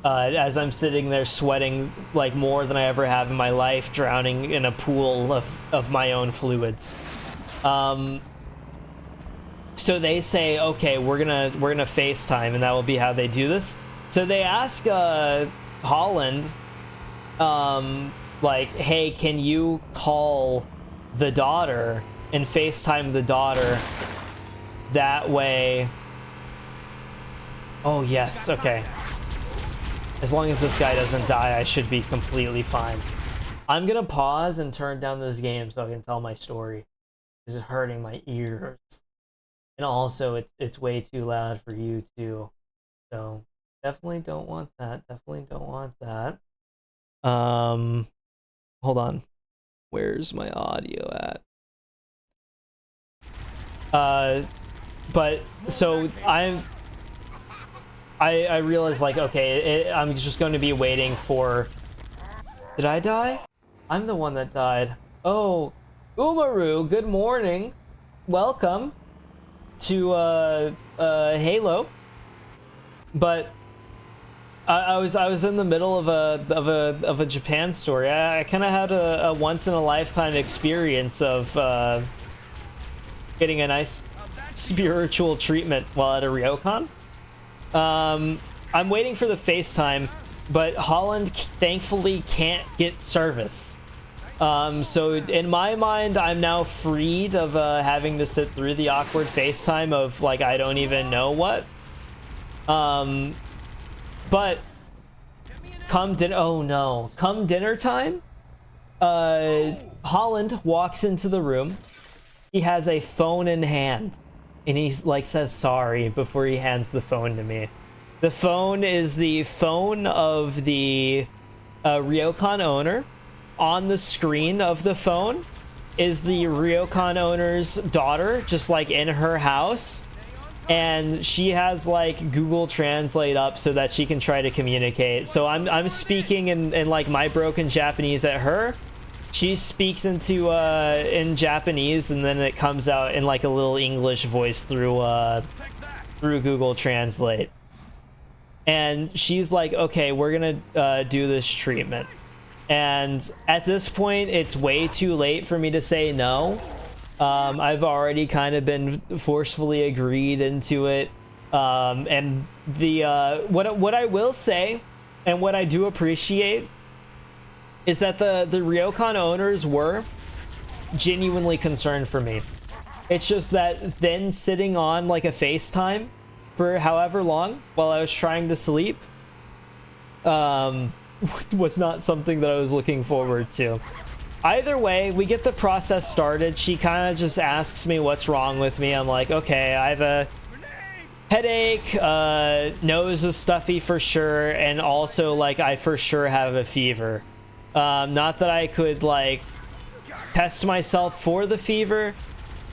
as I'm sitting there sweating like more than I ever have in my life, drowning in a pool of my own fluids. So they say, okay, we're gonna FaceTime, and that will be how they do this. So they ask Holland, like, hey, can you call the daughter and FaceTime the daughter? That way. Oh yes, okay. As long as this guy doesn't die, I should be completely fine. I'm gonna pause and turn down this game so I can tell my story. This is hurting my ears. And also, it's way too loud for you too. So, definitely don't want that. Definitely don't want that. Hold on. Where's my audio at? But, so, I realized, like, okay, I'm just going to be waiting for... Did I die? I'm the one that died. Oh, Umaru, good morning. Welcome to, Halo. But I was in the middle of a Japan story. I kind of had a once-in-a-lifetime experience of, getting a nice spiritual treatment while at a ryokan. I'm waiting for the FaceTime, but Holland thankfully can't get service. So in my mind, I'm now freed of having to sit through the awkward FaceTime of like I don't even know what. But come dinner time, Holland walks into the room. He has a phone in hand, and he like says sorry before he hands the phone to me. The phone is the phone of the ryokan owner. On the screen of the phone is the ryokan owner's daughter, just like in her house, and she has like Google Translate up so that she can try to communicate. So I'm speaking in like my broken Japanese at her. She speaks into in Japanese, and then it comes out in like a little English voice through Google Translate. And she's like, okay, we're gonna do this treatment. And at this point, it's way too late for me to say no. I've already kind of been forcefully agreed into it. And the what I will say, and what I do appreciate, is that the ryokan owners were genuinely concerned for me. It's just that then sitting on like a FaceTime for however long while I was trying to sleep was not something that I was looking forward to. Either way, we get the process started. She kind of just asks me what's wrong with me. I'm like, okay, I have a headache, nose is stuffy for sure, and also like I for sure have a fever. Not that I could like test myself for the fever,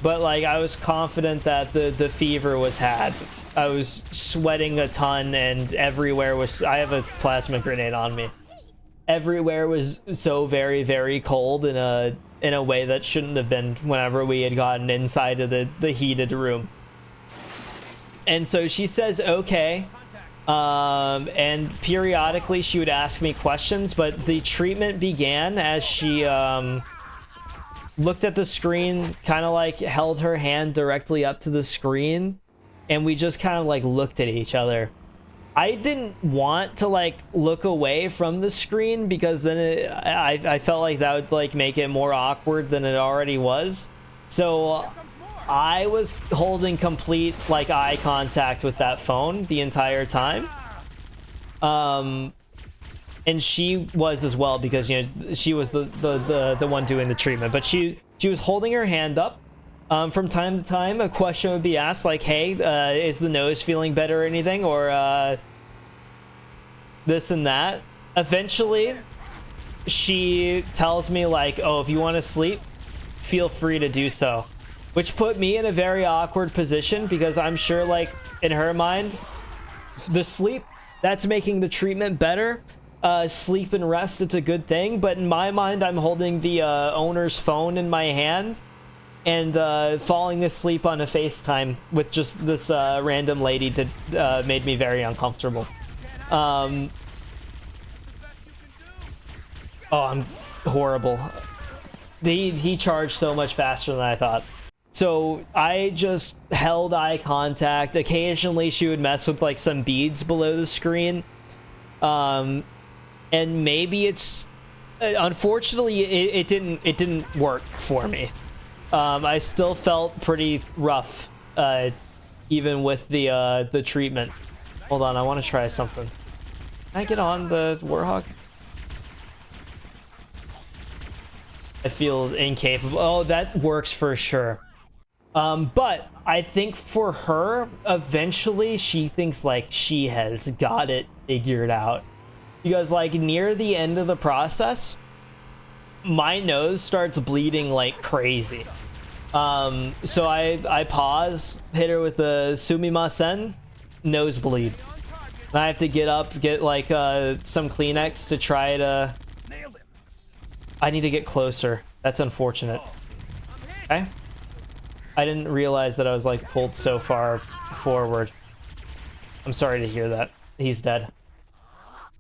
but like I was confident that the fever was had. I was sweating a ton, and everywhere was, I have a plasma grenade on me. Everywhere was so very, very cold in a way that shouldn't have been whenever we had gotten inside of the heated room. And so she says, okay. And periodically she would ask me questions, but the treatment began as she looked at the screen, kind of like held her hand directly up to the screen, and we just kind of like looked at each other. I didn't want to like look away from the screen because then I felt like that would like make it more awkward than it already was. So I was holding complete like eye contact with that phone the entire time. And she was as well, because you know she was the one doing the treatment, but she was holding her hand up. From time to time, a question would be asked like, hey, is the nose feeling better or anything? Or this and that. Eventually, she tells me like, oh, if you want to sleep, feel free to do so. Which put me in a very awkward position, because I'm sure like in her mind, the sleep, that's making the treatment better. Sleep and rest, it's a good thing. But in my mind, I'm holding the owner's phone in my hand and falling asleep on a FaceTime with just this random lady that made me very uncomfortable. Oh, I'm horrible. He charged so much faster than I thought. So I just held eye contact. Occasionally she would mess with like some beads below the screen. And maybe it's unfortunately it didn't work for me. I still felt pretty rough, even with the treatment. Hold on, I want to try something. Can I get on the Warhawk? I feel incapable. Oh, that works for sure. But I think for her, eventually she thinks like she has got it figured out. Because like near the end of the process, my nose starts bleeding like crazy. So I pause, hit her with the sumimasen, nosebleed. And I have to get up, get like some Kleenex to try to... I need to get closer. That's unfortunate. Okay. I didn't realize that I was like pulled so far forward. I'm sorry to hear that. He's dead.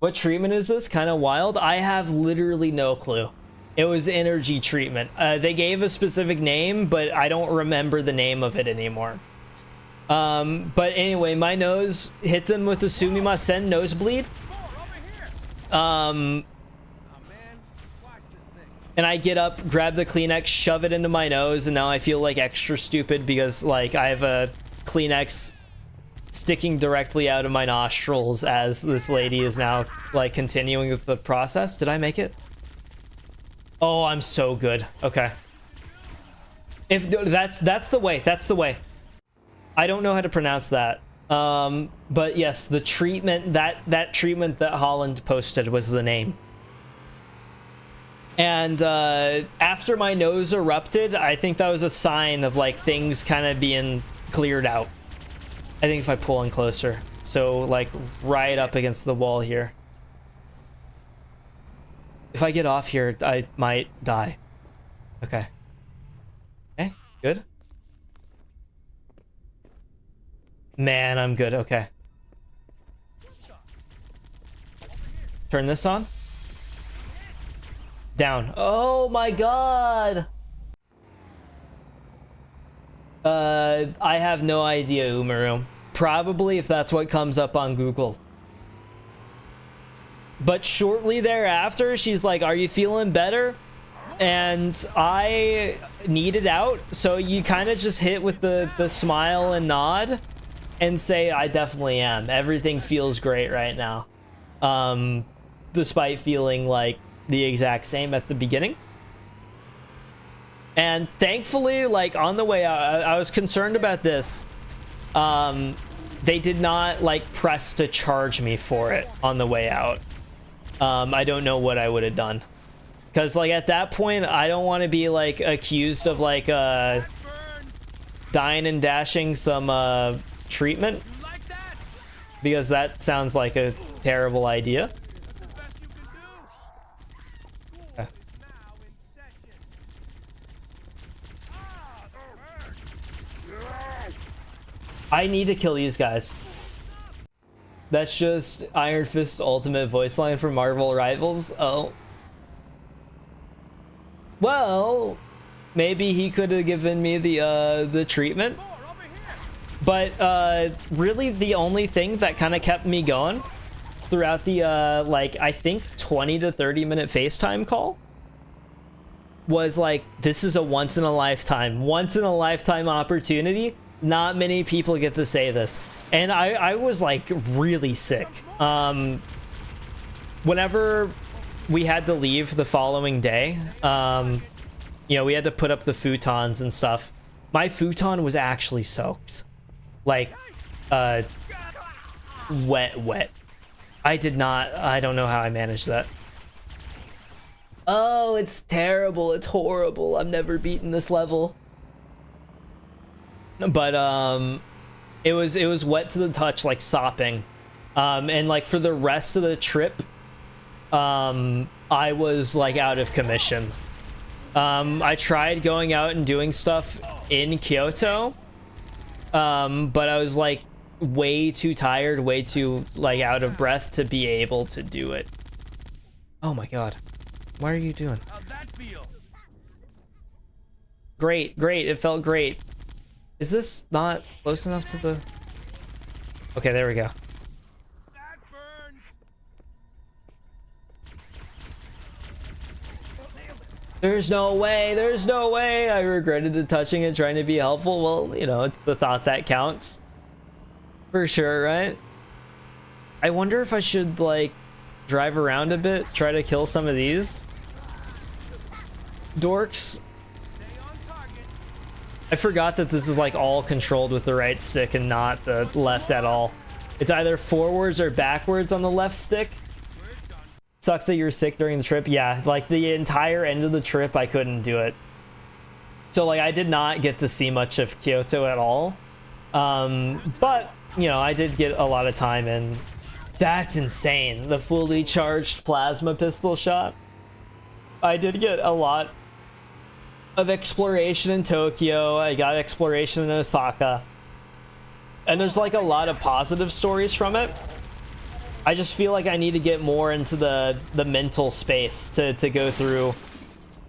What treatment is this? Kind of wild. I have literally no clue. It was energy treatment. They gave a specific name, but I don't remember the name of it anymore. But anyway, my nose hit them with the sumimasen nosebleed. And I get up, grab the Kleenex, shove it into my nose, and now I feel like extra stupid because like I have a Kleenex sticking directly out of my nostrils as this lady is now like continuing with the process. Did I make it? Oh, I'm so good. Okay. If that's the way. That's the way. I don't know how to pronounce that. But yes, the treatment, that treatment that Holland posted was the name. And after my nose erupted, I think that was a sign of like things kind of being cleared out. I think if I pull in closer, so like right up against the wall here. If I get off here, I might die. Okay. Okay, good. Man, I'm good. Okay. Turn this on. Down. Oh my god. I have no idea, Umaru. Probably if that's what comes up on Google. But shortly thereafter, she's like, are you feeling better? And I needed out. So you kind of just hit with the smile and nod and say, I definitely am. Everything feels great right now. Despite feeling like the exact same at the beginning. And thankfully, like on the way out, I was concerned about this. they did not like press to charge me for it on the way out. I don't know what I would have done, because like at that point I don't want to be like accused of like dying and dashing some treatment, because that sounds like a terrible idea. I need to kill these guys. That's just Iron Fist's ultimate voice line for Marvel Rivals. Oh. Well, maybe he could have given me the treatment. But really the only thing that kind of kept me going throughout the like I think 20 to 30 minute FaceTime call was like, this is a once in a lifetime opportunity. Not many people get to say this. And I was like really sick. Whenever we had to leave the following day, you know, we had to put up the futons and stuff. My futon was actually soaked. Like, wet. I don't know how I managed that. Oh, it's terrible. It's horrible. I've never beaten this level. But it was wet to the touch, like sopping. And like for the rest of the trip, I was like out of commission. I tried going out and doing stuff in Kyoto, but I was like way too tired, way too like out of breath to be able to do it. Oh my god. What are you doing? How'd that feel? Great. It felt great. Is this not close enough to the... Okay, there we go. That burns. There's no way. I regretted the touching and trying to be helpful. Well, you know, it's the thought that counts. For sure, right? I wonder if I should, like, drive around a bit, try to kill some of these dorks. I forgot that this is like all controlled with the right stick and not the left at all. It's either forwards or backwards on the left stick. Sucks that you were sick during the trip. Yeah, like the entire end of the trip I couldn't do it. So like I did not get to see much of Kyoto at all. But you know, I did get a lot of time in. That's insane. The fully charged plasma pistol shot. I did get a lot of exploration in Tokyo. I got exploration in Osaka, and there's like a lot of positive stories from it. I just feel like I need to get more into the mental space to go through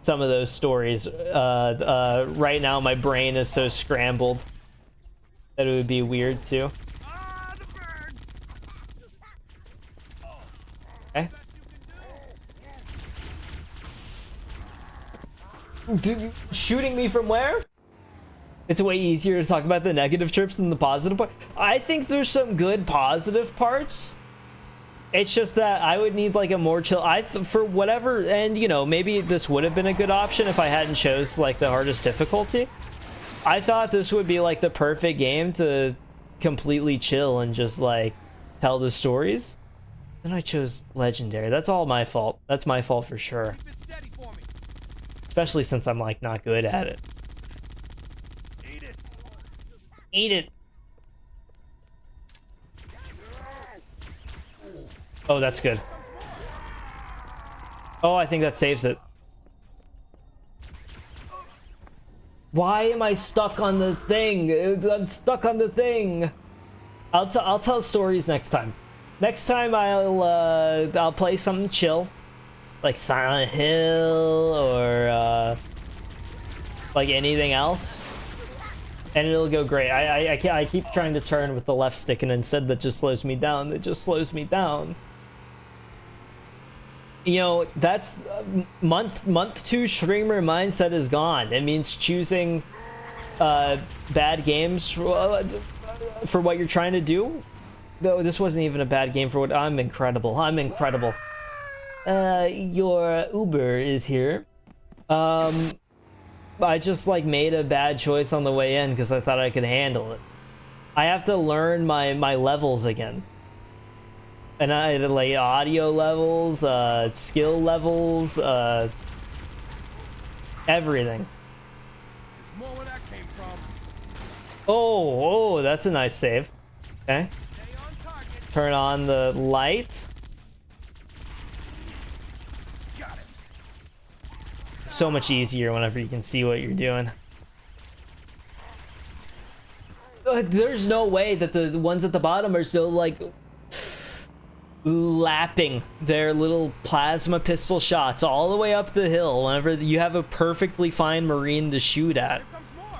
some of those stories. Right now my brain is so scrambled that it would be weird too. Okay. Shooting me from where? It's way easier to talk about the negative trips than the positive part. I think there's some good positive parts. It's just that I would need like a more chill, for whatever, and you know, maybe this would have been a good option if I hadn't chose like the hardest difficulty. I thought this would be like the perfect game to completely chill and just like tell the stories. Then I chose legendary. That's all my fault. That's my fault for sure. Especially since I'm like not good at it. Eat it. Oh, that's good. Oh, I think that saves it. Why am I stuck on the thing? I'm stuck on the thing. I'll tell stories next time. Next time I'll play something chill, like Silent Hill or like anything else, and it'll go great. I keep trying to turn with the left stick, and instead that just slows me down. It just slows me down. You know, that's month 2 streamer mindset is gone. It means choosing bad games for what you're trying to do. Though this wasn't even a bad game for what I'm incredible. Your Uber is here. I just like made a bad choice on the way in because I thought I could handle it. I have to learn my levels again. And I like audio levels, skill levels, everything. There's more where that came from. Oh, that's a nice save. Okay. Stay on target. Turn on the light. Got it. So much easier whenever you can see what you're doing. There's no way that the ones at the bottom are still like lapping their little plasma pistol shots all the way up the hill whenever you have a perfectly fine Marine to shoot at. Here comes more.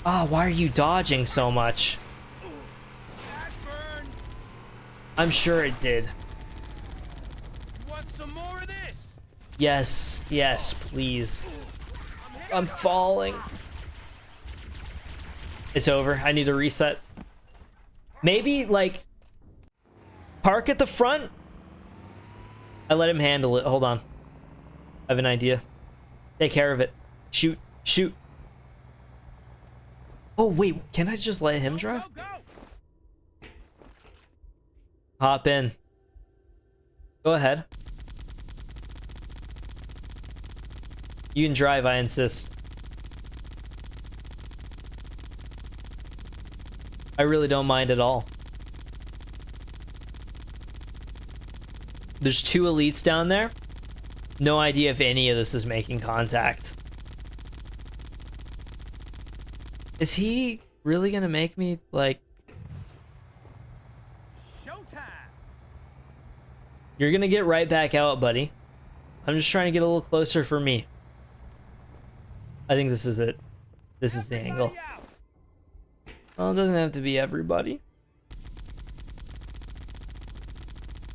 Ah, why are you dodging so much? That burns. I'm sure it did. You want some more of this? Yes, yes, please. I'm falling. It's over. I need to reset. Maybe, like, park at the front? I let him handle it. Hold on. I have an idea. Take care of it. Shoot. Shoot. Oh, wait. Can I just let him drive? Go, go. Hop in. Go ahead. You can drive, I insist. I really don't mind at all. There's 2 elites down there. No idea if any of this is making contact. Is he really gonna make me, like... Showtime. You're gonna get right back out, buddy. I'm just trying to get a little closer for me. I think this is it. This is the angle. Everybody out. Well, it doesn't have to be everybody.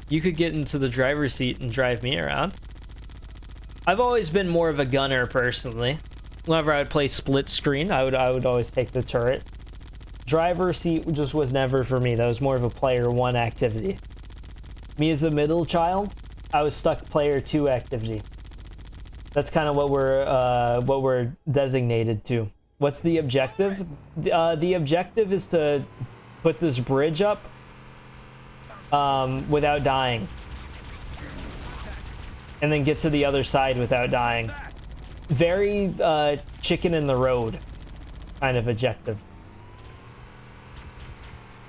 You could get into the driver's seat and drive me around. I've always been more of a gunner personally. Whenever I would play split screen, I would always take the turret. Driver's seat just was never for me. That was more of a player 1 activity. Me as a middle child, I was stuck player 2 activity. That's kind of what we're designated to. What's the objective? The objective is to put this bridge up without dying. And then get to the other side without dying. Very chicken in the road kind of objective.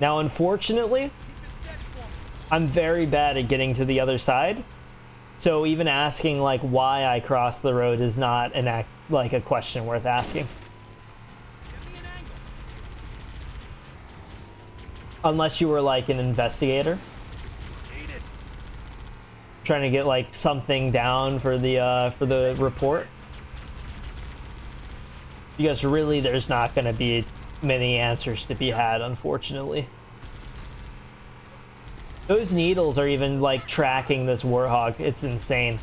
Now, unfortunately, I'm very bad at getting to the other side. So even asking like why I crossed the road is not like a question worth asking. Unless you were like an investigator. Trying to get like something down for the report. Because really there's not going to be many answers to be had, unfortunately. Those needles are even like tracking this warthog. It's insane.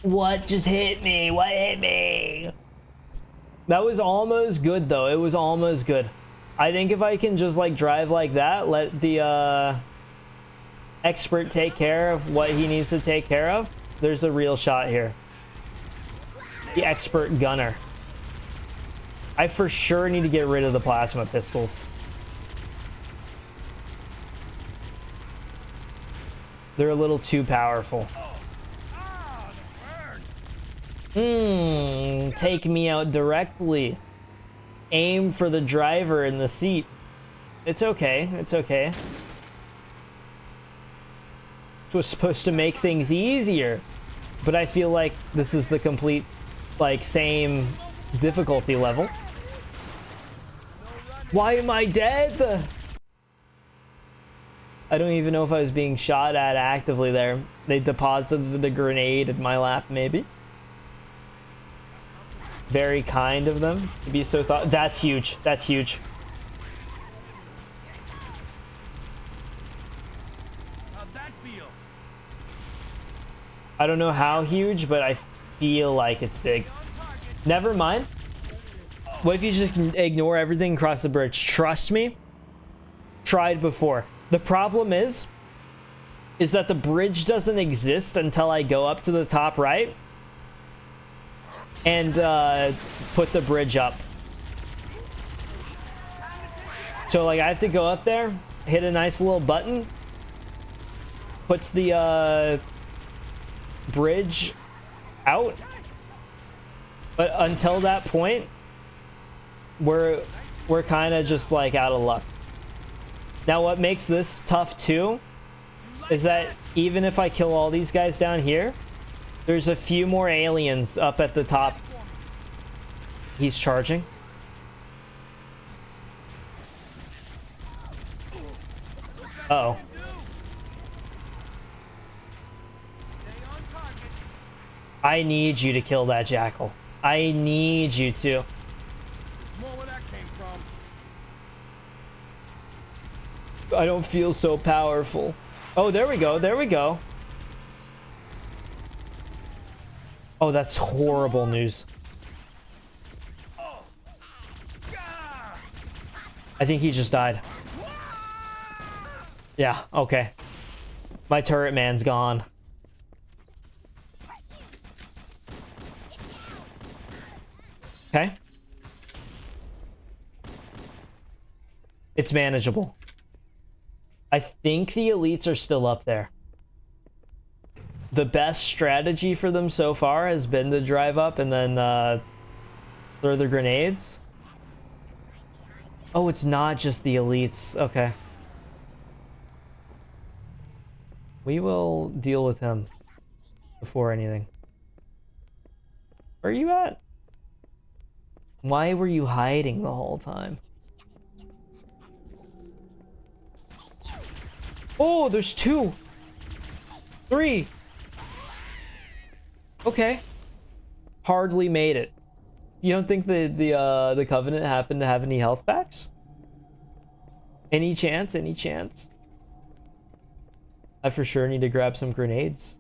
What just hit me? What hit me? That was almost good though. It was almost good. I think if I can just like drive like that, let the expert take care of what he needs to take care of, there's a real shot here. The expert gunner. I for sure need to get rid of the plasma pistols. They're a little too powerful. Take me out directly. Aim for the driver in the seat. It's okay. It's okay. It was supposed to make things easier, but I feel like this is the complete, like, same difficulty level. Why am I dead? I don't even know if I was being shot at actively there. They deposited the grenade in my lap, maybe. Very kind of them to be so thought. That's huge. That's huge. How'd that feel? I don't know how huge, but I feel like it's big. Never mind. What if you just can ignore everything across the bridge? Trust me. Tried before. The problem is that the bridge doesn't exist until I go up to the top right and put the bridge up. So like I have to go up there, hit a nice little button, puts the bridge out, but until that point we're kind of just like out of luck. Now what makes this tough too is that even if I kill all these guys down here, there's a few more aliens up at the top. He's charging. Uh-oh. I need you to kill that jackal. I need you to. There's more where that came from. I don't feel so powerful. Oh, there we go. There we go. Oh, that's horrible news. I think he just died. Yeah, okay. My turret man's gone. Okay. It's manageable. I think the elites are still up there. The best strategy for them so far has been to drive up and then throw the grenades. Oh, it's not just the elites. Okay. We will deal with him before anything. Where are you at? Why were you hiding the whole time? Oh, there's 2. 3. Okay. Hardly made it. You don't think the Covenant happened to have any health packs? Any chance? Any chance? I for sure need to grab some grenades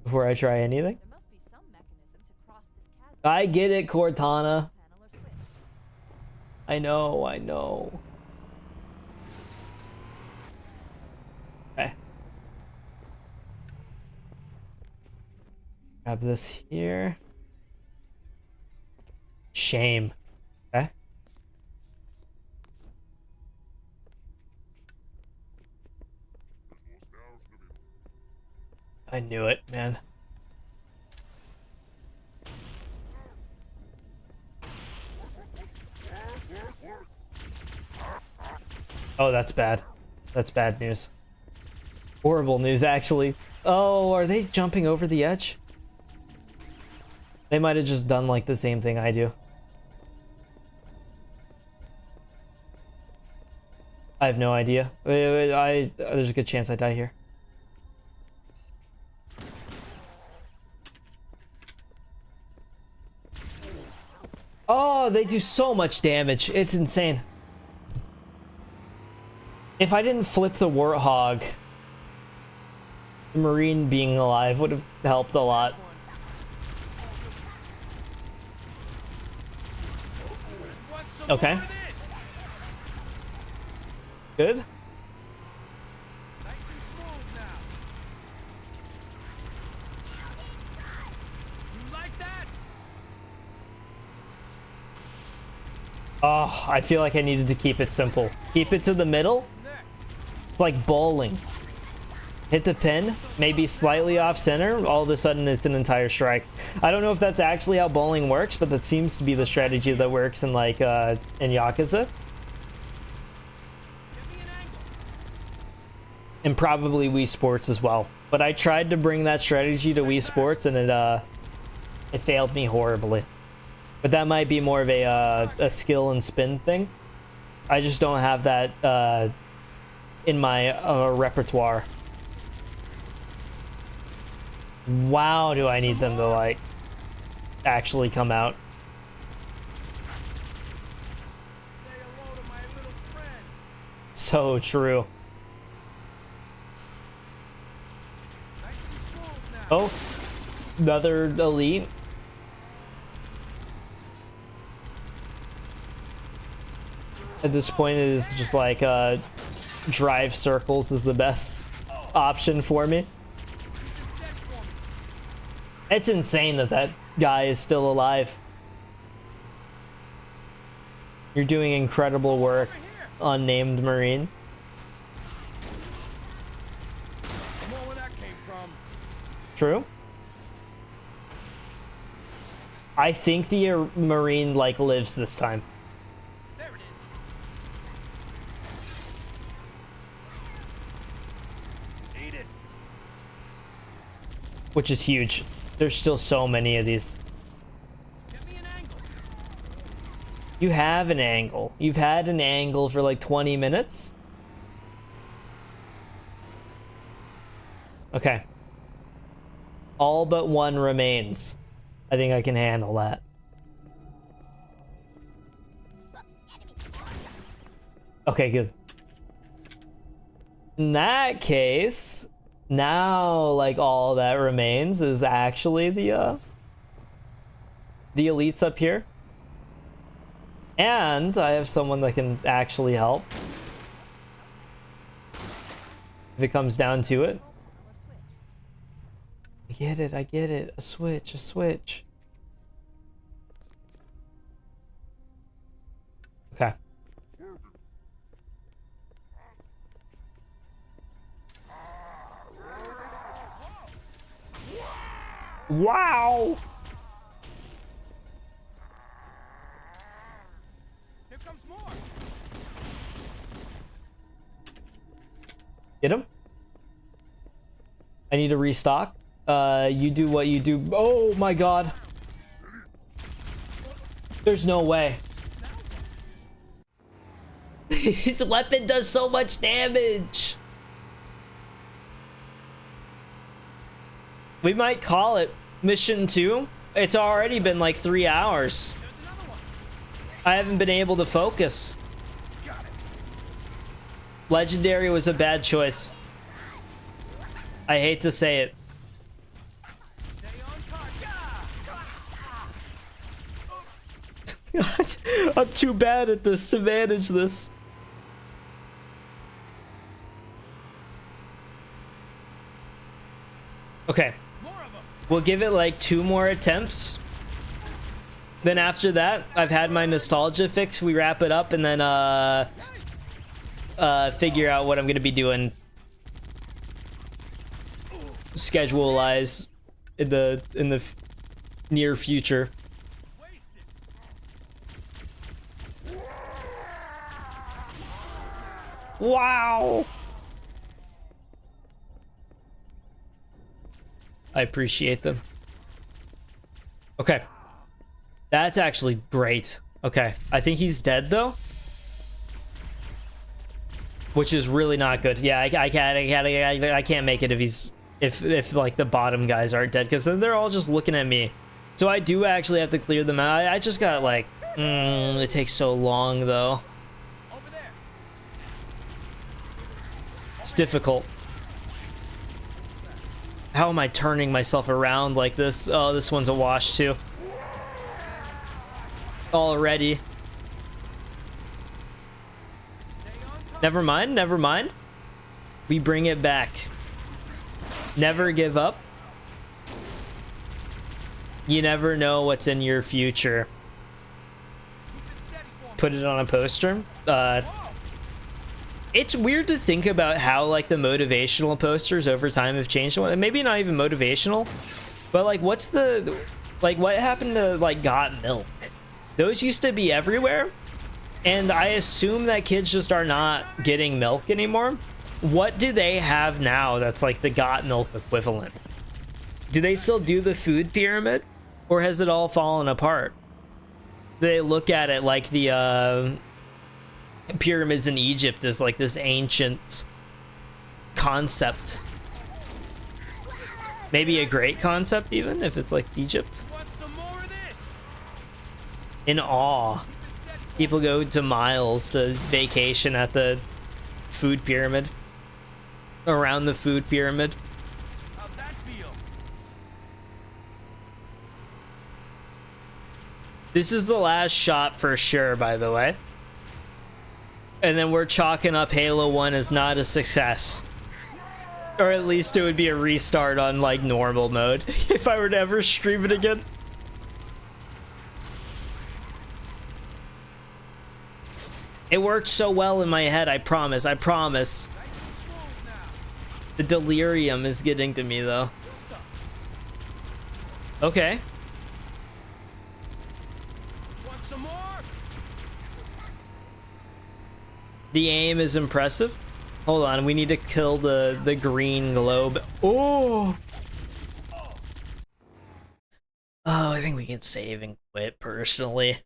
before I try anything. There must be some mechanism to cross this chasm. I get it, Cortana. Panel or switch. I know, I know. Okay. Grab this here. Shame. Okay. I knew it, man. Oh, that's bad. That's bad news. Horrible news, actually. Oh, are they jumping over the edge? They might have just done like the same thing I do. I have no idea. There's a good chance I die here. Oh, they do so much damage. It's insane. If I didn't flip the Warthog, the Marine being alive would have helped a lot. Okay. Good. Nice and smooth now. You like that? Oh, I feel like I needed to keep it simple. Keep it to the middle. It's like bowling. Hit the pin, maybe slightly off center, all of a sudden it's an entire strike. I don't know if that's actually how bowling works, but that seems to be the strategy that works in like in Yakuza. And probably Wii Sports as well. But I tried to bring that strategy to Wii Sports and it failed me horribly. But that might be more of a skill and spin thing. I just don't have that in my repertoire. Wow, do I need them to like actually come out. Say hello to my little friend. So true. Nice and smooth now. Oh, another elite. At this point, it is just like drive circles is the best option for me. It's insane that that guy is still alive. You're doing incredible work, unnamed Marine. More where that came from. True. I think the Marine, like, lives this time. There it is. Eat it. Which is huge. There's still so many of these. Get me an angle. You have an angle. You've had an angle for like 20 minutes. Okay. All but one remains. I think I can handle that. Okay, good. In that case, now like all that remains is actually the elites up here. And I have someone that can actually help. If it comes down to it. I get it, I get it. A switch, a switch. Okay. Wow! Here comes more. Get him? I need to restock. You do what you do. Oh my god. There's no way. His weapon does so much damage. We might call it mission 2. It's already been like 3 hours. I haven't been able to focus. Legendary was a bad choice. I hate to say it. I'm too bad at this to manage this. Okay. We'll give it like 2 more attempts. Then after that, I've had my nostalgia fix. We wrap it up and then figure out what I'm gonna be doing schedule-wise in the near future. Wow. I appreciate them. Okay. That's actually great. Okay. I think he's dead though. Which is really not good. Yeah, I can't make it if like the bottom guys aren't dead, because then they're all just looking at me. So I do actually have to clear them out. I just got like it takes so long though. It's difficult. How am I turning myself around like this? Oh, this one's a wash too. Already. Never mind, never mind. We bring it back. Never give up. You never know what's in your future. Put it on a poster. It's weird to think about how like the motivational posters over time have changed. Maybe not even motivational, but like what happened to like got milk? Those used to be everywhere, and I assume that kids just are not getting milk anymore. What do they have now that's like the got milk equivalent? Do they still do the food pyramid, or has it all fallen apart? They look at it like the pyramids in Egypt is like this ancient concept. Maybe a great concept even if it's like Egypt. In awe. People go to miles to vacation at the food pyramid. Around the food pyramid. How'd that feel? This is the last shot for sure, by the way. And then we're chalking up Halo 1 as not a success. Or at least it would be a restart on like normal mode if I were to ever stream it again. It worked so well in my head, I promise, I promise. The delirium is getting to me, though. Okay. Want some more? The aim is impressive. Hold on, we need to kill the green globe. Oh! Oh, I think we can save and quit, personally.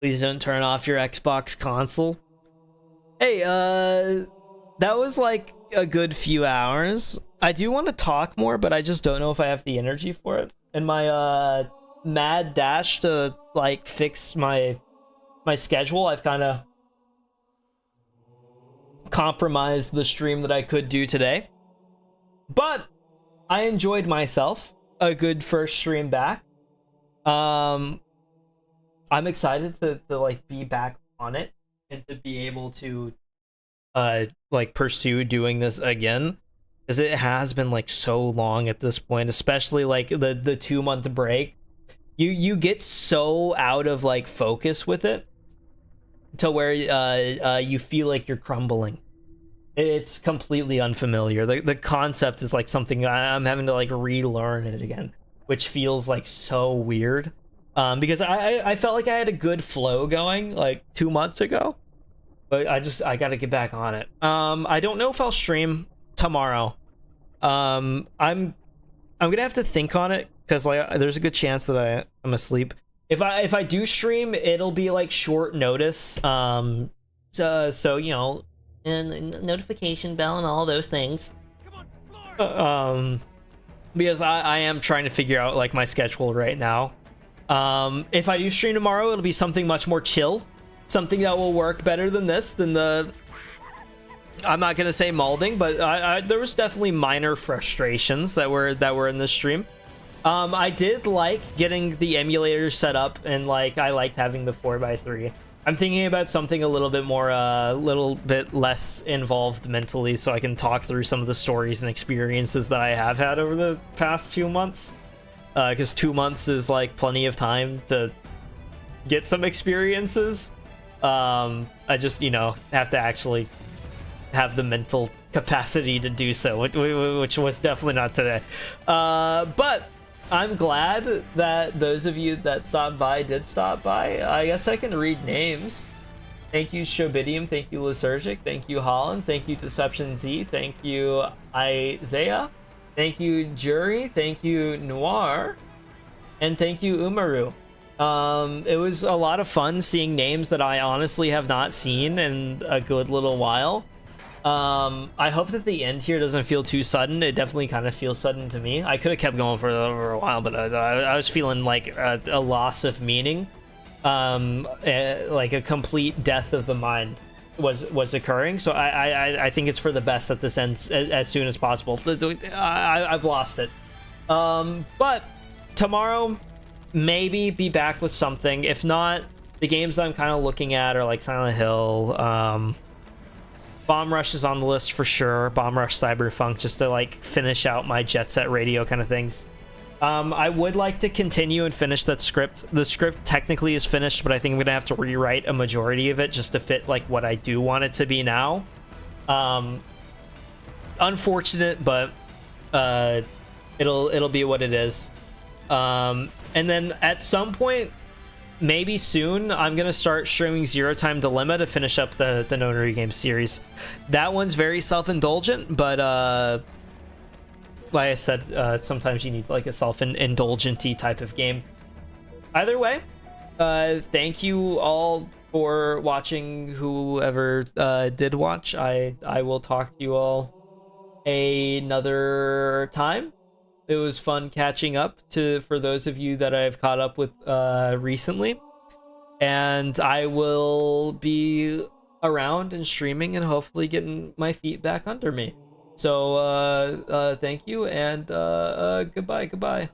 Please don't turn off your Xbox console. Hey, that was like a good few hours. I do want to talk more, but I just don't know if I have the energy for it. And my mad dash to like fix my schedule, I've kind of compromised the stream that I could do today. But I enjoyed myself. A good first stream back. I'm excited to like be back on it and to be able to like pursue doing this again, because it has been like so long at this point, especially like the 2-month break. You get so out of like focus with it to where you feel like you're crumbling. It's completely unfamiliar. The concept is like something I'm having to like relearn it again, which feels like so weird. Because I felt like I had a good flow going like 2 months ago, but I got to get back on it. I don't know if I'll stream tomorrow. I'm gonna have to think on it, because like there's a good chance that I'm asleep. If I do stream, it'll be like short notice. So you know, and notification bell and all those things. Because I am trying to figure out like my schedule right now. If I do stream tomorrow, it'll be something much more chill, something that will work better than this, than the, I'm not gonna say molding, but there was definitely minor frustrations that were in this stream. I did like getting the emulator set up, and like I liked having the 4x3. I'm thinking about something a little bit more, little bit less involved mentally, so I can talk through some of the stories and experiences that I have had over the past 2 months. Because 2 months is like plenty of time to get some experiences. I just, you know, have to actually have the mental capacity to do so, which was definitely not today. But I'm glad that those of you that stopped by did stop by. I guess I can read names. Thank you, Shobidium. Thank you, Lysergic. Thank you, Holland. Thank you, Deception Z. Thank you, Isaiah. Thank you, Jury. Thank you, Noir. And thank you, Umaru. It was a lot of fun seeing names that I honestly have not seen in a good little while. I hope that the end here doesn't feel too sudden. It definitely kind of feels sudden to me. I could have kept going for a while, but I was feeling like a loss of meaning. Like a complete death of the mind was occurring. So I think it's for the best that this ends as soon as possible. I've lost it. But tomorrow, maybe be back with something. If not, the games that I'm kind of looking at are like Silent Hill, Bomb Rush is on the list for sure. Bomb Rush Cyberpunk, just to like finish out my Jet Set Radio kind of things. I would like to continue and finish that script. The script technically is finished, but I think I'm gonna have to rewrite a majority of it just to fit like what I do want it to be now. Unfortunate, but it'll be what it is. And then at some point, maybe soon, I'm gonna start streaming Zero Time Dilemma to finish up the Notary Game series. That one's very self-indulgent, but like I said, sometimes you need like a self-indulgent-y type of game. Either way, thank you all for watching, whoever did watch. I will talk to you all another time. It was fun catching up for those of you that I've caught up with recently. And I will be around and streaming and hopefully getting my feet back under me. So thank you, and goodbye.